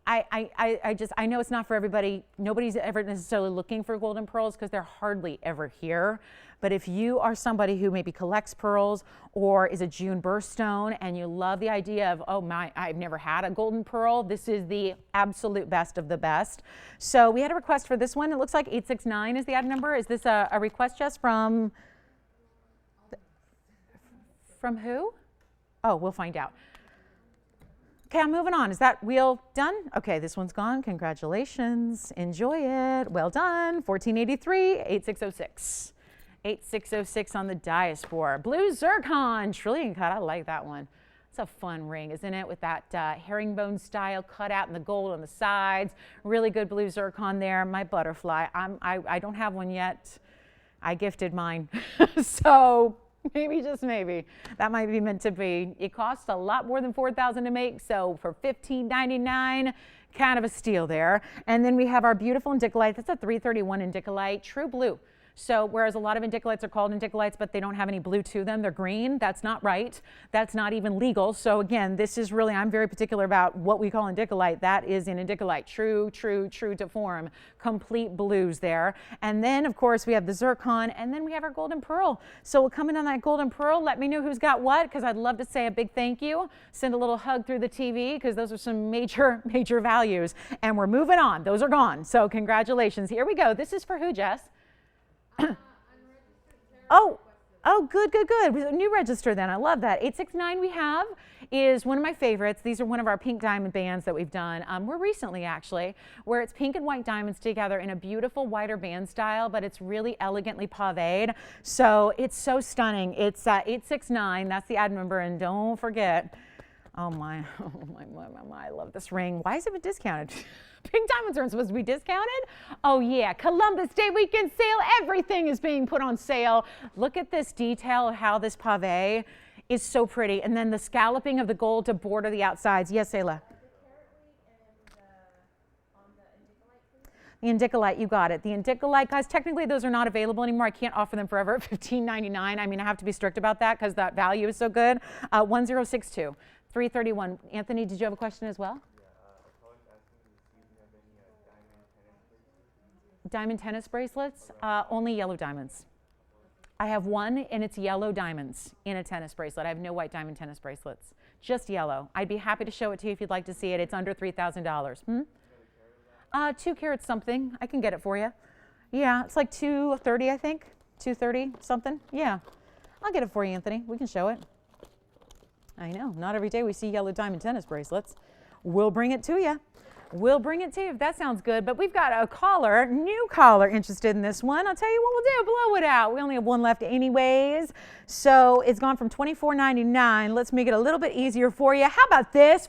I know it's not for everybody. Nobody's ever necessarily looking for golden pearls because they're hardly ever here. But if you are somebody who maybe collects pearls or is a June birthstone and you love the idea of, oh my, I've never had a golden pearl, this is the absolute best of the best. So we had a request for this one. It looks like 869 is the item number. Is this a request just from who? Oh, we'll find out. Okay, I'm moving on. Is that wheel done? Okay, this one's gone. Congratulations. Enjoy it. Well done. 1483, 8606. 8606 on the diaspora. Blue zircon, trillion cut. I like that one. It's a fun ring, isn't it? With that herringbone style cutout and the gold on the sides. Really good blue zircon there. My butterfly. I don't have one yet. I gifted mine. So maybe, just maybe, that might be meant to be. It costs a lot more than $4,000 to make, so for $15.99, kind of a steal there. And then we have our beautiful indicolite. That's a 331 indicolite, true blue. So whereas a lot of indicolites are called indicolites, but they don't have any blue to them, they're green. That's not right. That's not even legal. So again, this is really, I'm very particular about what we call indicolite. That is an indicolite, true to form, complete blues there. And then of course we have the zircon, and then we have our golden pearl. So we'll come in on that golden pearl. Let me know who's got what, because I'd love to say a big thank you. Send a little hug through the TV, because those are some major values. And we're moving on. Those are gone. So congratulations. Here we go. This is for who, Jess? Oh, good. New register then. I love that. 869 we have is one of my favorites. These are one of our pink diamond bands that we've done more recently, actually, where it's pink and white diamonds together in a beautiful wider band style, but it's really elegantly paved. So it's so stunning. It's 869. That's the item number. And don't forget, oh my, I love this ring. Why has it been discounted? Pink diamonds aren't supposed to be discounted? Oh yeah, Columbus Day weekend sale. Everything is being put on sale. Look at this detail of how this pave is so pretty. And then the scalloping of the gold to border the outsides. Yes, Selah. The Indicolite, you got it. The Indicolite, guys, technically those are not available anymore. I can't offer them forever at $15.99. I mean, I have to be strict about that because that value is so good. 1062, 331. Anthony, did you have a question as well? Diamond tennis bracelets? Only yellow diamonds. I have one, and it's yellow diamonds in a tennis bracelet. I have no white diamond tennis bracelets, just yellow. I'd be happy to show it to you if you'd like to see it. It's under $3,000. 2 carats something. I can get it for you. Yeah, it's like 230, I think. 230 something. Yeah, I'll get it for you, Anthony. We can show it. I know, not every day we see yellow diamond tennis bracelets. We'll bring it to you. We'll bring it to you if that sounds good. But we've got a caller, new caller, interested in this one. I'll tell you what we'll do, blow it out. We only have one left anyways. So it's gone from $24.99. Let's make it a little bit easier for you. How about this?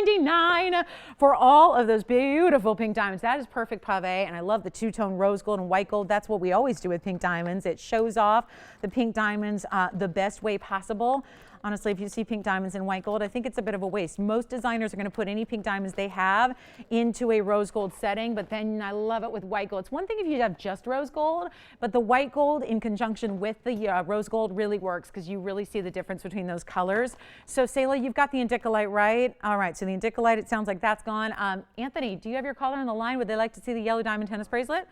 $14.99 for all of those beautiful pink diamonds. That is perfect pave, and I love the two-tone rose gold and white gold. That's what we always do with pink diamonds. It shows off the pink diamonds the best way possible. Honestly, if you see pink diamonds in white gold, I think it's a bit of a waste. Most designers are going to put any pink diamonds they have into a rose gold setting, but then I love it with white gold. It's one thing if you have just rose gold, but the white gold in conjunction with the rose gold really works because you really see the difference between those colors. So, Sayla, you've got the Indicolite, right? All right, so the Indicolite, it sounds like that's gone. Anthony, do you have your caller on the line? Would they like to see the yellow diamond tennis bracelet?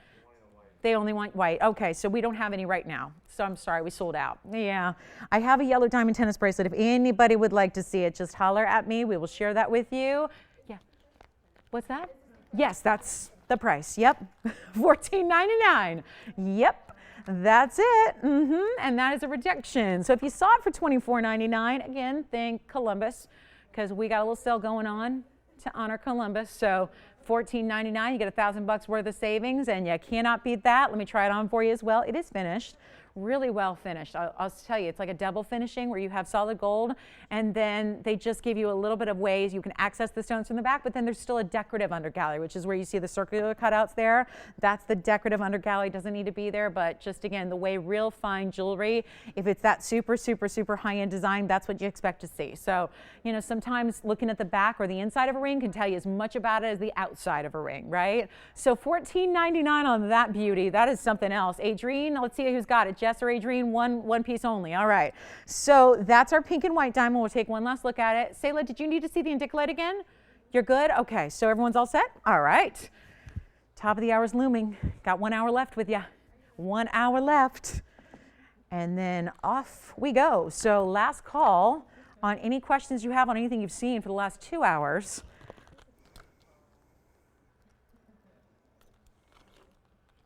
They only want white. Okay, so we don't have any right now. So I'm sorry, we sold out. Yeah, I have a yellow diamond tennis bracelet. If anybody would like to see it, just holler at me. We will share that with you. Yeah. What's that? Yes, that's the price. Yep. $14.99. Yep. That's it. And that is a rejection. So if you saw it for $24.99, again, thank Columbus, because we got a little sale going on to honor Columbus. So $14.99, you get $1,000 worth of savings, and you cannot beat that. Let me try it on for you as well. It is finished, really well finished. I'll tell you, it's like a double finishing where you have solid gold, and then they just give you a little bit of ways you can access the stones from the back, but then there's still a decorative undergallery, which is where you see the circular cutouts there. That's the decorative undergallery. Doesn't need to be there, but just again, the way real fine jewelry, if it's that super, super, super high-end design, that's what you expect to see. So, you know, sometimes looking at the back or the inside of a ring can tell you as much about it as the outside of a ring, right? So $14.99 on that beauty. That is something else. Adrienne, let's see who's got it. Jess or Adrienne, one piece only. All right. So that's our pink and white diamond. We'll take one last look at it. Sayla, did you need to see the Indicolite again? You're good? Okay. So everyone's all set? All right. Top of the hour is looming. Got 1 hour left with you. 1 hour left. And then off we go. So last call on any questions you have on anything you've seen for the last 2 hours.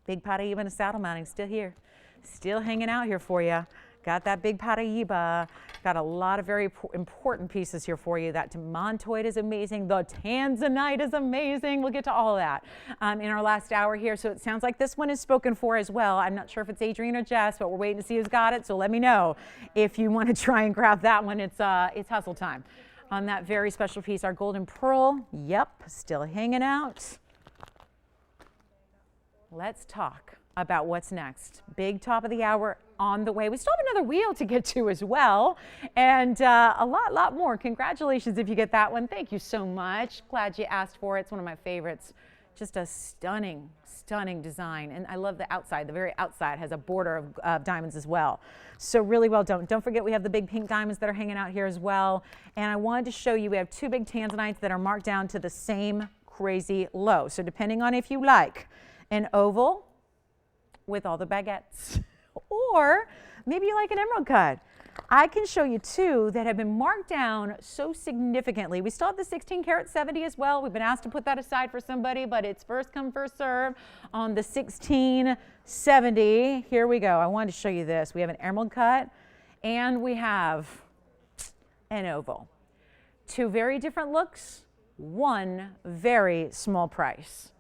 Big Paraiba and a saddle mounting still here. Still hanging out here for you. Got that big Paraiba. Got a lot of very important pieces here for you. That demantoid is amazing. The tanzanite is amazing. We'll get to all of that in our last hour here. So it sounds like this one is spoken for as well. I'm not sure if it's Adrienne or Jess, but we're waiting to see who's got it. So let me know if you want to try and grab that one. It's hustle time on that very special piece. Our golden pearl. Yep, still hanging out. Let's talk about what's next. Big top of the hour on the way. We still have another wheel to get to as well, and a lot more. Congratulations if you get that one. Thank you so much. Glad you asked for it. It's one of my favorites. Just a stunning design, and I love the outside. The very outside has a border of diamonds as well. So really well done. Don't forget we have the big pink diamonds that are hanging out here as well, and I wanted to show you we have 2 big tanzanites that are marked down to the same crazy low. So depending on if you like an oval with all the baguettes, or maybe you like an emerald cut. I can show you 2 that have been marked down so significantly. We still have the 16 karat 70 as well. We've been asked to put that aside for somebody, but it's first come, first serve on the 1670. Here we go. I wanted to show you this. We have an emerald cut and we have an oval. 2 very different looks, 1 very small price.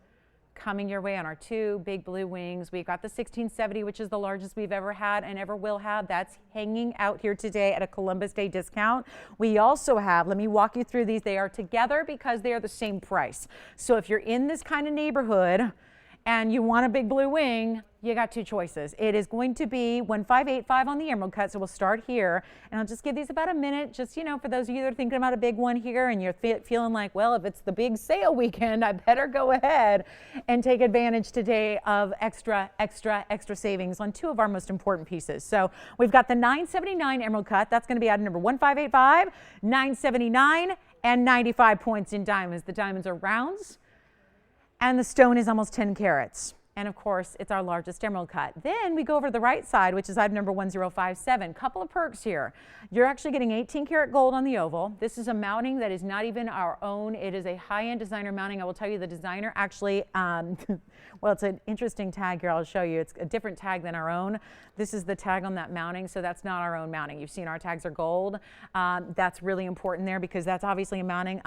Coming your way on our 2 big blue wings. We've got the 1670, which is the largest we've ever had and ever will have. That's hanging out here today at a Columbus Day discount. We also have, let me walk you through these. They are together because they are the same price. So if you're in this kind of neighborhood and you want a big blue wing, you got two choices. It is going to be 1585 on the emerald cut, so we'll start here. And I'll just give these about a minute, just, you know, for those of you that are thinking about a big one here and you're feeling like, well, if it's the big sale weekend, I better go ahead and take advantage today of extra savings on two of our most important pieces. So we've got the 979 emerald cut. That's going to be item number 1585, 979, and 95 points in diamonds. The diamonds are rounds, and the stone is almost 10 carats. And of course, it's our largest emerald cut. Then we go over to the right side, which is item number 1057. Couple of perks here. You're actually getting 18 karat gold on the oval. This is a mounting that is not even our own. It is a high-end designer mounting. I will tell you the designer actually, well, it's an interesting tag here. I'll show you. It's a different tag than our own. This is the tag on that mounting, so that's not our own mounting. You've seen our tags are gold. That's really important there because that's obviously a mounting.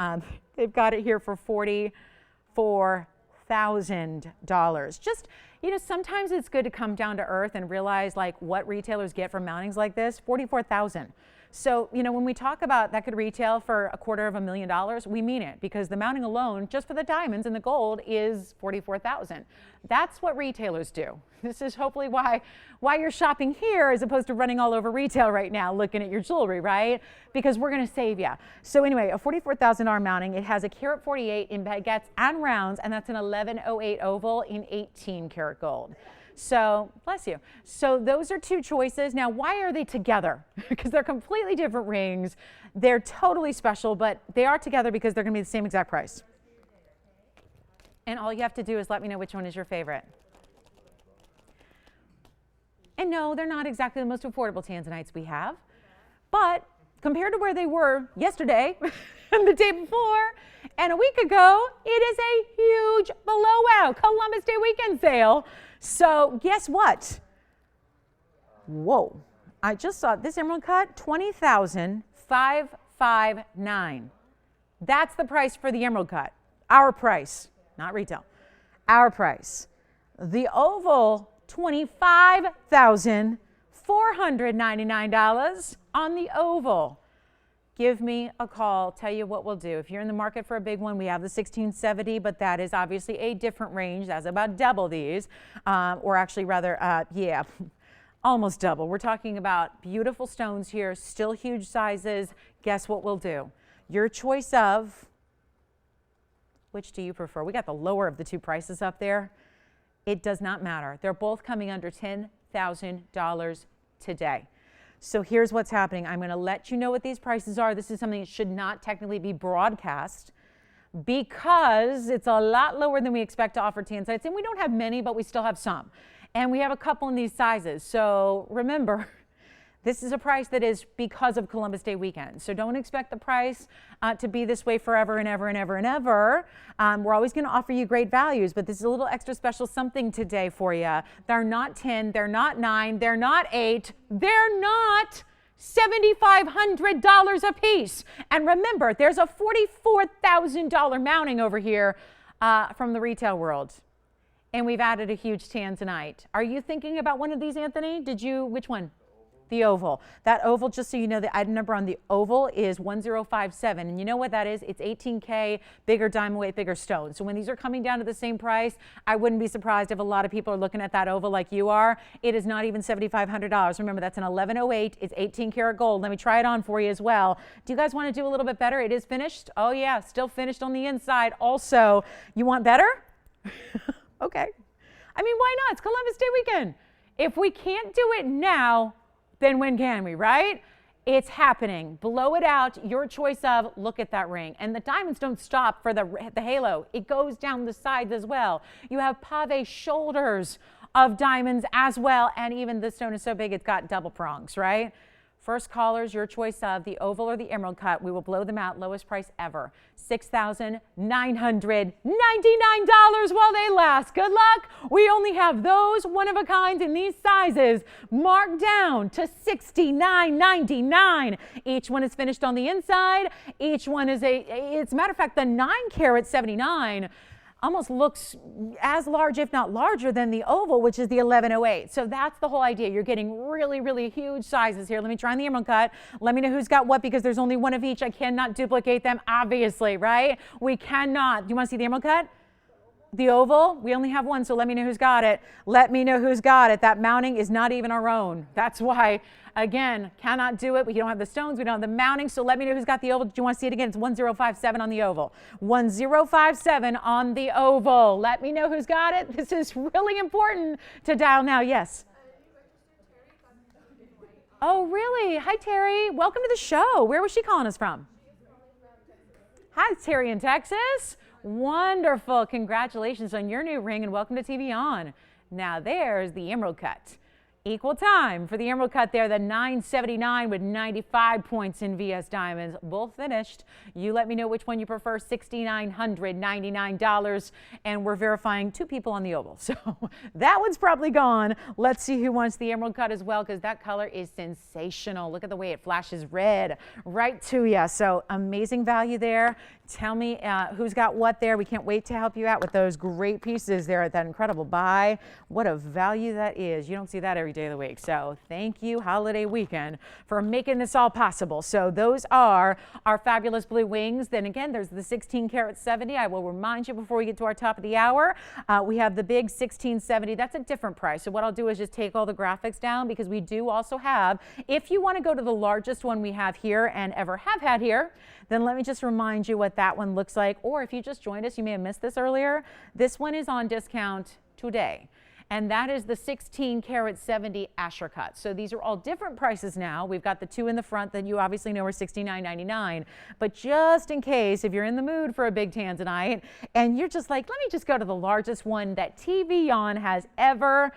They've got it here for $44,000. Just, you know, sometimes it's good to come down to earth and realize like what retailers get for mountings like this. $44,000. So, you know, when we talk about that could retail for $250,000, we mean it, because the mounting alone, just for the diamonds and the gold, is $44,000. That's what retailers do. This is hopefully why you're shopping here as opposed to running all over retail right now looking at your jewelry, right? Because we're going to save you. So anyway, a $44,000 mounting. It has a carat 48 in baguettes and rounds, and that's an 1108 oval in 18 karat gold. So, bless you. So those are two choices. Now, why are they together? Because they're completely different rings. They're totally special, but they are together because they're going to be the same exact price. And all you have to do is let me know which one is your favorite. And no, they're not exactly the most affordable tanzanites we have, but compared to where they were yesterday and the day before and a week ago, it is a huge blowout Columbus Day weekend sale. So guess what? Whoa, I just saw this emerald cut, $20,559. That's the price for the emerald cut. Our price, not retail, our price. The oval, $25,499 on the oval. Give me a call. Tell you what we'll do. If you're in the market for a big one, we have the 1670, but that is obviously a different range. That's about double these, or actually rather, yeah, almost double. We're talking about beautiful stones here, still huge sizes. Guess what we'll do? Your choice of, which do you prefer? We got the lower of the two prices up there. It does not matter. They're both coming under $10,000 today. So here's what's happening. I'm going to let you know what these prices are. This is something that should not technically be broadcast because it's a lot lower than we expect to offer tanzanites. And we don't have many, but we still have some. And we have a couple in these sizes. So remember, this is a price that is because of Columbus Day weekend. So don't expect the price to be this way forever and ever and ever and ever. We're always going to offer you great values, but this is a little extra special something today for you. They're not 10, they're not 9, they're not 8, they're not $7,500 a piece. And remember, there's a $44,000 mounting over here from the retail world. And we've added a huge tanzanite. Are you thinking about one of these, Anthony? Which one? The oval. That oval, just so you know, the item number on the oval is 1057. And you know what that is? It's 18K, bigger diamond weight, bigger stone. So when these are coming down to the same price, I wouldn't be surprised if a lot of people are looking at that oval like you are. It is not even $7,500. Remember, that's an 1108. It's 18 karat gold. Let me try it on for you as well. Do you guys want to do a little bit better? It is finished. Oh yeah, still finished on the inside. Also, you want better? Okay. I mean, why not? It's Columbus Day weekend. If we can't do it now, then when can we, right? It's happening. Blow it out. Your choice of, look at that ring. And the diamonds don't stop for the halo. It goes down the sides as well. You have pave shoulders of diamonds as well. And even this stone is so big, it's got double prongs, right? First callers, your choice of the oval or the emerald cut. We will blow them out. Lowest price ever. $6,999 while they last. Good luck. We only have those one of a kind in these sizes marked down to $69.99. Each one is finished on the inside. Each one is it's a matter of fact, the 9 carat 79 almost looks as large, if not larger, than the oval, which is the 1108. So that's the whole idea. You're getting really, really huge sizes here. Let me try on the emerald cut. Let me know who's got what, because there's only one of each. I cannot duplicate them, obviously, right? We cannot. Do you want to see the emerald cut? The oval, we only have one, so let me know who's got it. Let me know who's got it. That mounting is not even our own. That's why, again, cannot do it. We don't have the stones, we don't have the mounting, so let me know who's got the oval. Do you want to see it again? It's 1057 on the oval. 1057 on the oval. Let me know who's got it. This is really important to dial now. Yes? Oh, really? Hi, Terry. Welcome to the show. Where was she calling us from? Hi, Terry in Texas. Wonderful. Congratulations on your new ring and welcome to TVON. Now there's the emerald cut. Equal time for the emerald cut there, the 979 with 95 points in VS Diamonds. Both finished. You let me know which one you prefer, $6,999. And we're verifying 2 people on the oval. So that one's probably gone. Let's see who wants the emerald cut as well, because that color is sensational. Look at the way it flashes red right to you. So amazing value there. Tell me who's got what there. We can't wait to help you out with those great pieces there at that incredible buy. What a value that is. You don't see that every day of the week. So thank you, holiday weekend, for making this all possible. So those are our fabulous blue wings. Then again, there's the 16 karat 70. I will remind you before we get to our top of the hour, we have the big 1670. That's a different price. So what I'll do is just take all the graphics down, because we do also have, if you want to go to the largest one we have here and ever have had here, then let me just remind you what that one looks like. Or if you just joined us, you may have missed this earlier. This one is on discount today. And that is the 16 karat 70 Asher cut. So these are all different prices now. We've got the 2 in the front that you obviously know are $69.99. But just in case, if you're in the mood for a big tanzanite and you're just like, let me just go to the largest one that TVON has ever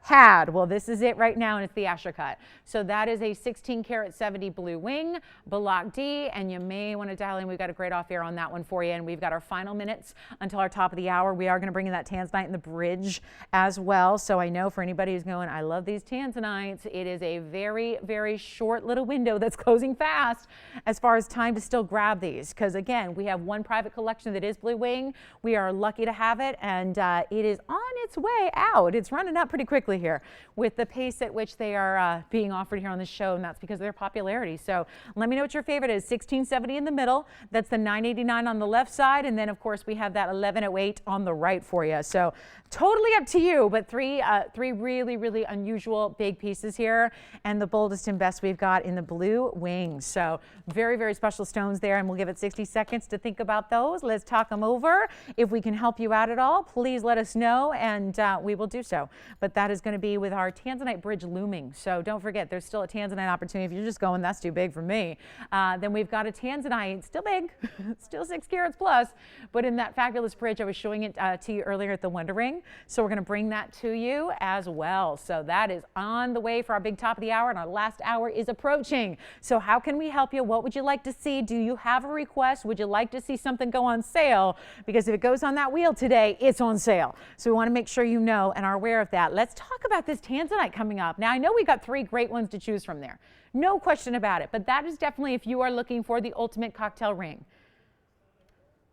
had. Well, this is it right now, and it's the Asher cut. So that is a 16 karat 70 blue wing, Block D, and you may want to dial in. We've got a great off air on that one for you, and we've got our final minutes until our top of the hour. We are going to bring in that tanzanite in the bridge as well. So I know for anybody who's going, I love these tanzanites, it is a very, very short little window that's closing fast as far as time to still grab these. Because again, we have one private collection that is blue wing. We are lucky to have it, and it is on its way out. It's running up pretty quickly here with the pace at which they are being offered here on the show, and that's because of their popularity. So let me know what your favorite is. 1670 in the middle, that's the 989 on the left side, and then of course we have that 1108 on the right for you. So totally up to you, but three really, really unusual big pieces here, and the boldest and best we've got in the blue wings. So very, very special stones there, and we'll give it 60 seconds to think about those. Let's talk them over. If we can help you out at all, please let us know, and we will do so. But that is going to be with our tanzanite bridge looming. So don't forget, there's still a tanzanite opportunity. If you're just going, that's too big for me. Then we've got a tanzanite, still big, still 6 carats plus, but in that fabulous bridge, I was showing it to you earlier at the Wonder Ring. So we're going to bring that to you as well. So that is on the way for our big top of the hour, and our last hour is approaching. So how can we help you? What would you like to see? Do you have a request? Would you like to see something go on sale? Because if it goes on that wheel today, it's on sale. So we want to make sure you know and are aware of that. Let's talk about this tanzanite coming up. Now, I know we got 3 great ones to choose from there. No question about it. But that is definitely if you are looking for the ultimate cocktail ring.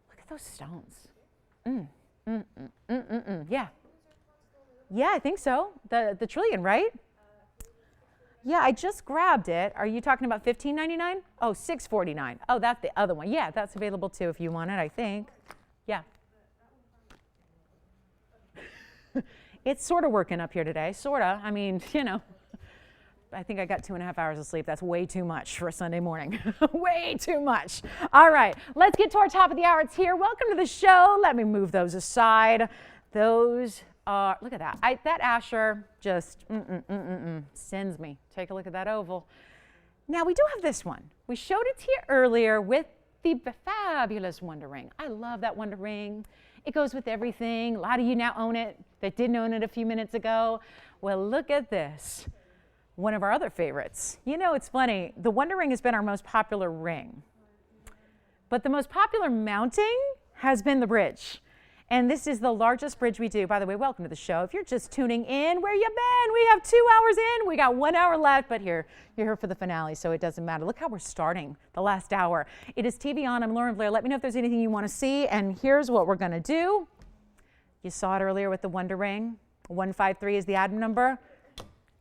Look at those stones. Yeah. Yeah, I think so. The trillion, right? Yeah, I just grabbed it. Are you talking about $15.99? Oh, $6.49. Oh, that's the other one. Yeah, that's available too if you want it, I think. Yeah. It's sort of working up here today, sort of. I mean, you know, I think I got 2.5 hours of sleep. That's way too much for a Sunday morning. Way too much. All right, let's get to our top of the hour. It's here. Welcome to the show. Let me move those aside. Those are, look at that. That Asher just sends me. Take a look at that oval. Now, we do have this one. We showed it to you earlier with the fabulous Wonder Ring. I love that Wonder Ring. It goes with everything. A lot of you now own it that didn't own it a few minutes ago. Well, look at this. One of our other favorites. You know, it's funny. The Wonder Ring has been our most popular ring. But the most popular mounting has been the bridge. And this is the largest bridge we do. By the way, welcome to the show. If you're just tuning in, where you been? We have 2 hours in. We got 1 hour left, but you're here for the finale, so it doesn't matter. Look how we're starting the last hour. It is TVON. I'm Lauren Blair. Let me know if there's anything you want to see, and here's what we're going to do. You saw it earlier with the Wonder Ring. 153 is the item number.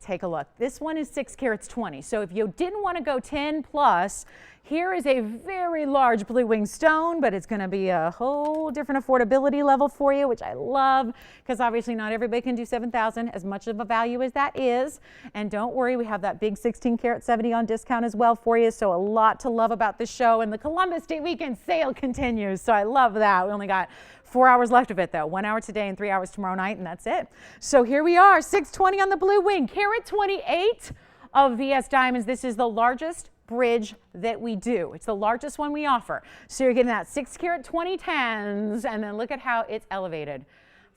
Take a look. This one is 6 carats 20. So if you didn't want to go 10 plus, here is a very large blue wing stone, but it's going to be a whole different affordability level for you, which I love, because obviously not everybody can do 7,000, as much of a value as that is. And don't worry, we have that big 16 carat 70 on discount as well for you. So a lot to love about the show, and the Columbus Day weekend sale continues. So I love that. We only got 4 hours left of it though, 1 hour today and 3 hours tomorrow night, and that's it. So here we are, 620 on the blue wing, carat 28 of VS Diamonds. This is the largest bridge that we do. It's the largest one we offer. So you're getting that 6 carat 20 tens, and then look at how it's elevated.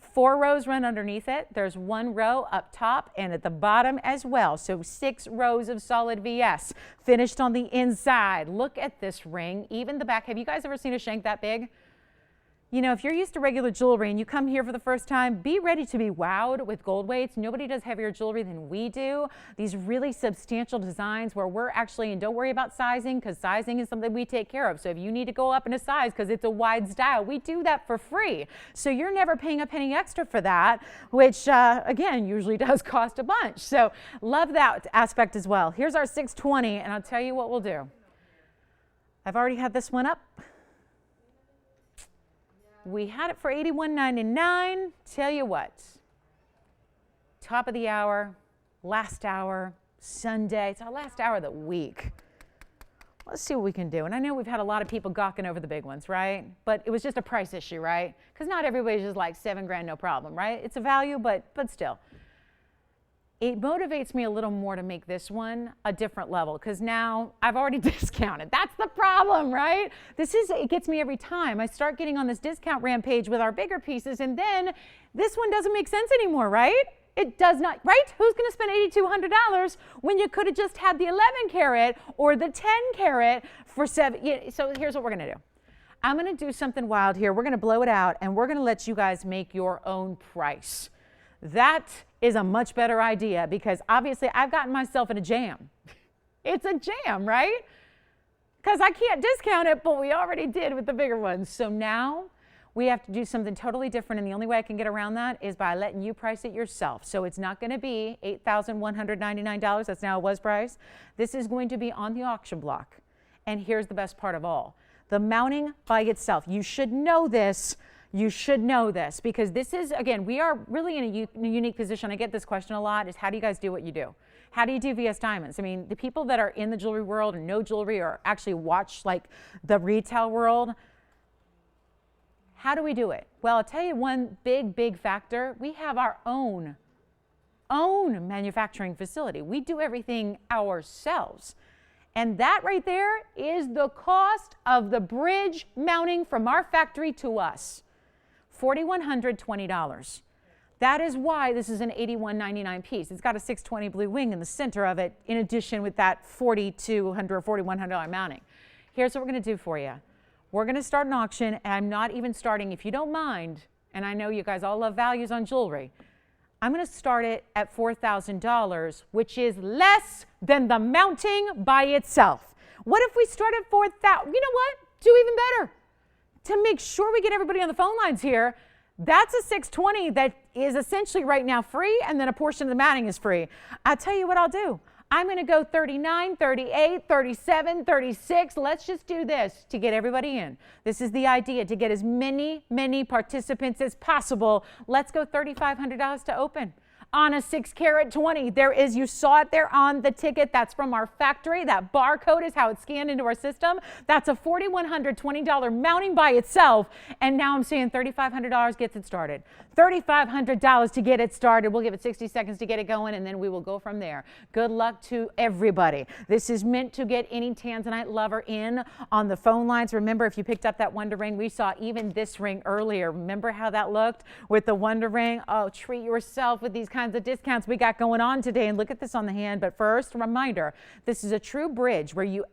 4 rows run underneath it. There's 1 row up top and at the bottom as well. So 6 rows of solid VS finished on the inside. Look at this ring, even the back. Have you guys ever seen a shank that big? You know, if you're used to regular jewelry and you come here for the first time, be ready to be wowed with gold weights. Nobody does heavier jewelry than we do. These really substantial designs where we're actually, and don't worry about sizing, because sizing is something we take care of. So if you need to go up in a size because it's a wide style, we do that for free. So you're never paying a penny extra for that, which again, usually does cost a bunch. So love that aspect as well. Here's our 620, and I'll tell you what we'll do. I've already had this one up. We had it for $81.99. Tell you what, top of the hour, last hour, Sunday. It's our last hour of the week. Let's see what we can do. And I know we've had a lot of people gawking over the big ones, right? But it was just a price issue, right? Because not everybody's just like $7 grand, no problem, right? It's a value, but still. It motivates me a little more to make this one a different level, because now I've already discounted. That's the problem, right? It gets me every time. I start getting on this discount rampage with our bigger pieces, and then this one doesn't make sense anymore, right? It does not, right? Who's going to spend $8,200 when you could have just had the 11 carat or the 10 carat for 7? So here's what we're going to do. I'm going to do something wild here. We're going to blow it out, and we're going to let you guys make your own price. That is a much better idea, because obviously I've gotten myself in a jam. It's a jam, right? Because I can't discount it, but we already did with the bigger ones. So now we have to do something totally different, and the only way I can get around that is by letting you price it yourself. So it's not going to be $8,199. That's now a was price. This is going to be on the auction block. And here's the best part of all. The mounting by itself. You should know this. You should know this, because this is, again, we are really in a unique position. I get this question a lot, is how do you guys do what you do? How do you do VS Diamonds? I mean, the people that are in the jewelry world and know jewelry, or actually watch like the retail world, how do we do it? Well, I'll tell you one big factor. We have our own manufacturing facility. We do everything ourselves. And that right there is the cost of the bridge mounting from our factory to us. $4,120. That is why this is an $81.99 piece. It's got a 620 blue wing in the center of it, in addition with that $4,200 or $4,100 mounting. Here's what we're going to do for you. We're going to start an auction, and I'm not even starting, if you don't mind, and I know you guys all love values on jewelry, I'm going to start it at $4,000, which is less than the mounting by itself. What if we start at $4,000? You know what? Do even better. To make sure we get everybody on the phone lines here, that's a 620 that is essentially right now free, and then a portion of the mounting is free. I'll tell you what I'll do. I'm going to go 39, 38, 37, 36. Let's just do this to get everybody in. This is the idea, to get as many participants as possible. Let's go $3,500 to open. On a 6 carat 20, there is, you saw it there on the ticket, that's from our factory. That barcode is how it's scanned into our system. That's a $4,120 mounting by itself. And now I'm saying $3,500 gets it started. $3,500 to get it started. We'll give it 60 seconds to get it going, and then we will go from there. Good luck to everybody. This is meant to get any Tanzanite lover in on the phone lines. Remember, if you picked up that Wonder ring, we saw even this ring earlier. Remember how that looked with the Wonder ring? Oh, treat yourself with these kinds of discounts we got going on today. And look at this on the hand. But first, reminder, this is a true bridge where we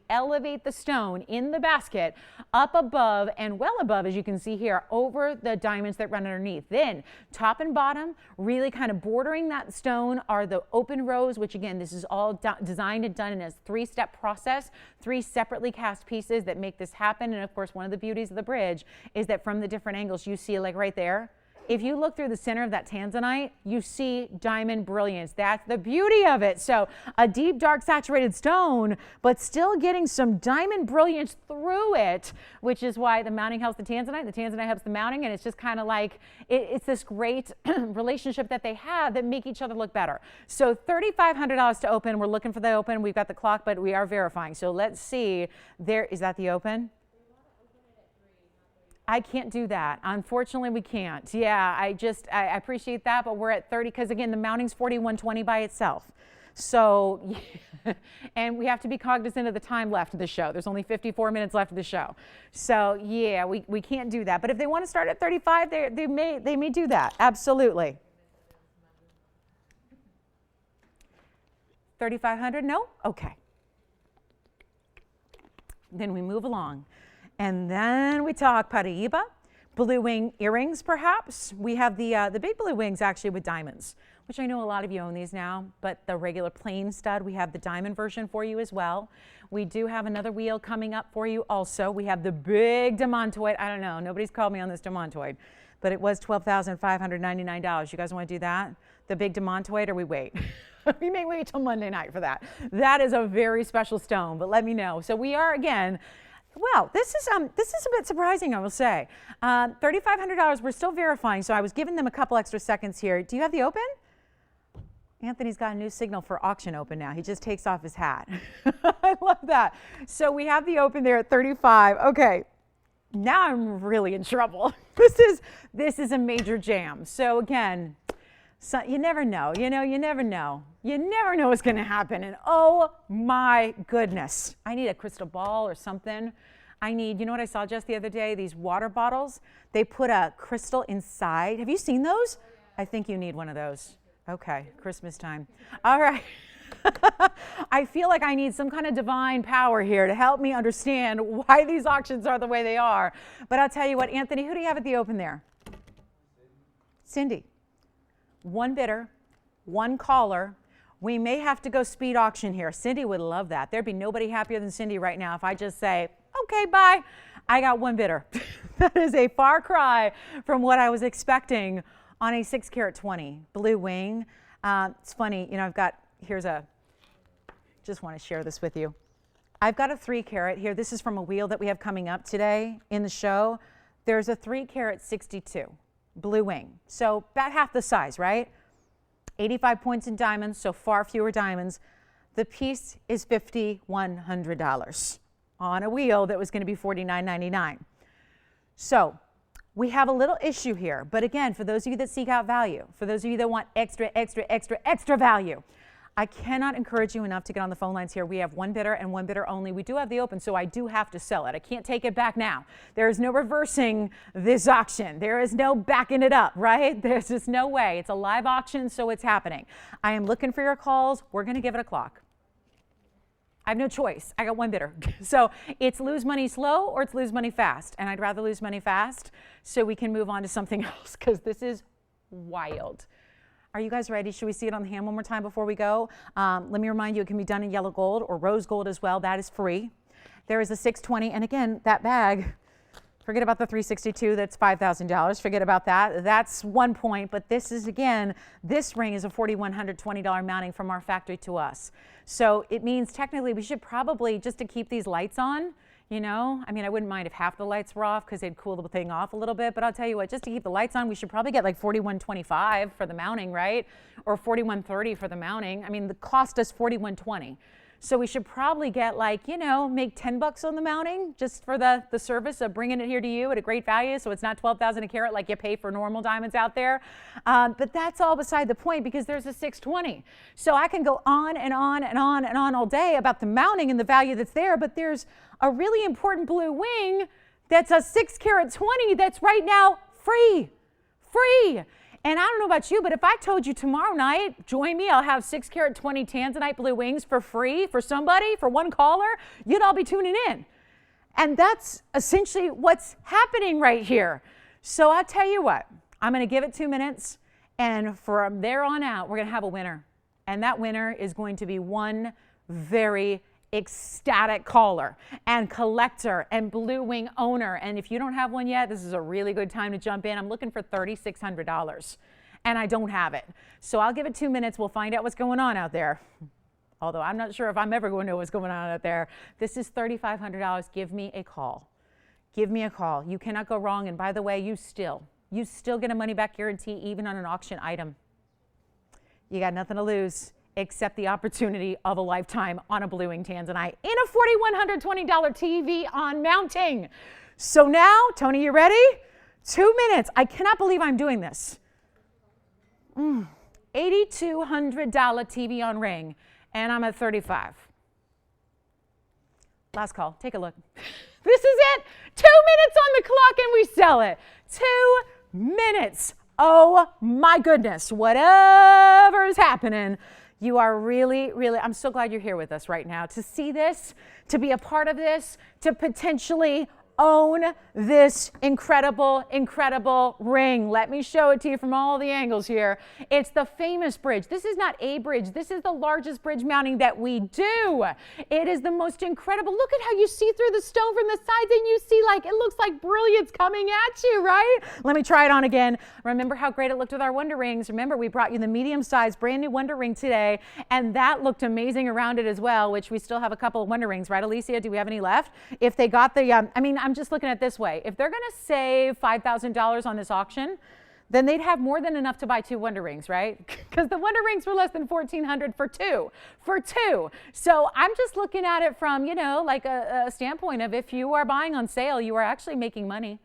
elevate the stone in the basket up above and well above, as you can see here, over the diamonds that run underneath. Then top and bottom, really kind of bordering that stone, are the open rows, which again, this is all designed and done in a 3-step process, 3 separately cast pieces that make this happen. And of course, one of the beauties of the bridge is that from the different angles you see, like right there, if you look through the center of that tanzanite, you see diamond brilliance. That's the beauty of it. So a deep, dark, saturated stone, but still getting some diamond brilliance through it, which is why the mounting helps the tanzanite helps the mounting, and it's just kind of like, it's this great relationship that they have that make each other look better. So $3,500 to open. We're looking for the open. We've got the clock, but we are verifying. So let's see. There, is that the open? I can't do that. Unfortunately, we can't. Yeah, I appreciate that, but we're at 30 because again, the mounting's 4120 by itself. So, yeah, and we have to be cognizant of the time left of the show. There's only 54 minutes left of the show. So, yeah, we can't do that. But if they want to start at 35, they may do that. Absolutely. 3,500? No? Okay. Then we move along. And then we talk Paraiba, blue wing earrings perhaps. We have the big blue wings actually with diamonds, which I know a lot of you own these now, but the regular plain stud, we have the diamond version for you as well. We do have another wheel coming up for you also. We have the big demontoid. I don't know, nobody's called me on this demontoid, but it was $12,599. You guys want to do that? The big demontoid, or we wait? We may wait till Monday night for that. That is a very special stone, but let me know. So we are, again, well, this is a bit surprising, I will say. $3,500, we're still verifying, so I was giving them a couple extra seconds here. Do you have the open? Anthony's got a new signal for auction open now. He just takes off his hat. I love that. So we have the open there at 35. Okay, now I'm really in trouble. This is a major jam. So again, so you never know, you never know. You never know what's going to happen. And oh my goodness, I need a crystal ball or something. I need, you know what I saw just the other day? These water bottles, they put a crystal inside. Have you seen those? I think you need one of those. Okay, Christmas time. All right. I feel like I need some kind of divine power here to help me understand why these auctions are the way they are. But I'll tell you what, Anthony, who do you have at the open there? Cindy. One bidder, one caller. We may have to go speed auction here. Cindy would love that. There'd be nobody happier than Cindy right now if I just say, okay, bye. I got one bidder. That is a far cry from what I was expecting on a 6 carat 20 blue wing. It's funny, you know, just want to share this with you. I've got a 3 carat here. This is from a wheel that we have coming up today in the show. There's a 3 carat 62 blue wing. So about half the size, right? 85 points in diamonds, so far fewer diamonds. The piece is $5,100 on a wheel that was going to be $49.99. So we have a little issue here, but again, for those of you that seek out value, for those of you that want extra value, I cannot encourage you enough to get on the phone lines here. We have one bidder and one bidder only. We do have the open, so I do have to sell it. I can't take it back now. There is no reversing this auction. There is no backing it up, right? There's just no way. It's a live auction, so it's happening. I am looking for your calls. We're going to give it a clock. I have no choice. I got one bidder. So it's lose money slow or it's lose money fast. And I'd rather lose money fast so we can move on to something else because this is wild. Are you guys ready? Should we see it on the hand one more time before we go? Let me remind you, it can be done in yellow gold or rose gold as well. That is free. There is a 620, and again, that bag, forget about the 362, that's $5,000. Forget about that. That's 1 point, but this is, again, this ring is a $4,120 mounting from our factory to us. So it means technically we should probably, just to keep these lights on, you know, I mean, I wouldn't mind if half the lights were off because they'd cool the thing off a little bit, but I'll tell you what, just to keep the lights on, we should probably get like $4,125 for the mounting, right? Or $4,130 for the mounting. I mean, the cost us $4,120. So we should probably get like, you know, make $10 on the mounting just for the service of bringing it here to you at a great value. So it's not $12,000 a carat like you pay for normal diamonds out there. But that's all beside the point because there's a 620. So I can go on and on and on and on all day about the mounting and the value that's there. But there's a really important blue wing that's a 6 carat 20 that's right now free. And I don't know about you, but if I told you tomorrow night, join me, I'll have 6 carat 20 tanzanite blue wings for free for somebody, for one caller, you'd all be tuning in. And that's essentially what's happening right here. So I'll tell you what, I'm going to give it 2 minutes, and from there on out, we're going to have a winner. And that winner is going to be one very ecstatic caller and collector and blue wing owner. And if you don't have one yet, this is a really good time to jump in. I'm looking for $3,600 and I don't have it. So I'll give it 2 minutes. We'll find out what's going on out there. Although I'm not sure if I'm ever going to know what's going on out there. This is $3,500. Give me a call. Give me a call. You cannot go wrong. And by the way, you still get a money back guarantee even on an auction item. You got nothing to lose except the opportunity of a lifetime on a blue wing tanzanite in a $4,120 TVON mounting. So now, Tony, you ready? 2 minutes. I cannot believe I'm doing this. $8,200 TVON ring, and I'm at 35. Last call. Take a look. This is it. 2 minutes on the clock, and we sell it. 2 minutes. Oh my goodness. Whatever is happening, you are really, I'm so glad you're here with us right now to see this, to be a part of this, to potentially own this incredible, incredible ring. Let me show it to you from all the angles here. It's the famous bridge. This is not a bridge. This is the largest bridge mounting that we do. It is the most incredible. Look at how you see through the stone from the sides and you see like, it looks like brilliance coming at you, right? Let me try it on again. Remember how great it looked with our Wonder Rings. Remember, we brought you the medium-sized brand new Wonder Ring today, and that looked amazing around it as well, which we still have a couple of Wonder Rings, right, Alicia? Do we have any left? If they got the, I'm just looking at it this way. If they're going to save $5,000 on this auction, then they'd have more than enough to buy 2 Wonder Rings, right? Because the Wonder Rings were less than $1,400 for two. So I'm just looking at it from, like a standpoint of if you are buying on sale, you are actually making money.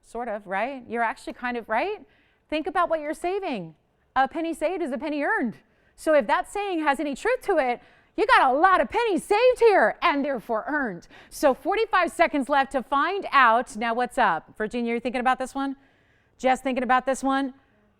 Sort of, right? You're actually kind of, right? Think about what you're saving. A penny saved is a penny earned. So if that saying has any truth to it, you got a lot of pennies saved here and therefore earned. So 45 seconds left to find out. Now what's up? Virginia, you're thinking about this one? Jess thinking about this one?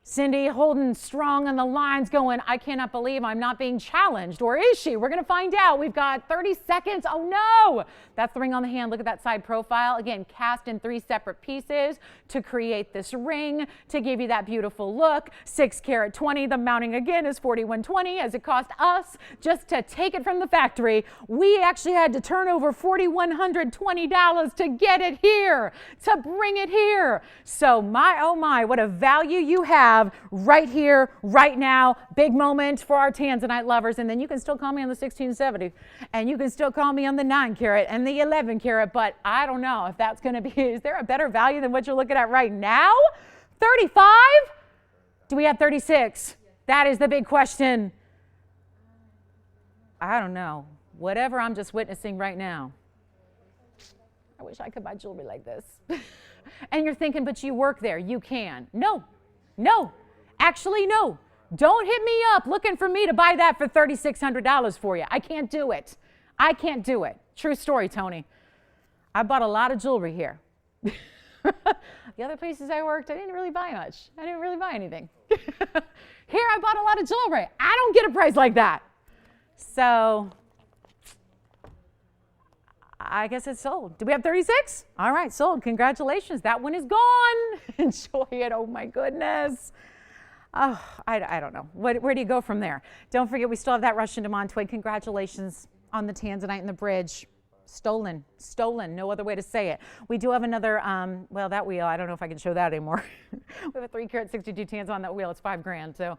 Cindy holding strong on the lines going, I cannot believe I'm not being challenged. Or is she? We're going to find out. We've got 30 seconds. Oh no! That's the ring on the hand. Look at that side profile. Again, cast in 3 separate pieces to create this ring, to give you that beautiful look. 6 carat 20. The mounting again is 4120 as it cost us just to take it from the factory. We actually had to turn over $4,120 to get it here, to bring it here. So my, oh my, what a value you have right here, right now. Big moment for our tanzanite lovers. And then you can still call me on the 1670, and you can still call me on the 9 carat and the 11 carat, but I don't know if that's going to be, is there a better value than what you're looking at right now? 35? Do we have 36? That is the big question. I don't know. Whatever I'm just witnessing right now. I wish I could buy jewelry like this. And you're thinking, but you work there. You can. No, actually, no. Don't hit me up looking for me to buy that for $3,600 for you. I can't do it. I can't do it. True story, Tony. I bought a lot of jewelry here. The other places I worked, I didn't really buy much. I didn't really buy anything. Here, I bought a lot of jewelry. I don't get a price like that. So I guess it's sold. Do we have 36? All right, sold. Congratulations. That one is gone. Enjoy it. Oh, my goodness. Oh, I don't know. Where do you go from there? Don't forget, we still have that Russian Demond twig. Congratulations on the tanzanite and the bridge. Stolen. No other way to say it. We do have another, well, that wheel, I don't know if I can show that anymore. We have a 3 carat 62 tanz on that wheel. It's $5,000. So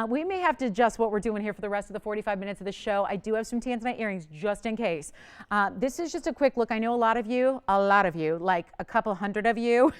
we may have to adjust what we're doing here for the rest of the 45 minutes of the show. I do have some tanzanite earrings just in case. This is just a quick look. I know a lot of you, like a couple hundred of you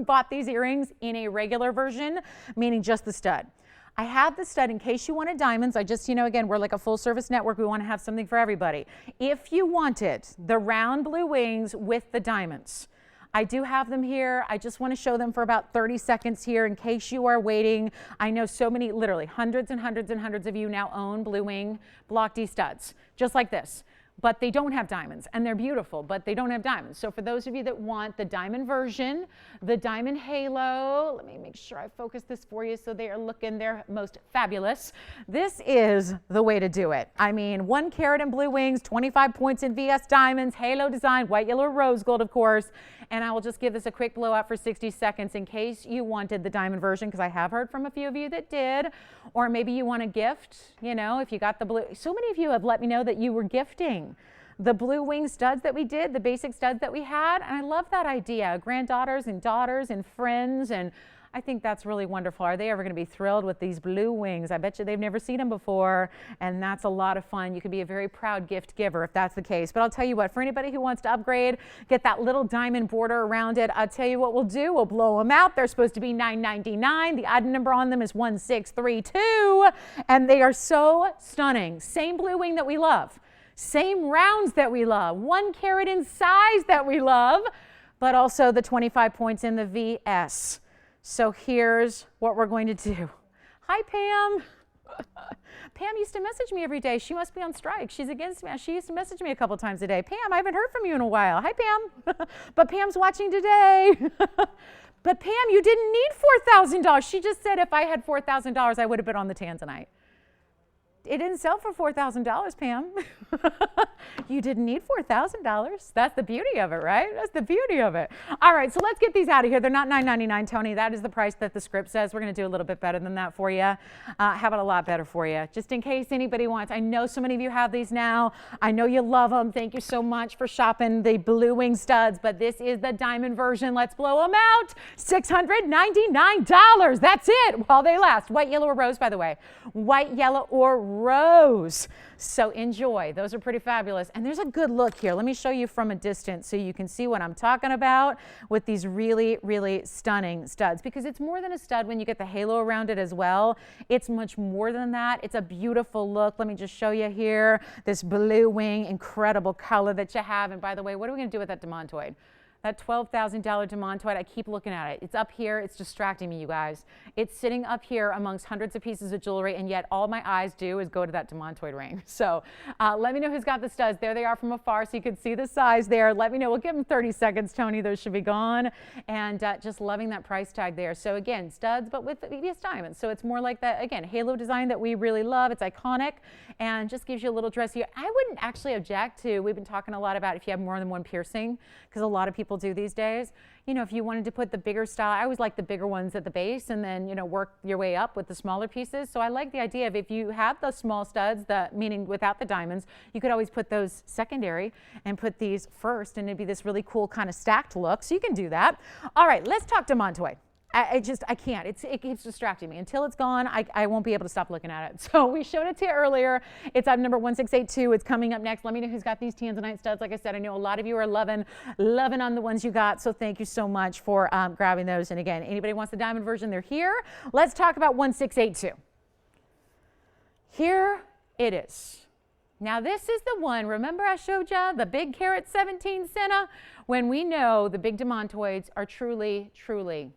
bought these earrings in a regular version, meaning just the stud. I have the stud in case you wanted diamonds. I just, again, we're like a full service network. We want to have something for everybody. If you wanted the round blue wings with the diamonds, I do have them here. I just want to show them for about 30 seconds here in case you are waiting. I know so many, literally hundreds and hundreds and hundreds of you now own blue wing Block D studs, just like this. But they don't have diamonds, and they're beautiful, but they don't have diamonds. So for those of you that want the diamond version, the diamond halo, let me make sure I focus this for you so they are looking their most fabulous. This is the way to do it. I mean, 1 carat in blue wings, 25 points in VS diamonds, halo design, white, yellow, rose gold, of course, and I will just give this a quick blowout for 60 seconds in case you wanted the diamond version, because I have heard from a few of you that did, or maybe you want a gift, you know, if you got the blue. So many of you have let me know that you were gifting the blue wing studs that we did, the basic studs that we had, and I love that idea. Granddaughters and daughters and friends, and I think that's really wonderful. Are they ever going to be thrilled with these blue wings? I bet you they've never seen them before, and that's a lot of fun. You can be a very proud gift giver if that's the case. But I'll tell you what, for anybody who wants to upgrade, get that little diamond border around it, I'll tell you what we'll do. We'll blow them out. They're supposed to be $9.99. The item number on them is 1632, and they are so stunning. Same blue wing that we love, same rounds that we love, 1 carat in size that we love, but also the 25 points in the VS. So here's what we're going to do. Hi, Pam. Pam used to message me every day. She must be on strike. She's against me. She used to message me a couple times a day. Pam, I haven't heard from you in a while. Hi, Pam. But Pam's watching today. But Pam, you didn't need $4,000. She just said if I had $4,000, I would have been on the Tanzanite. It didn't sell for $4,000, Pam. You didn't need $4,000. That's the beauty of it, right? That's the beauty of it. All right, so let's get these out of here. They're not $9.99, Tony. That is the price that the script says. We're going to do a little bit better than that for you. How about a lot better for you? Just in case anybody wants. I know so many of you have these now. I know you love them. Thank you so much for shopping the blue wing studs, but this is the diamond version. Let's blow them out. $699. That's it while they last. White, yellow, or rose, by the way. White, yellow, or rose. So enjoy. Those are pretty fabulous. And there's a good look here. Let me show you from a distance so you can see what I'm talking about with these really, really stunning studs, because it's more than a stud when you get the halo around it as well. It's much more than that. It's a beautiful look. Let me just show you here this blue wing, incredible color that you have. And by the way, what are we going to do with that demontoid? That $12,000 demontoid, I keep looking at it. It's up here. It's distracting me, you guys. It's sitting up here amongst hundreds of pieces of jewelry, and yet all my eyes do is go to that demontoid ring. So let me know who's got the studs. There they are from afar, so you can see the size there. Let me know. We'll give them 30 seconds, Tony. Those should be gone. And just loving that price tag there. So again, studs, but with VVS diamonds. So it's more like that, again, halo design that we really love. It's iconic and just gives you a little dress here. I wouldn't actually object to, we've been talking a lot about if you have more than one piercing, because a lot of people do these days. You know, if you wanted to put the bigger style, I always like the bigger ones at the base and then, you know, work your way up with the smaller pieces. So I like the idea of if you have the small studs, meaning without the diamonds, you could always put those secondary and put these first, and it'd be this really cool kind of stacked look. So you can do that. All right, let's talk demontoid. I can't. It keeps distracting me. Until it's gone, I won't be able to stop looking at it. So we showed it to you earlier. It's item number 1682. It's coming up next. Let me know who's got these Tanzanite studs. Like I said, I know a lot of you are loving on the ones you got. So thank you so much for grabbing those. And again, anybody wants the diamond version, they're here. Let's talk about 1682. Here it is. Now this is the one, remember I showed you the big carat 17 center? When we know the big demontoids are truly, truly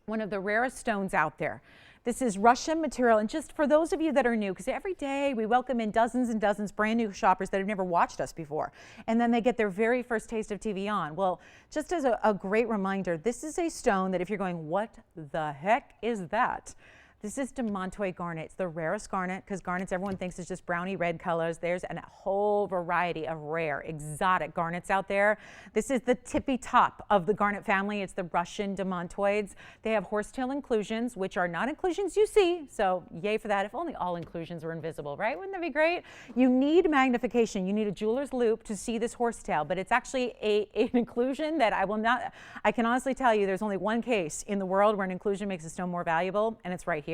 one of the rarest stones out there. This is Russian material, and just for those of you that are new, because every day we welcome in dozens and dozens brand new shoppers that have never watched us before, and then they get their very first taste of TVON. Well, just as a great reminder, this is a stone that if you're going, what the heck is that? This is demontoid garnet. It's the rarest garnet, because garnets everyone thinks is just brownie red colors. There's a whole variety of rare, exotic garnets out there. This is the tippy top of the garnet family. It's the Russian demontoids. They have horsetail inclusions, which are not inclusions you see, so yay for that. If only all inclusions were invisible, right? Wouldn't that be great? You need magnification. You need a jeweler's loupe to see this horsetail, but it's actually an inclusion that I can honestly tell you there's only one case in the world where an inclusion makes a stone more valuable, and it's right here.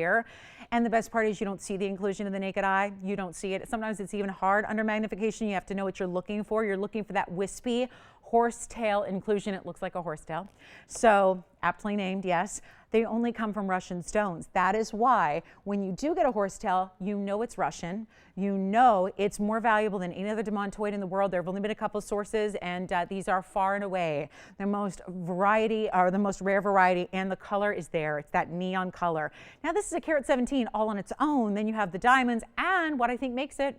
And the best part is you don't see the inclusion of the naked eye. You don't see it. Sometimes it's even hard under magnification. You have to know what you're looking for. You're looking for that wispy horsetail inclusion. It looks like a horsetail. So aptly named, yes. They only come from Russian stones. That is why when you do get a horsetail, you know it's Russian. You know it's more valuable than any other demontoid in the world. There have only been a couple sources, and these are far and away the most rare variety, and the color is there. It's that neon color. Now this is a carat 17 all on its own. Then you have the diamonds, and what I think makes it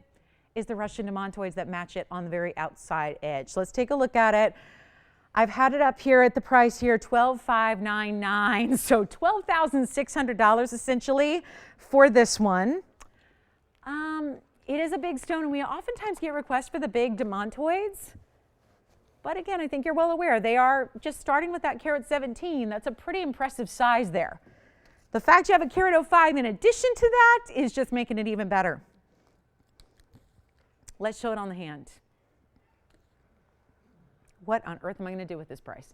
is the Russian demontoids that match it on the very outside edge. So let's take a look at it. I've had it up here at the price here, $12,599, so $12,600 essentially for this one. It is a big stone, and we oftentimes get requests for the big demontoids, But again, I think you're well aware, they are just starting with that carat 17. That's a pretty impressive size there. The fact you have a carat 05 in addition to that is just making it even better. Let's show it on the hand. What on earth am I going to do with this price?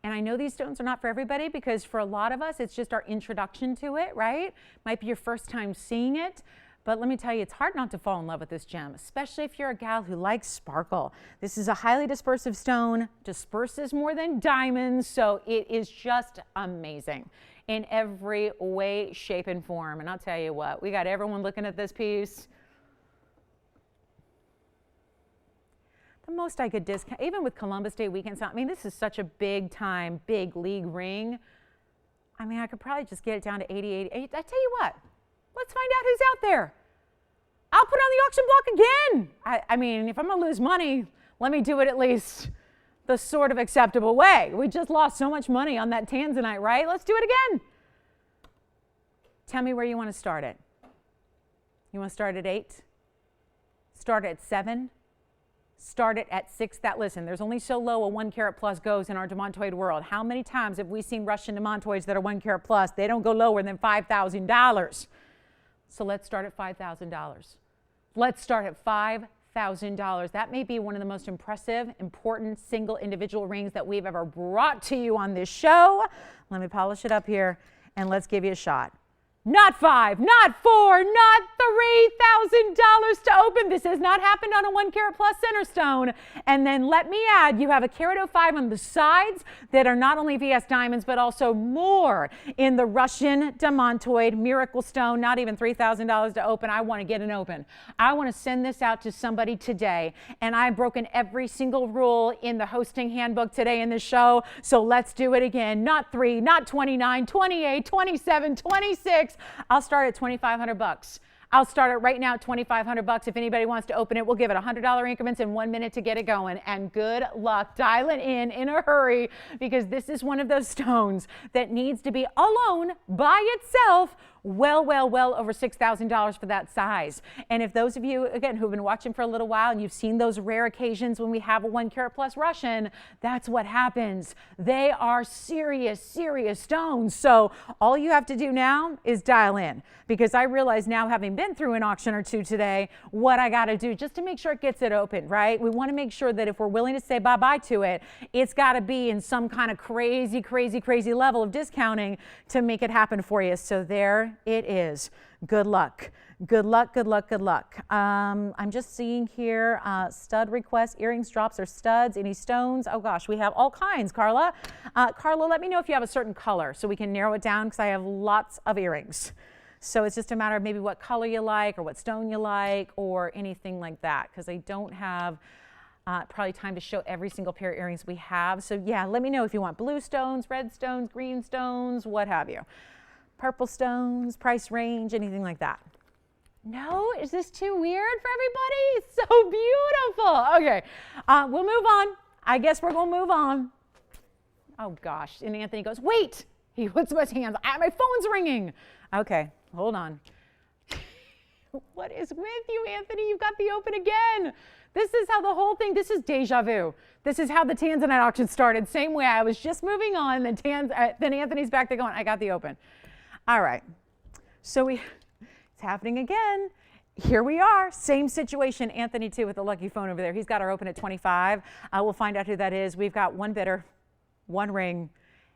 And I know these stones are not for everybody because for a lot of us, it's just our introduction to it, right? Might be your first time seeing it. But let me tell you, it's hard not to fall in love with this gem, especially if you're a gal who likes sparkle. This is a highly dispersive stone, disperses more than diamonds, so it is just amazing in every way, shape, and form. And I'll tell you what, we got everyone looking at this piece. The most I could discount, even with Columbus Day weekend, I mean, this is such a big time, big league ring. I mean, I could probably just get it down to 88. I tell you what, let's find out who's out there. I'll put on the auction block again. I mean, if I'm gonna lose money, let me do it at least the sort of acceptable way. We just lost so much money on that tanzanite, right? Let's do it again. Tell me where you want to start it. You want to start at 8? Start at 7? Start it at 6. Listen, there's only so low a 1 carat plus goes in our demontoid world. How many times have we seen Russian demontoids that are 1 carat plus? They don't go lower than $5,000. So let's start at $5,000. Let's start at $5,000. That may be one of the most impressive, important single individual rings that we've ever brought to you on this show. Let me polish it up here and let's give you a shot. Not $5, not $4, not $3,000 to open. This has not happened on a 1 carat plus center stone. And then let me add, you have a carat 05 on the sides that are not only VS diamonds, but also more in the Russian demontoid miracle stone. Not even $3,000 to open. I want to get an open. I want to send this out to somebody today. And I've broken every single rule in the hosting handbook today in the show. So let's do it again. Not 3, not 29, 28, 27, 26. I'll start at $2,500. I'll start it right now at $2,500. If anybody wants to open it, we'll give it $100 increments in 1 minute to get it going. And good luck. Dial it in a hurry because this is one of those stones that needs to be alone by itself well over $6,000 for that size. And if those of you, again, who've been watching for a little while and you've seen those rare occasions when we have a 1 carat plus Russian, that's what happens. They are serious stones. So all you have to do now is dial in because I realize now, having been through an auction or two today, what I got to do just to make sure it gets it open, right? We want to make sure that if we're willing to say bye-bye to it, it's got to be in some kind of crazy level of discounting to make it happen for you. So there it is. Good luck. Good luck. I'm just seeing here stud requests, earrings, drops, or studs, any stones. Oh gosh, we have all kinds, Carla. Carla, let me know if you have a certain color so we can narrow it down because I have lots of earrings. So it's just a matter of maybe what color you like or what stone you like or anything like that because I don't have probably time to show every single pair of earrings we have. So yeah, let me know if you want blue stones, red stones, green stones, what have you. Purple stones, price range, anything like that. No? Is this too weird for everybody? It's so beautiful. Okay, we'll move on. I guess we're going to move on. Oh, gosh. And Anthony goes, wait. He puts his hands. My phone's ringing. Okay, hold on. What is with you, Anthony? You've got the open again. This is how the whole thing, this is deja vu. This is how the tanzanite auction started. Same way I was just moving on, then Anthony's back there going, I got the open. All right, so it's happening again. Here we are, same situation. Anthony too with the lucky phone over there. He's got our open at 25. We'll find out who that is. We've got one bidder, one ring,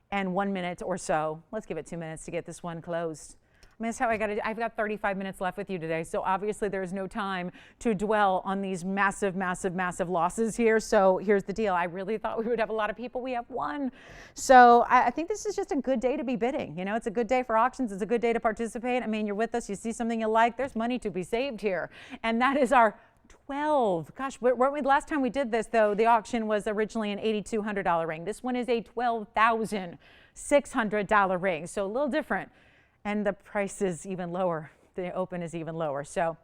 and 1 minute or so. Let's give it 2 minutes to get this one closed. I mean, that's how I got to do. I've got 35 minutes left with you today, so obviously there is no time to dwell on these massive losses here. So here's the deal. I really thought we would have a lot of people. We have one. So I think this is just a good day to be bidding. You know, it's a good day for auctions. It's a good day to participate. I mean, you're with us. You see something you like. There's money to be saved here. And that is our 12. Gosh, weren't we, last time we did this, though, the auction was originally an $8,200 ring. This one is a $12,600 ring. So a little different. And the price is even lower. The open is even lower. So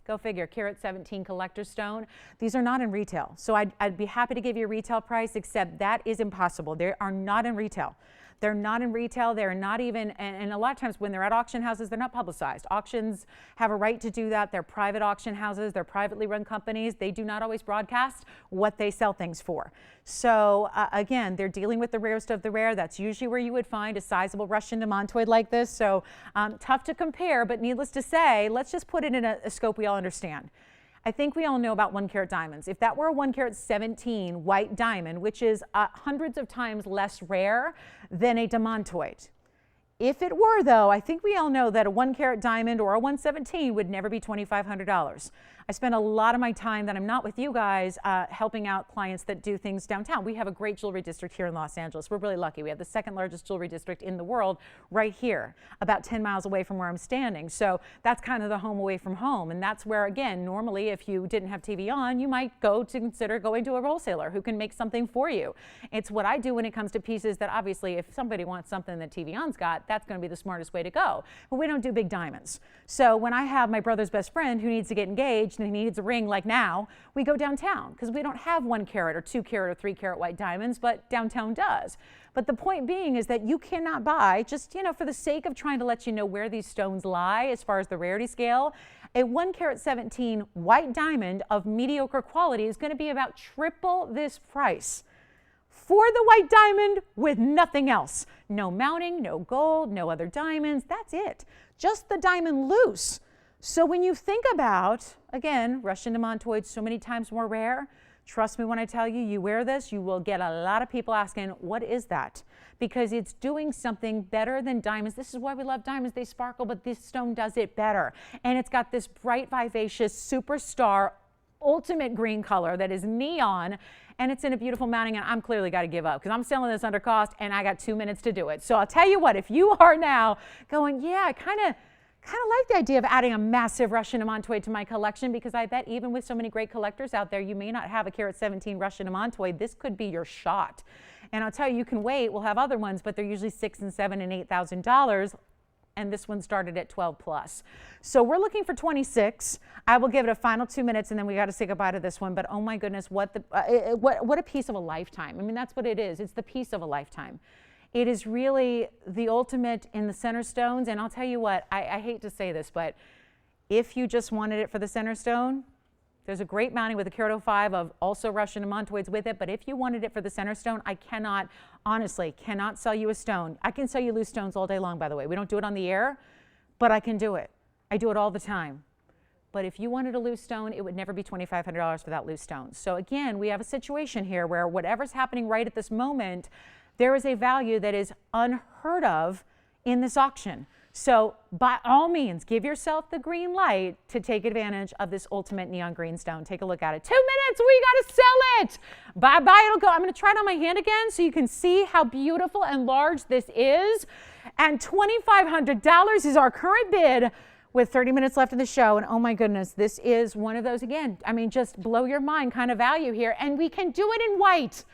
go figure. Carat 17 collector stone. These are not in retail. So I'd be happy to give you a retail price, except that is impossible. They are not in retail. They're not in retail. They're not even, and a lot of times when they're at auction houses, they're not publicized. Auctions have a right to do that. They're private auction houses. They're privately run companies. They do not always broadcast what they sell things for. So again, they're dealing with the rarest of the rare. That's usually where you would find a sizable Russian demantoid like this. So tough to compare, but needless to say, let's just put it in a scope we all understand. I think we all know about 1 carat diamonds. If that were a 1 carat 17 white diamond, which is hundreds of times less rare than a demantoid. If it were, though, I think we all know that a 1 carat diamond or a 117 would never be $2,500. I spend a lot of my time that I'm not with you guys helping out clients that do things downtown. We have a great jewelry district here in Los Angeles. We're really lucky. We have the 2nd largest jewelry district in the world right here, about 10 miles away from where I'm standing. So that's kind of the home away from home. And that's where, again, normally if you didn't have TV on, you might go to consider going to a wholesaler who can make something for you. It's what I do when it comes to pieces that obviously if somebody wants something that TVON's got, that's going to be the smartest way to go. But we don't do big diamonds. So when I have my brother's best friend who needs to get engaged and he needs a ring like now, we go downtown because we don't have 1 carat or 2 carat or 3 carat white diamonds, but downtown does. But the point being is that you cannot buy, just for the sake of trying to let you know where these stones lie as far as the rarity scale, a 1 carat 17 white diamond of mediocre quality is going to be about triple this price for the white diamond with nothing else. No mounting, no gold, no other diamonds. That's it. Just the diamond loose. So when you think about, again, Russian demantoids so many times more rare, trust me when I tell you, you wear this, you will get a lot of people asking, what is that? Because it's doing something better than diamonds. This is why we love diamonds. They sparkle, but this stone does it better. And it's got this bright, vivacious, superstar, ultimate green color that is neon, and it's in a beautiful mounting, and I'm clearly got to give up because I'm selling this under cost and I got 2 minutes to do it. So I'll tell you what, if you are now going, yeah, I kind of like the idea of adding a massive Russian demantoid to my collection, because I bet even with so many great collectors out there, you may not have a carat 17 Russian demantoid. This could be your shot. And I'll tell you, you can wait. We'll have other ones, but they're usually $6,000 and $7,000 and $8,000. And this one started at 12 plus. So we're looking for 26. I will give it a final 2 minutes and then we got to say goodbye to this one. But oh my goodness, what a piece of a lifetime. I mean, that's what it is. It's the piece of a lifetime. It is really the ultimate in the center stones. And I'll tell you what, I hate to say this, but if you just wanted it for the center stone, there's a great mounting with a carat 05 of also Russian demantoids with it. But if you wanted it for the center stone, I honestly cannot sell you a stone. I can sell you loose stones all day long, by the way. We don't do it on the air, but I can do it. I do it all the time. But if you wanted a loose stone, it would never be $2,500 for that loose stone. So again, we have a situation here where whatever's happening right at this moment, there is a value that is unheard of in this auction. So by all means, give yourself the green light to take advantage of this ultimate neon green stone. Take a look at it. 2 minutes, we got to sell it. Bye-bye, it'll go. I'm going to try it on my hand again so you can see how beautiful and large this is. And $2,500 is our current bid with 30 minutes left in the show. And oh my goodness, this is one of those, again, I mean, just blow your mind kind of value here. And we can do it in white.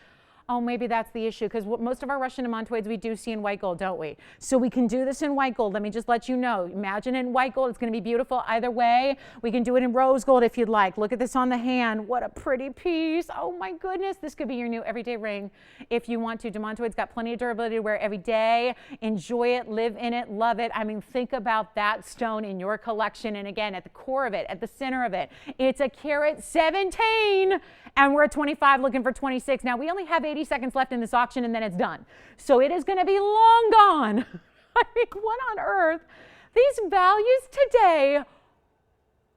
Oh, maybe that's the issue, because most of our Russian demantoids we do see in white gold, don't we? So we can do this in white gold. Let me just let you know. Imagine it in white gold. It's going to be beautiful either way. We can do it in rose gold if you'd like. Look at this on the hand. What a pretty piece. Oh my goodness. This could be your new everyday ring if you want to. Demantoid's got plenty of durability to wear every day. Enjoy it, live in it, love it. I mean, think about that stone in your collection. And again, at the core of it, at the center of it, it's a carat 17 and we're at 25 looking for 26. Now we only have 80 seconds left in this auction and then it's done. So it is going to be long gone. I mean, what on earth? These values today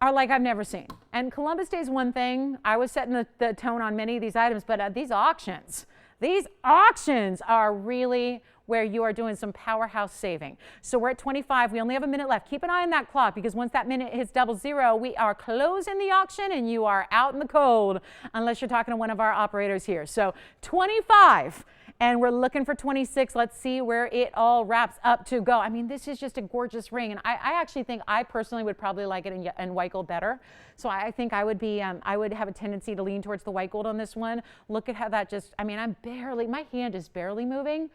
are like I've never seen. And Columbus Day is one thing. I was setting the tone on many of these items, but these auctions are really where you are doing some powerhouse saving. So we're at 25. We only have a minute left. Keep an eye on that clock, because once that minute hits 00, we are closing the auction and you are out in the cold unless you're talking to one of our operators here. So 25 and we're looking for 26. Let's see where it all wraps up to go. I mean, this is just a gorgeous ring. And I actually think I personally would probably like it in white gold better. So I think I would have a tendency to lean towards the white gold on this one. Look at how that just, I mean, my hand is barely moving.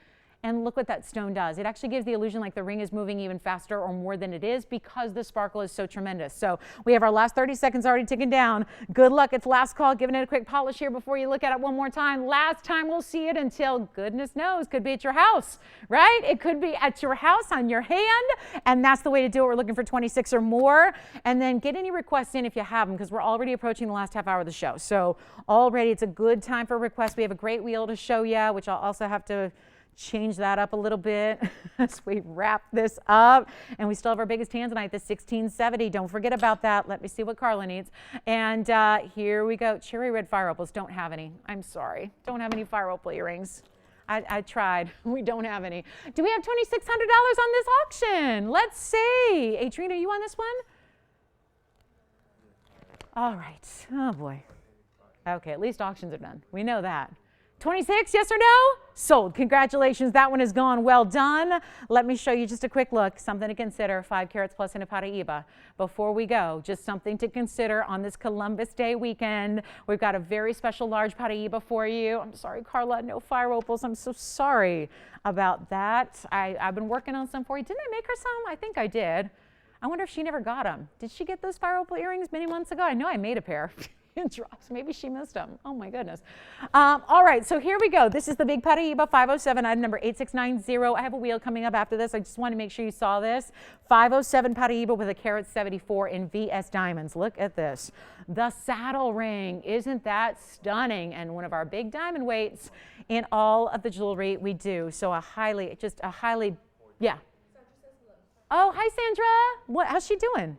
and look what that stone does. It actually gives the illusion like the ring is moving even faster or more than it is because the sparkle is so tremendous. So we have our last 30 seconds already ticking down. Good luck. It's last call. Giving it a quick polish here before you look at it one more time. Last time we'll see it until goodness knows, could be at your house, right? It could be at your house on your hand, and that's the way to do it. We're looking for 26 or more, and then get any requests in if you have them, because we're already approaching the last half hour of the show. So already it's a good time for requests. We have a great wheel to show you, which I'll also have to change that up a little bit as we wrap this up. And we still have our biggest tanzanite, the 1670. Don't forget about that. Let me see what Carla needs. And here we go. Cherry red fire opals. Don't have any. I'm sorry. Don't have any fire opal earrings. I tried. We don't have any. Do we have $2,600 on this auction? Let's see. Adrienne, are you on this one? All right. Oh, boy. Okay, at least auctions are done. We know that. 26, yes or no? Sold. Congratulations. That one is gone. Well done. Let me show you just a quick look. Something to consider. 5 carats plus in a Paraíba. Before we go, just something to consider on this Columbus Day weekend. We've got a very special large Paraíba for you. I'm sorry, Carla, no fire opals. I'm so sorry about that. I've been working on some for you. Didn't I make her some? I think I did. I wonder if she never got them. Did she get those fire opal earrings many months ago? I know I made a pair. It drops. Maybe she missed them. Oh my goodness. All right, so here we go. This is the big Paraíba 507, item number 8690. I have a wheel coming up after this. I just want to make sure you saw this. 507 Paraíba with a carat 74 in VS diamonds. Look at this. The saddle ring. Isn't that stunning? And one of our big diamond weights in all of the jewelry we do. So yeah. Oh, hi Sandra. How's she doing?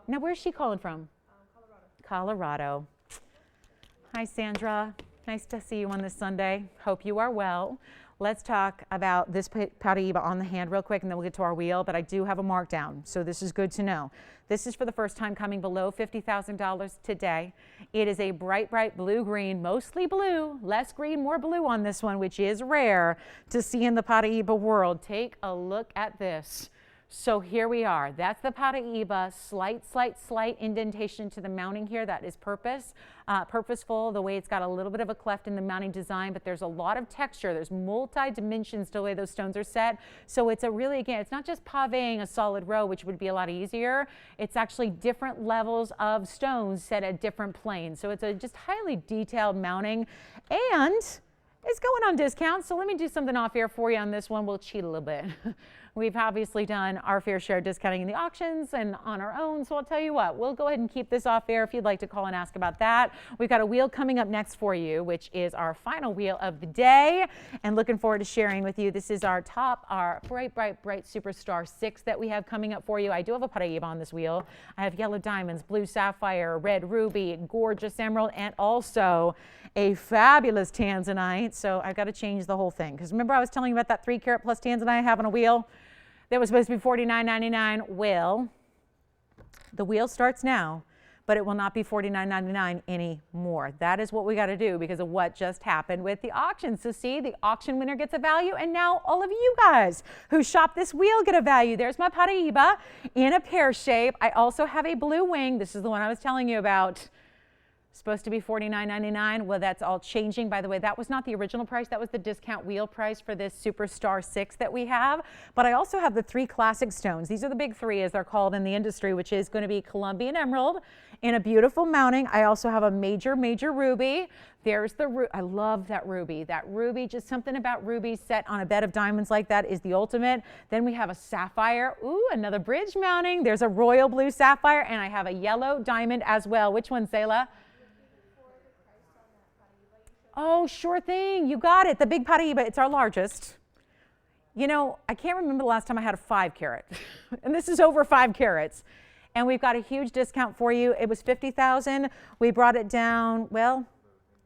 Now, where's she calling from? Colorado. Hi, Sandra. Nice to see you on this Sunday. Hope you are well. Let's talk about this Paraíba on the hand real quick, and then we'll get to our wheel, but I do have a markdown, so this is good to know. This is for the first time coming below $50,000 today. It is a bright, bright blue-green, mostly blue, less green, more blue on this one, which is rare to see in the Paraíba world. Take a look at this. So here we are. That's the Paraíba. Slight indentation to the mounting here. That is purposeful, the way it's got a little bit of a cleft in the mounting design, but there's a lot of texture. There's multi-dimensions to the way those stones are set. So it's again, it's not just pavéing a solid row, which would be a lot easier. It's actually different levels of stones set at different planes. So it's a just highly detailed mounting, and it's going on discount. So let me do something off air for you on this one. We'll cheat a little bit. We've obviously done our fair share of discounting in the auctions and on our own, so I'll tell you what, we'll go ahead and keep this off air if you'd like to call and ask about that. We've got a wheel coming up next for you, which is our final wheel of the day, and looking forward to sharing with you. This is our bright Superstar 6 that we have coming up for you. I do have a Paraíba on this wheel. I have yellow diamonds, blue sapphire, red ruby, gorgeous emerald, and also a fabulous tanzanite. So I've got to change the whole thing, because remember I was telling you about that 3 carat plus tanzanite I have on a wheel? That was supposed to be $49.99. Well, the wheel starts now, but it will not be $49.99 anymore. That is what we got to do because of what just happened with the auction. So see, the auction winner gets a value, and now all of you guys who shop this wheel get a value. There's my Paraíba in a pear shape. I also have a blue wing. This is the one I was telling you about. Supposed to be $49.99. Well, that's all changing. By the way, that was not the original price. That was the discount wheel price for this Superstar 6 that we have. But I also have the 3 classic stones. These are the big 3, as they're called in the industry, which is going to be Colombian emerald in a beautiful mounting. I also have a major ruby. There's the I love that ruby. That ruby, just something about rubies set on a bed of diamonds like that is the ultimate. Then we have a sapphire. Ooh, another bridge mounting. There's a royal blue sapphire, and I have a yellow diamond as well. Which one, Selah? Oh, sure thing. You got it. The big Paraíba. It's our largest. You know, I can't remember the last time I had a 5 carat. And this is over 5 carats. And we've got a huge discount for you. It was $50,000. We brought it down, well,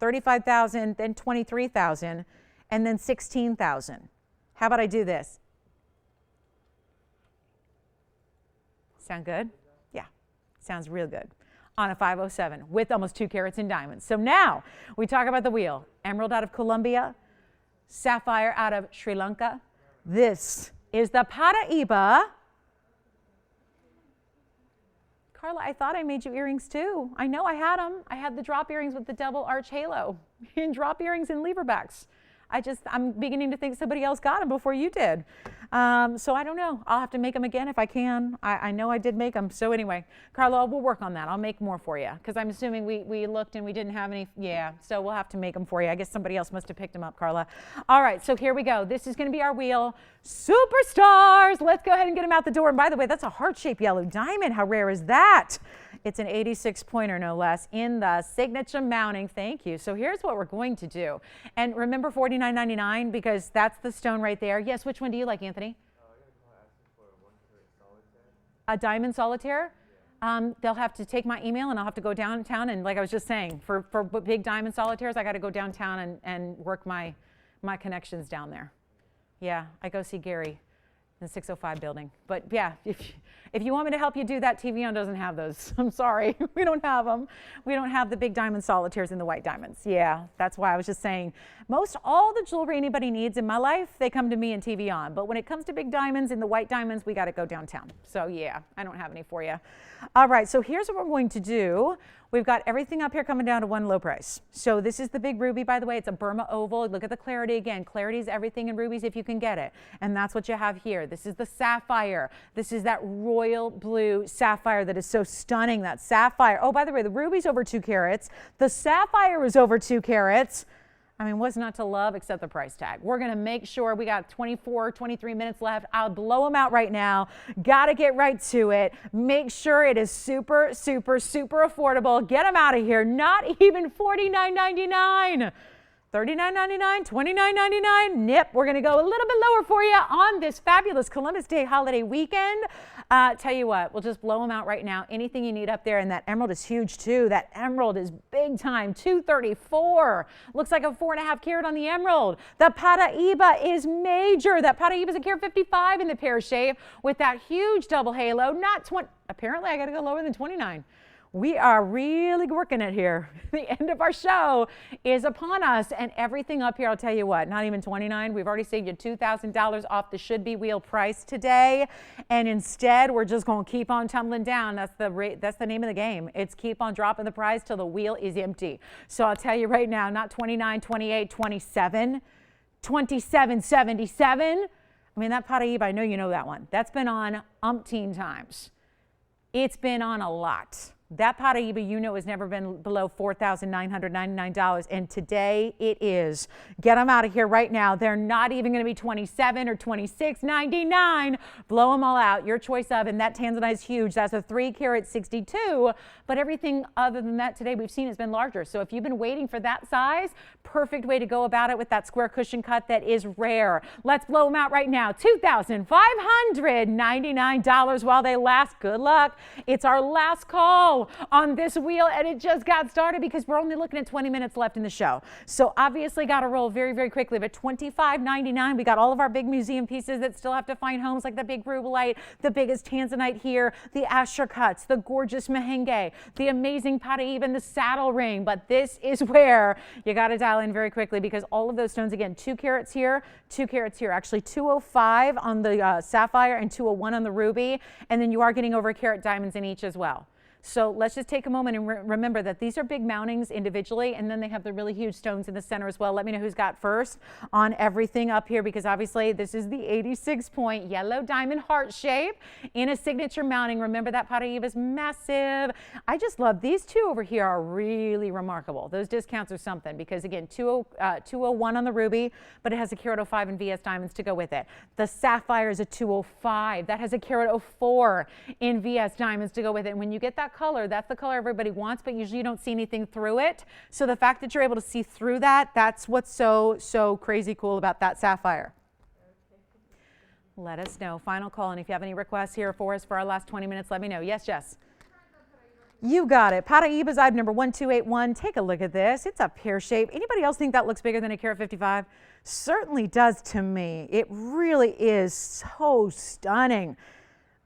$35,000, then $23,000, and then $16,000. How about I do this? Sound good? Yeah, sounds real good. On a 507 with almost 2 carats in diamonds. So now we talk about the wheel. Emerald out of Colombia, sapphire out of Sri Lanka. This is the Paraíba. Carla, I thought I made you earrings too. I know I had them. I had the drop earrings with the double arch halo and drop earrings and leverbacks. I'm beginning to think somebody else got them before you did. So I don't know. I'll have to make them again if I can. I know I did make them. So anyway, Carla, we'll work on that. I'll make more for you because I'm assuming we looked and we didn't have any. Yeah, so we'll have to make them for you. I guess somebody else must have picked them up, Carla. All right, so here we go. This is going to be our wheel. Superstars. Let's go ahead and get them out the door. And by the way, that's a heart-shaped yellow diamond. How rare is that? It's an 86 pointer, no less, in the signature mounting. Thank you. So here's what we're going to do. And remember $49.99 because that's the stone right there. Yes, which one do you like, Anthony? A diamond solitaire? They'll have to take my email and I'll have to go downtown. And like I was just saying, for big diamond solitaires, I got to go downtown and work my connections down there. Yeah, I go see Gary in the 605 building. But yeah, if you want me to help you do that, TVON doesn't have those. I'm sorry, we don't have them. We don't have the big diamond solitaires and the white diamonds. Yeah, that's why I was just saying, most all the jewelry anybody needs in my life, they come to me in TVON. But when it comes to big diamonds and the white diamonds, we got to go downtown. So yeah, I don't have any for you. All right, so here's what we're going to do. We've got everything up here coming down to one low price. So this is the big ruby, by the way. It's a Burma oval. Look at the clarity again. Clarity is everything in rubies if you can get it. And that's what you have here. This is the sapphire. This is that royal blue sapphire that is so stunning. That sapphire. Oh, by the way, the ruby's over 2 carats. The sapphire is over 2 carats. I mean, what's not to love except the price tag? We're going to make sure we got 24, 23 minutes left. I'll blow them out right now. Got to get right to it. Make sure it is super, super, super affordable. Get them out of here. Not even $49.99. $39.99, $29.99. Nip, we're going to go a little bit lower for you on this fabulous Columbus Day holiday weekend. Tell you what, we'll just blow them out right now. Anything you need up there, and that emerald is huge too. That emerald is big time, $234. Looks like a 4.5 carat on the emerald. The Paraiba is major. That Paraiba is a carat 55 in the pear shape with that huge double halo. Not 20. Apparently, I got to go lower than 29. We are really working it here. The end of our show is upon us, and everything up here, I'll tell you what, not even 29. We've already saved you $2,000 off the should-be wheel price today, and instead, we're just going to keep on tumbling down. That's the name of the game. It's keep on dropping the price till the wheel is empty. So I'll tell you right now, not 29, 28, 27, 27.77. I mean, that Paraiba, I know you know that one. That's been on umpteen times. It's been on a lot. That Paraiba, you know, has never been below $4,999, and today it is. Get them out of here right now. They're not even going to be $27 or $26.99. Blow them all out. Your choice of, and that tanzanite is huge. That's a 3 carat 62, but everything other than that today we've seen has been larger. So if you've been waiting for that size, perfect way to go about it with that square cushion cut that is rare. Let's blow them out right now. $2,599 while they last. Good luck. It's our last call on this wheel, and it just got started because we're only looking at 20 minutes left in the show. So obviously got to roll very, very quickly. But $25.99, we got all of our big museum pieces that still have to find homes, like the big rubelite, the biggest tanzanite here, the Asher cuts, the gorgeous Mahenge, the amazing Paraiba, even the saddle ring. But this is where you got to dial in very quickly because all of those stones, again, 2 carats here, 2 carats here, actually 205 on the sapphire and 201 on the ruby. And then you are getting over a carat diamonds in each as well. So let's just take a moment and remember that these are big mountings individually, and then they have the really huge stones in the center as well. Let me know who's got first on everything up here because obviously this is the 86 point yellow diamond heart shape in a signature mounting. Remember that Paraiba is massive. I just love these two over here are really remarkable. Those discounts are something because again, 201 on the ruby, but it has a carat 05 in VS diamonds to go with it. The sapphire is a 205. That has a carat 04 in VS diamonds to go with it. And when you get that color, that's the color everybody wants, but usually you don't see anything through it. So the fact that you're able to see through that, that's what's so crazy cool about that sapphire. Let us know. Final call, and if you have any requests here for us for our last 20 minutes, let me know. Yes, Jess? You got it. Paraiba's item number 1281. Take a look at this. It's a pear shape. Anybody else think that looks bigger than a carat 55? Certainly does to me. It really is so stunning.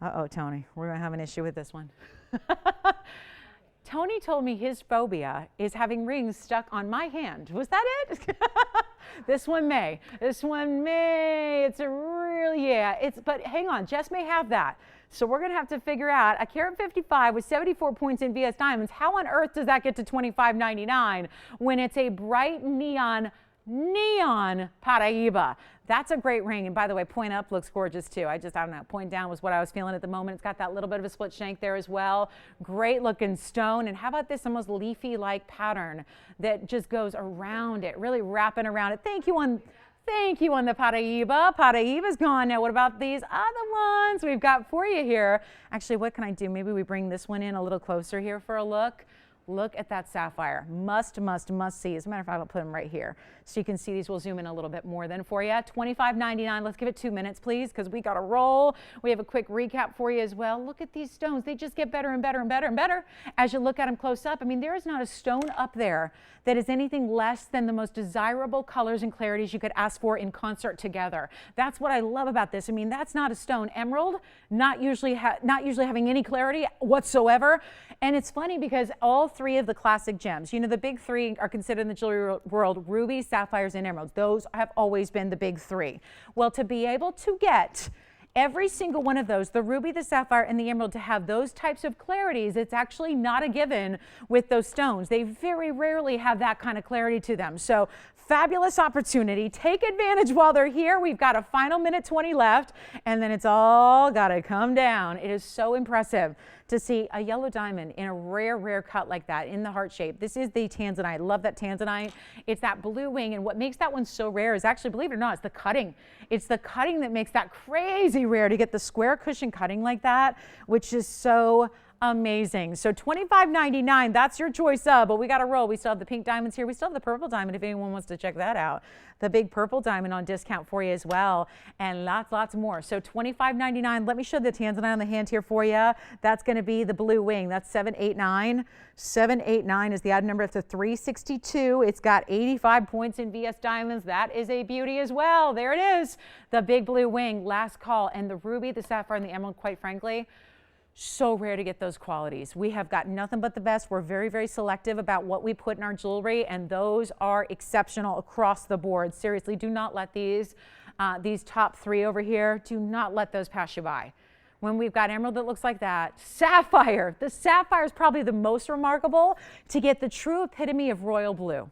Uh-oh, Tony, we're going to have an issue with this one. Tony told me his phobia is having rings stuck on my hand. Was that it? This one may. This one may. It's a really, yeah. But hang on, Jess may have that. So we're going to have to figure out a carat 55 with 74 points in VS diamonds. How on earth does that get to $25.99 when it's a bright neon neon Paraíba. That's a great ring. And by the way, point up looks gorgeous too. I don't know, point down was what I was feeling at the moment. It's got that little bit of a split shank there as well. Great looking stone. And how about this almost leafy like pattern that just goes around it, really wrapping around it. Thank you on the Paraíba. Paraíba's gone. Now what about these other ones we've got for you here? Actually, what can I do? Maybe we bring this one in a little closer here for a look. Look at that sapphire. Must see. As a matter of fact, I'll put them right here so you can see these. We'll zoom in a little bit more then for you. $25.99. Let's give it 2 minutes, please, because we got to roll. We have a quick recap for you as well. Look at these stones. They just get better and better and better and better as you look at them close up. I mean, there is not a stone up there that is anything less than the most desirable colors and clarities you could ask for in concert together. That's what I love about this. I mean, that's not a stone. Emerald, not usually having any clarity whatsoever. And it's funny because all three of the classic gems, you know, the big three are considered in the jewelry world: rubies, sapphires, and emeralds. Those have always been the big three. Well, to be able to get every single one of those, the ruby, the sapphire, and the emerald, to have those types of clarities, it's actually not a given with those stones. They very rarely have that kind of clarity to them. So fabulous opportunity. Take advantage while they're here. We've got a final minute 20 left, and then it's all got to come down. It is so impressive to see a yellow diamond in a rare cut like that in the heart shape. This is the tanzanite. Love that tanzanite. It's that blue wing, and what makes that one so rare is actually, believe it or not, it's the cutting. It's the cutting that makes that crazy rare, to get the square cushion cutting like that, which is so amazing. So $25.99, that's your choice of, but we got to roll. We still have the pink diamonds here. We still have the purple diamond if anyone wants to check that out. The big purple diamond on discount for you as well, and lots more. So $25.99. Let me show the tanzanite on the hand here for you. That's going to be the blue wing. That's 789. 789 is the item number after 362. It's got 85 points in VS Diamonds. That is a beauty as well. There it is. The big blue wing, last call. And the ruby, the sapphire, and the emerald, quite frankly, so rare to get those qualities. We have got nothing but the best. We're very selective about what we put in our jewelry, and those are exceptional across the board. Seriously, do not let these top three over here, do not let those pass you by. When we've got emerald that looks like that, sapphire. The sapphire is probably the most remarkable to get the true epitome of royal blue.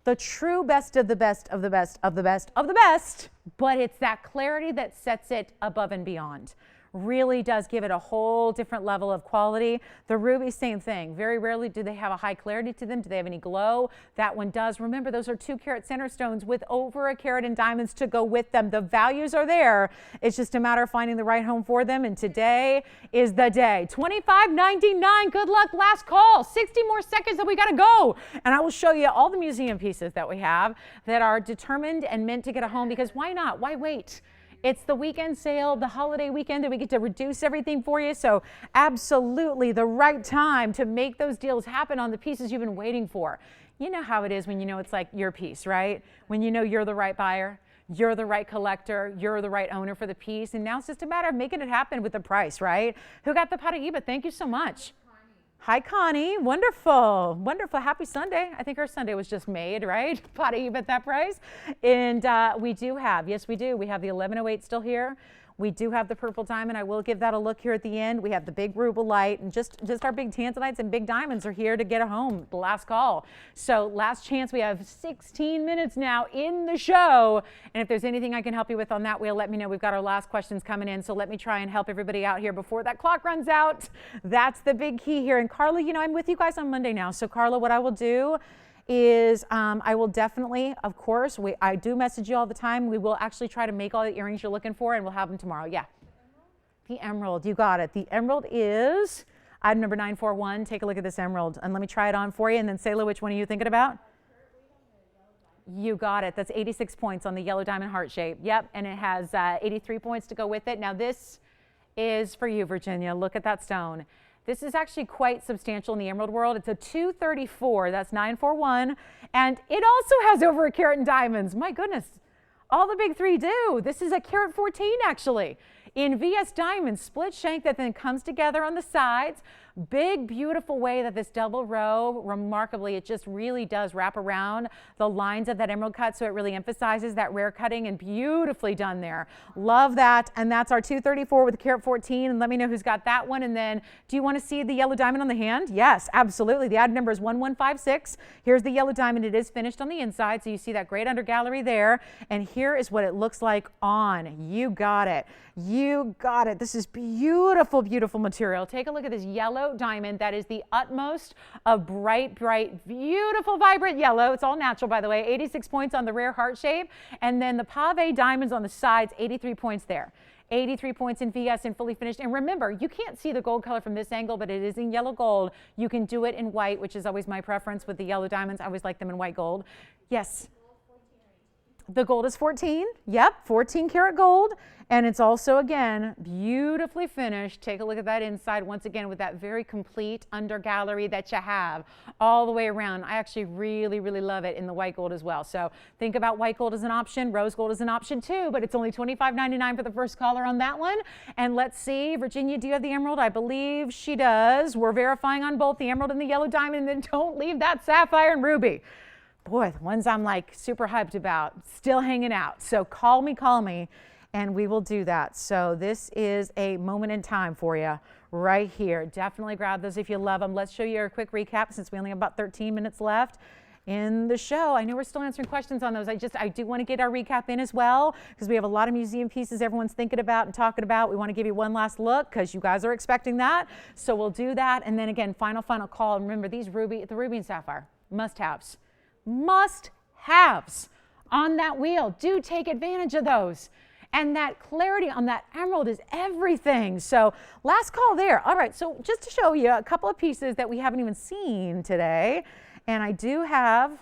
The true best of the best of the best of the best of the best, but it's that clarity that sets it above and beyond. Really does give it a whole different level of quality. The ruby, same thing. Very rarely do they have a high clarity to them. Do they have any glow? That one does. Remember, those are 2-carat center stones with over a carat in diamonds to go with them. The values are there. It's just a matter of finding the right home for them, and today is the day. $25.99. Good luck. Last call. 60 more seconds and we got to go. And I will show you all the museum pieces that we have that are determined and meant to get a home, because why not? Why wait? It's the weekend sale, the holiday weekend, that we get to reduce everything for you. So absolutely the right time to make those deals happen on the pieces you've been waiting for. You know how it is when you know it's like your piece, right? When you know you're the right buyer, you're the right collector, you're the right owner for the piece. And now it's just a matter of making it happen with the price, right? Who got the Paraíba? Thank you so much. Hi, Connie. Wonderful. Happy Sunday. I think our Sunday was just made, right? Paraíba at that price. And we do have, yes, we do. We have the 1108 still here. We do have the purple diamond. I will give that a look here at the end. We have the big rubelite, and just our big tanzanites and big diamonds are here to get a home. The last call. So last chance. We have 16 minutes now in the show. And if there's anything I can help you with on that wheel, let me know. We've got our last questions coming in. So let me try and help everybody out here before that clock runs out. That's the big key here. And Carla, you know, I'm with you guys on Monday now. So Carla, what I will do is I will definitely, of course, I do message you all the time. We will actually try to make all the earrings you're looking for, and we'll have them tomorrow. Yeah. The emerald, you got it. The emerald is item number 941. Take a look at this emerald, and let me try it on for you, and then Sayla, which one are you thinking about? You got it. That's 86 points on the yellow diamond heart shape. Yep, and it has 83 points to go with it. Now this is for you, Virginia. Look at that stone. This is actually quite substantial in the emerald world. It's a 234, that's 941. And it also has over a carat in diamonds. My goodness, all the big three do. This is a carat 14 actually. In VS diamonds, split shank that then comes together on the sides. Big, beautiful way that this double row, remarkably, it just really does wrap around the lines of that emerald cut, so it really emphasizes that rare cutting, and beautifully done there. Love that. And that's our 234 with carat 14. And let me know who's got that one. And then, do you want to see the yellow diamond on the hand? Yes, absolutely. The item number is 1156. Here's the yellow diamond. It is finished on the inside, so you see that great under gallery there. And here is what it looks like on. You got it. You got it. This is beautiful, beautiful material. Take a look at this yellow diamond. That is the utmost of bright, bright, beautiful, vibrant yellow. It's all natural, by the way. 86 points on the rare heart shape. And then the pave diamonds on the sides, 83 points there. 83 points in VS and fully finished. And remember, you can't see the gold color from this angle, but it is in yellow gold. You can do it in white, which is always my preference with the yellow diamonds. I always like them in white gold. Yes. The gold is 14. Yep, 14 karat gold. And it's also, again, beautifully finished. Take a look at that inside once again with that very complete under gallery that you have all the way around. I actually really, really love it in the white gold as well. So think about white gold as an option. Rose gold is an option too, but it's only $25.99 for the first caller on that one. And let's see, Virginia, do you have the emerald? I believe she does. We're verifying on both the emerald and the yellow diamond. And then don't leave that sapphire and ruby. Boy, the ones I'm like super hyped about, still hanging out. So call me, and we will do that. So this is a moment in time for you right here. Definitely grab those if you love them. Let's show you a quick recap since we only have about 13 minutes left in the show. I know we're still answering questions on those. I do want to get our recap in as well, because we have a lot of museum pieces everyone's thinking about and talking about. We want to give you one last look because you guys are expecting that. So we'll do that. And then again, final call. And remember, these the ruby and sapphire, must-haves on that wheel. Do take advantage of those. And that clarity on that emerald is everything. So last call there. All right, so just to show you a couple of pieces that we haven't even seen today. And I do have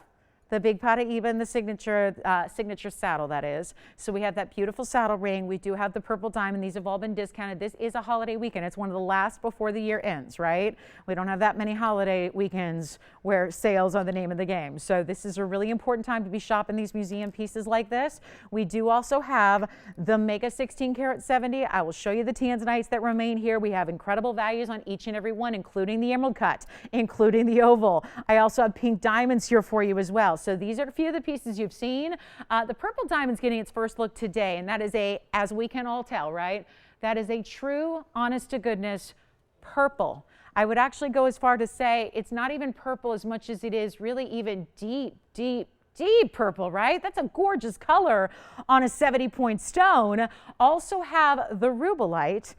the big Paraíba and the signature saddle, that is. So we have that beautiful saddle ring. We do have the purple diamond. These have all been discounted. This is a holiday weekend. It's one of the last before the year ends, right? We don't have that many holiday weekends where sales are the name of the game. So this is a really important time to be shopping these museum pieces like this. We do also have the Mega 16 karat 70. I will show you the tanzanites that remain here. We have incredible values on each and every one, including the emerald cut, including the oval. I also have pink diamonds here for you as well. So these are a few of the pieces you've seen. The purple diamond's getting its first look today, and that is as we can all tell, right? That is a true, honest to goodness purple. I would actually go as far to say it's not even purple as much as it is really even deep, deep, deep purple, right? That's a gorgeous color on a 70-point stone. Also have the rubellite.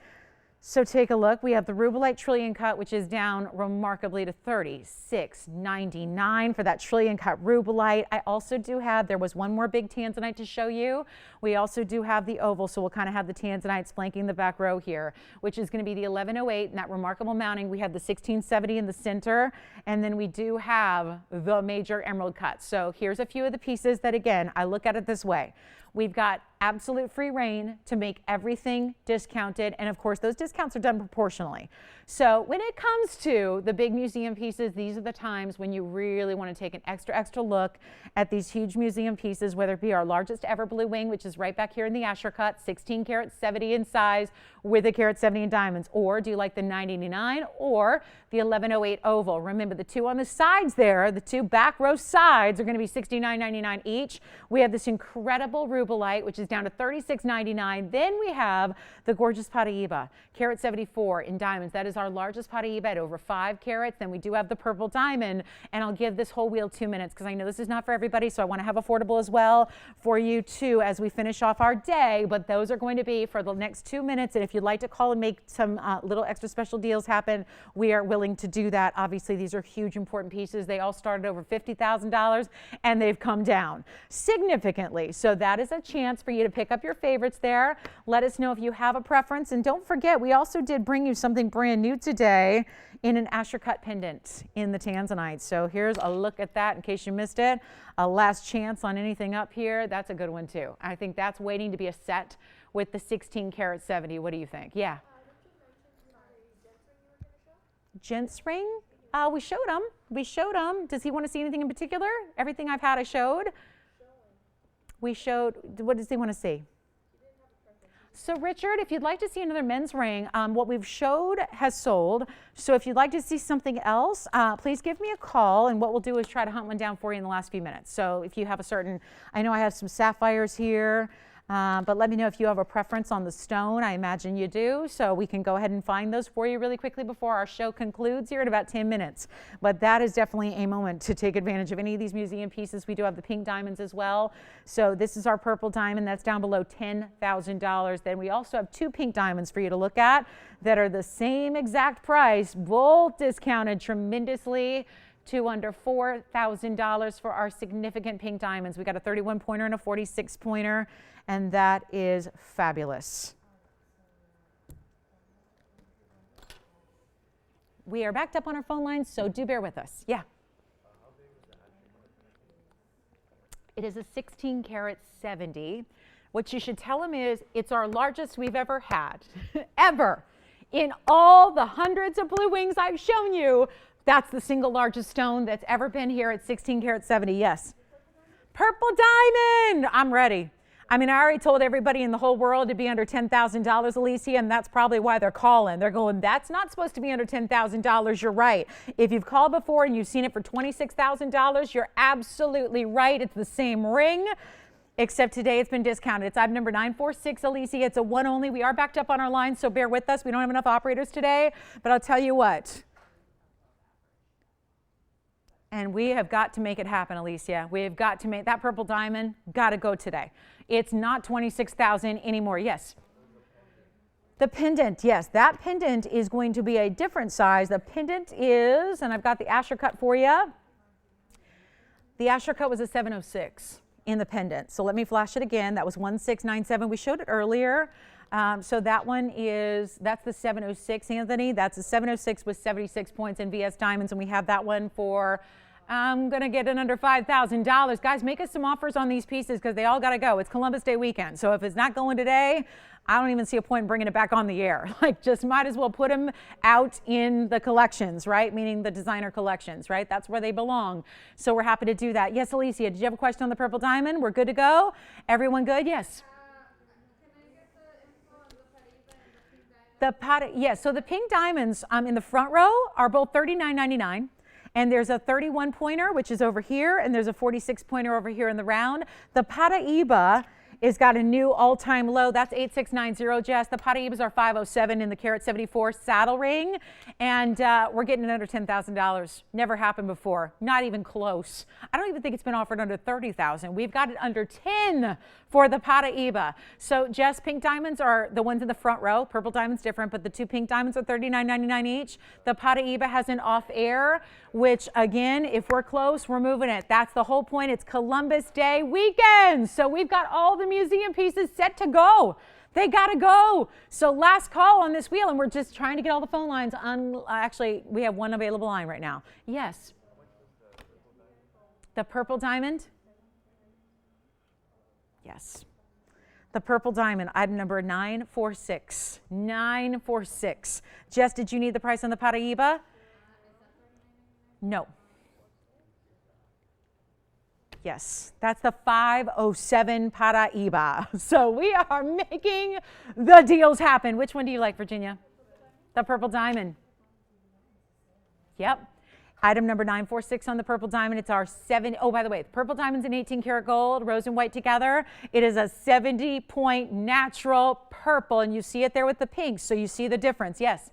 So take a look. We have the rubellite trillion cut, which is down remarkably to $36.99 for that trillion cut rubellite. I also do have, there was one more big tanzanite to show you. We also do have the oval, so we'll kind of have the tanzanites flanking the back row here, which is going to be the 1108 and that remarkable mounting. We have the 1670 in the center, and then we do have the major emerald cut. So here's a few of the pieces that, again, I look at it this way. We've got absolute free reign to make everything discounted. And of course, those discounts are done proportionally. So when it comes to the big museum pieces, these are the times when you really want to take an extra look at these huge museum pieces, whether it be our largest ever blue wing, which is right back here in the Asher cut, 16 karat 70 in size with a carat 70 in diamonds. Or do you like the 989 or the 1108 oval? Remember, the two on the sides there, the two back row sides are going to be $69.99 each. We have this incredible rubellite, which is down to $36.99. Then we have the gorgeous Paraíba, carat 74 in diamonds. That is our largest Paraíba at over 5 carats. Then we do have the purple diamond, and I'll give this whole wheel 2 minutes because I know this is not for everybody, so I want to have affordable as well for you too as we finish off our day. But those are going to be for the next 2 minutes, and if you'd like to call and make some little extra special deals happen, we are willing to do that. Obviously, these are huge, important pieces. They all started over $50,000, and they've come down significantly. So that is a chance for you to pick up your favorites there. Let us know if you have a preference. And don't forget, we also did bring you something brand new today in an Asher cut pendant in the tanzanite. So here's a look at that in case you missed it. A last chance on anything up here. That's a good one too. I think that's waiting to be a set with the 16 karat 70. What do you think? Yeah. Gents ring? We showed them. We showed them. Does he want to see anything in particular? Everything I've had I showed. We showed, what does he want to see? So Richard, if you'd like to see another men's ring, what we've showed has sold. So if you'd like to see something else, please give me a call, and what we'll do is try to hunt one down for you in the last few minutes. So if you have a certain, I know I have some sapphires here, but let me know if you have a preference on the stone. I imagine you do, so we can go ahead and find those for you really quickly before our show concludes here in about 10 minutes. But that is definitely a moment to take advantage of any of these museum pieces. We do have the pink diamonds as well. So this is our purple diamond. That's down below $10,000. Then we also have two pink diamonds for you to look at that are the same exact price, both discounted tremendously to under $4,000 for our significant pink diamonds. We got a 31 pointer and a 46 pointer. And that is fabulous. We are backed up on our phone lines, so do bear with us. Yeah. It is a 16 karat 70. What you should tell them is it's our largest we've ever had, ever. In all the hundreds of blue wings I've shown you, that's the single largest stone that's ever been here at 16 karat 70. Yes. Purple diamond. I'm ready. I mean, I already told everybody in the whole world to be under $10,000, Alicia, and that's probably why they're calling. They're going, that's not supposed to be under $10,000. You're right. If you've called before and you've seen it for $26,000, you're absolutely right. It's the same ring, except today it's been discounted. It's item number 946, Alicia. It's a one only. We are backed up on our line, so bear with us. We don't have enough operators today, but I'll tell you what. And we have got to make it happen, Alicia. We have got to make that purple diamond, got to go today. It's not $26,000 anymore. Yes. The pendant, yes, that pendant is going to be a different size. The pendant is, and I've got the Asher cut for you. The Asher cut was a 706 in the pendant. So let me flash it again. That was 1697. We showed it earlier. So that one is, that's the 706, Anthony. That's a 706 with 76 points in VS Diamonds, and we have that one for, I'm going to get it under $5,000. Guys, make us some offers on these pieces because they all got to go. It's Columbus Day weekend. So if it's not going today, I don't even see a point in bringing it back on the air. Like, just might as well put them out in the collections, right? Meaning the designer collections, right? That's where they belong. So we're happy to do that. Yes, Alicia, did you have a question on the purple diamond? We're good to go? Everyone good? Yes. The pot, yes, so the pink diamonds in the front row are both $39.99. And there's a 31 pointer, which is over here, and there's a 46 pointer over here in the round. The Paraiba is got a new all-time low. That's 8690, Jess. The Paraibas are 507 in the carat 74 saddle ring. And we're getting it under $10,000. Never happened before. Not even close. I don't even think it's been offered under $30,000. We've got it under 10 for the Paraiba. So, Jess, pink diamonds are the ones in the front row. Purple diamonds different, but the two pink diamonds are $39.99 each. The Paraiba has an off-air, which, again, if we're close, we're moving it. That's the whole point. It's Columbus Day weekend. So we've got all the museum pieces set to go. They got to go. So last call on this wheel, and we're just trying to get all the phone lines on. Actually, we have one available line right now. Yes. The purple diamond? Yes. The purple diamond, item number 946. 946. Jess, did you need the price on the Paraiba? No. Yes, that's the 507 Paraiba. So we are making the deals happen. Which one do you like, Virginia? The purple diamond. Yep. Item number 946 on the purple diamond. It's our 7. Oh, by the way, the purple diamond's in 18 karat gold, rose and white together. It is a 70-point natural purple, and you see it there with the pink, so you see the difference. Yes.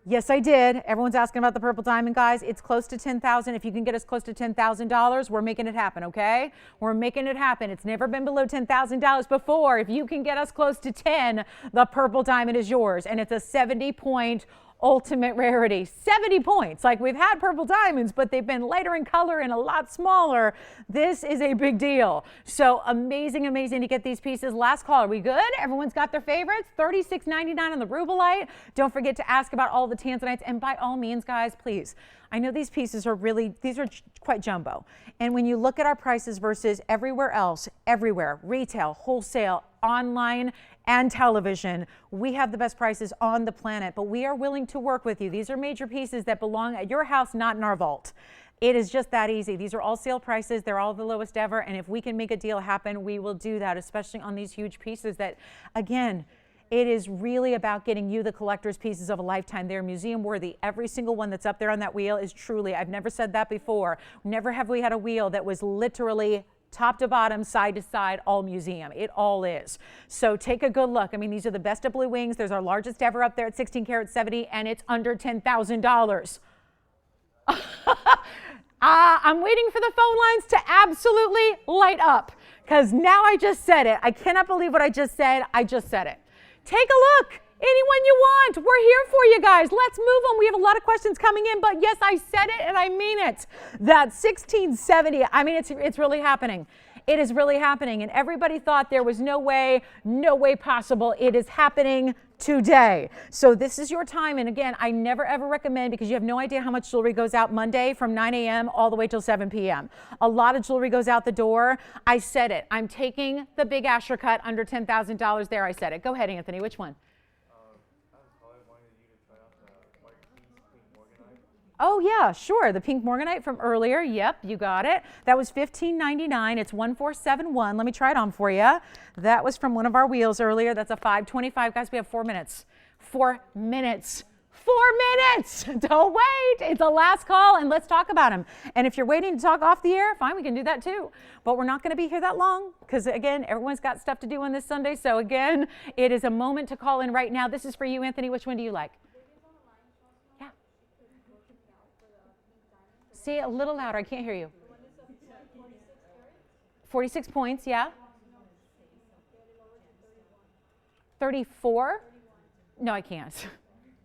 Yes, I did. Everyone's asking about the purple diamond, guys. It's close to $10,000. If you can get us close to $10,000, we're making it happen, okay? We're making it happen. It's never been below $10,000 before. If you can get us close to 10, the purple diamond is yours, and it's a 70-point ultimate rarity. 70 points. Like, we've had purple diamonds, but they've been lighter in color and a lot smaller. This is a big deal. So amazing, amazing to get these pieces. Last call. Are we good? Everyone's got their favorites. $36.99 on the rubellite. Don't forget to ask about all the tanzanites. And by all means, guys, please. I know these pieces are really, these are quite jumbo. And when you look at our prices versus everywhere else, everywhere, retail, wholesale, online, and television, we have the best prices on the planet, but we are willing to work with you. These are major pieces that belong at your house, not in our vault. It is just that easy. These are all sale prices. They're all the lowest ever. And if we can make a deal happen, we will do that, especially on these huge pieces that, again, it is really about getting you the collector's pieces of a lifetime. They're museum worthy. Every single one that's up there on that wheel is truly, I've never said that before, never have we had a wheel that was literally top to bottom, side to side, all museum. It all is. So take a good look. I mean, these are the best of blue wings. There's our largest ever up there at 16 karat 70, and it's under $10,000. I'm waiting for the phone lines to absolutely light up, because now I just said it. I cannot believe what I just said. I just said it. Take a look. Anyone you want. We're here for you guys. Let's move on. We have a lot of questions coming in, but yes, I said it and I mean it. That 1670, I mean, it's really happening. It is really happening. And everybody thought there was no way possible. It is happening today. So this is your time. And again, I never ever recommend, because you have no idea how much jewelry goes out Monday from 9 a.m. all the way till 7 p.m. A lot of jewelry goes out the door. I said it. I'm taking the big Asher cut under $10,000 there. I said it. Go ahead, Anthony. Which one? Oh yeah, sure. The pink morganite from earlier. Yep, you got it. That was $15.99. It's 1471. Let me try it on for you. That was from one of our wheels earlier. That's a 525. Guys, we have 4 minutes. 4 minutes. 4 minutes. Don't wait. It's the last call, and let's talk about them. And if you're waiting to talk off the air, fine, we can do that too. But we're not going to be here that long, because again, everyone's got stuff to do on this Sunday. So again, it is a moment to call in right now. This is for you, Anthony. Which one do you like? Say it a little louder. I can't hear you. 46 points, yeah. 34? No, I can't.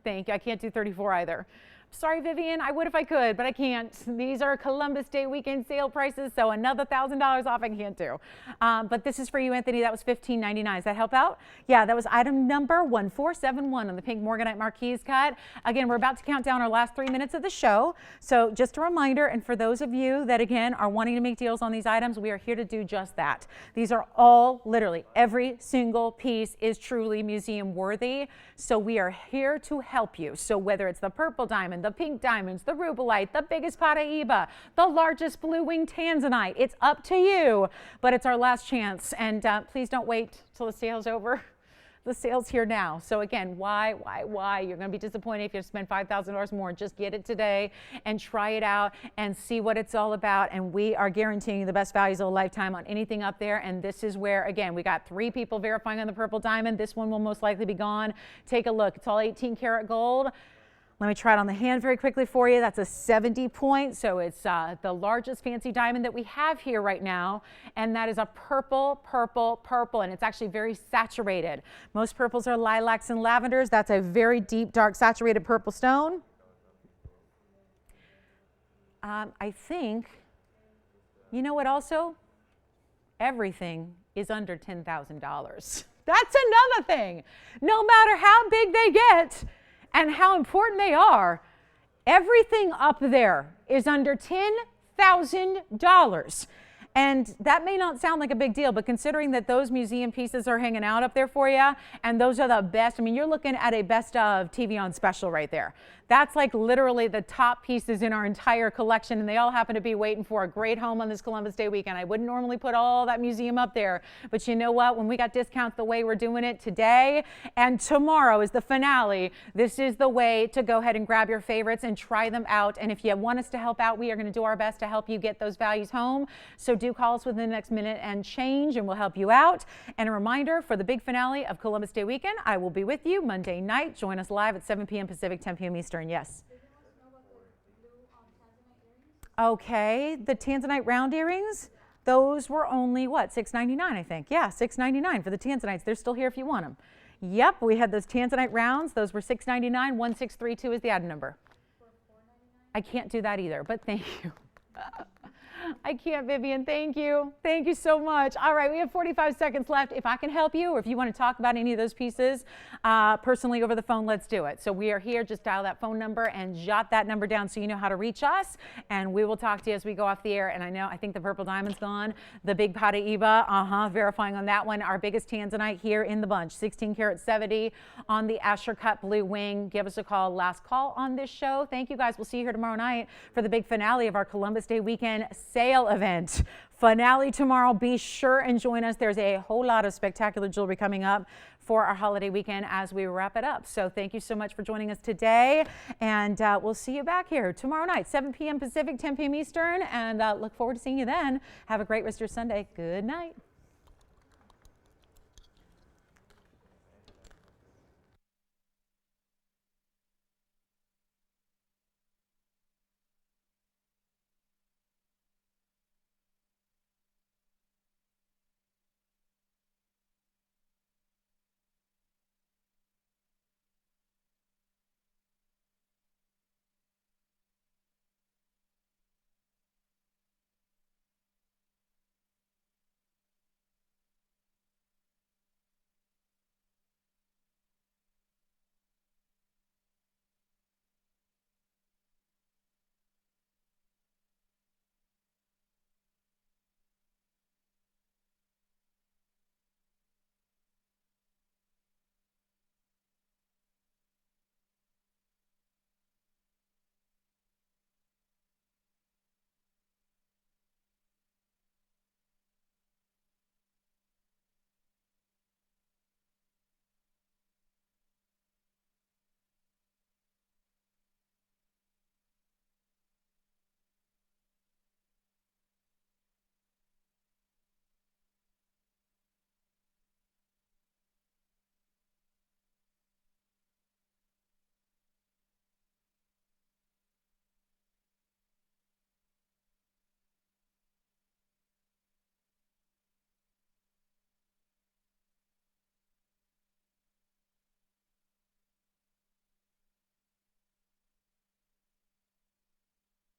Thank you. I can't do 34 either. Sorry, Vivian. I would if I could, but I can't. These are Columbus Day weekend sale prices, so another $1,000 off I can't do. But this is for you, Anthony. That was $15.99. Does that help out? Yeah, that was item number 1471 on the pink morganite marquise cut. Again, we're about to count down our last 3 minutes of the show. So just a reminder, and for those of you that, again, are wanting to make deals on these items, we are here to do just that. These are all, literally, every single piece is truly museum worthy. So we are here to help you. So whether it's the purple diamond, the pink diamonds, the rubelite, the biggest Paraiba, the largest blue wing tanzanite, it's up to you, but it's our last chance. And please don't wait till the sale's over. The sale's here now. So again, why? You're going to be disappointed if you spend $5,000 more. Just get it today and try it out and see what it's all about. And we are guaranteeing the best values of a lifetime on anything up there. And this is where, again, we got 3 people verifying on the purple diamond. This one will most likely be gone. Take a look. It's all 18 karat gold. Let me try it on the hand very quickly for you. That's a 70 point. So it's the largest fancy diamond that we have here right now. And that is a purple. And it's actually very saturated. Most purples are lilacs and lavenders. That's a very deep, dark, saturated purple stone. I think, you know what also? Everything is under $10,000. That's another thing. No matter how big they get, and how important they are, everything up there is under $10,000. And that may not sound like a big deal, but considering that those museum pieces are hanging out up there for you, and those are the best, I mean, you're looking at a best of TVON special right there. That's like literally the top pieces in our entire collection, and they all happen to be waiting for a great home on this Columbus Day weekend. I wouldn't normally put all that museum up there, but you know what? When we got discounts the way we're doing it today, and tomorrow is the finale, this is the way to go ahead and grab your favorites and try them out. And if you want us to help out, we are going to do our best to help you get those values home. So do call us within the next minute and change, and we'll help you out. And a reminder, for the big finale of Columbus Day weekend, I will be with you Monday night. Join us live at 7 p.m. Pacific, 10 p.m. Eastern. Yes. Okay, the tanzanite round earrings, those were only what, $6.99 I think. Yeah, $6.99 for the tanzanites. They're still here if you want them. Yep, we had those tanzanite rounds. Those were $6.99. 1632 is the item number. I can't do that either, but thank you. I can't, Vivian. Thank you. Thank you so much. All right, we have 45 seconds left. If I can help you or if you want to talk about any of those pieces personally over the phone, let's do it. So we are here. Just dial that phone number and jot that number down so you know how to reach us. And we will talk to you as we go off the air. And I think the purple diamond's gone. The big Paraiba, verifying on that one. Our biggest tanzanite here in the bunch, 16 karat 70 on the Asher cut blue wing. Give us a call. Last call on this show. Thank you guys. We'll see you here tomorrow night for the big finale of our Columbus Day weekend sale event. Finale tomorrow. Be sure and join us. There's a whole lot of spectacular jewelry coming up for our holiday weekend as we wrap it up. So thank you so much for joining us today. And we'll see you back here tomorrow night, 7 p.m. Pacific, 10 p.m. Eastern. And look forward to seeing you then. Have a great rest of your Sunday. Good night.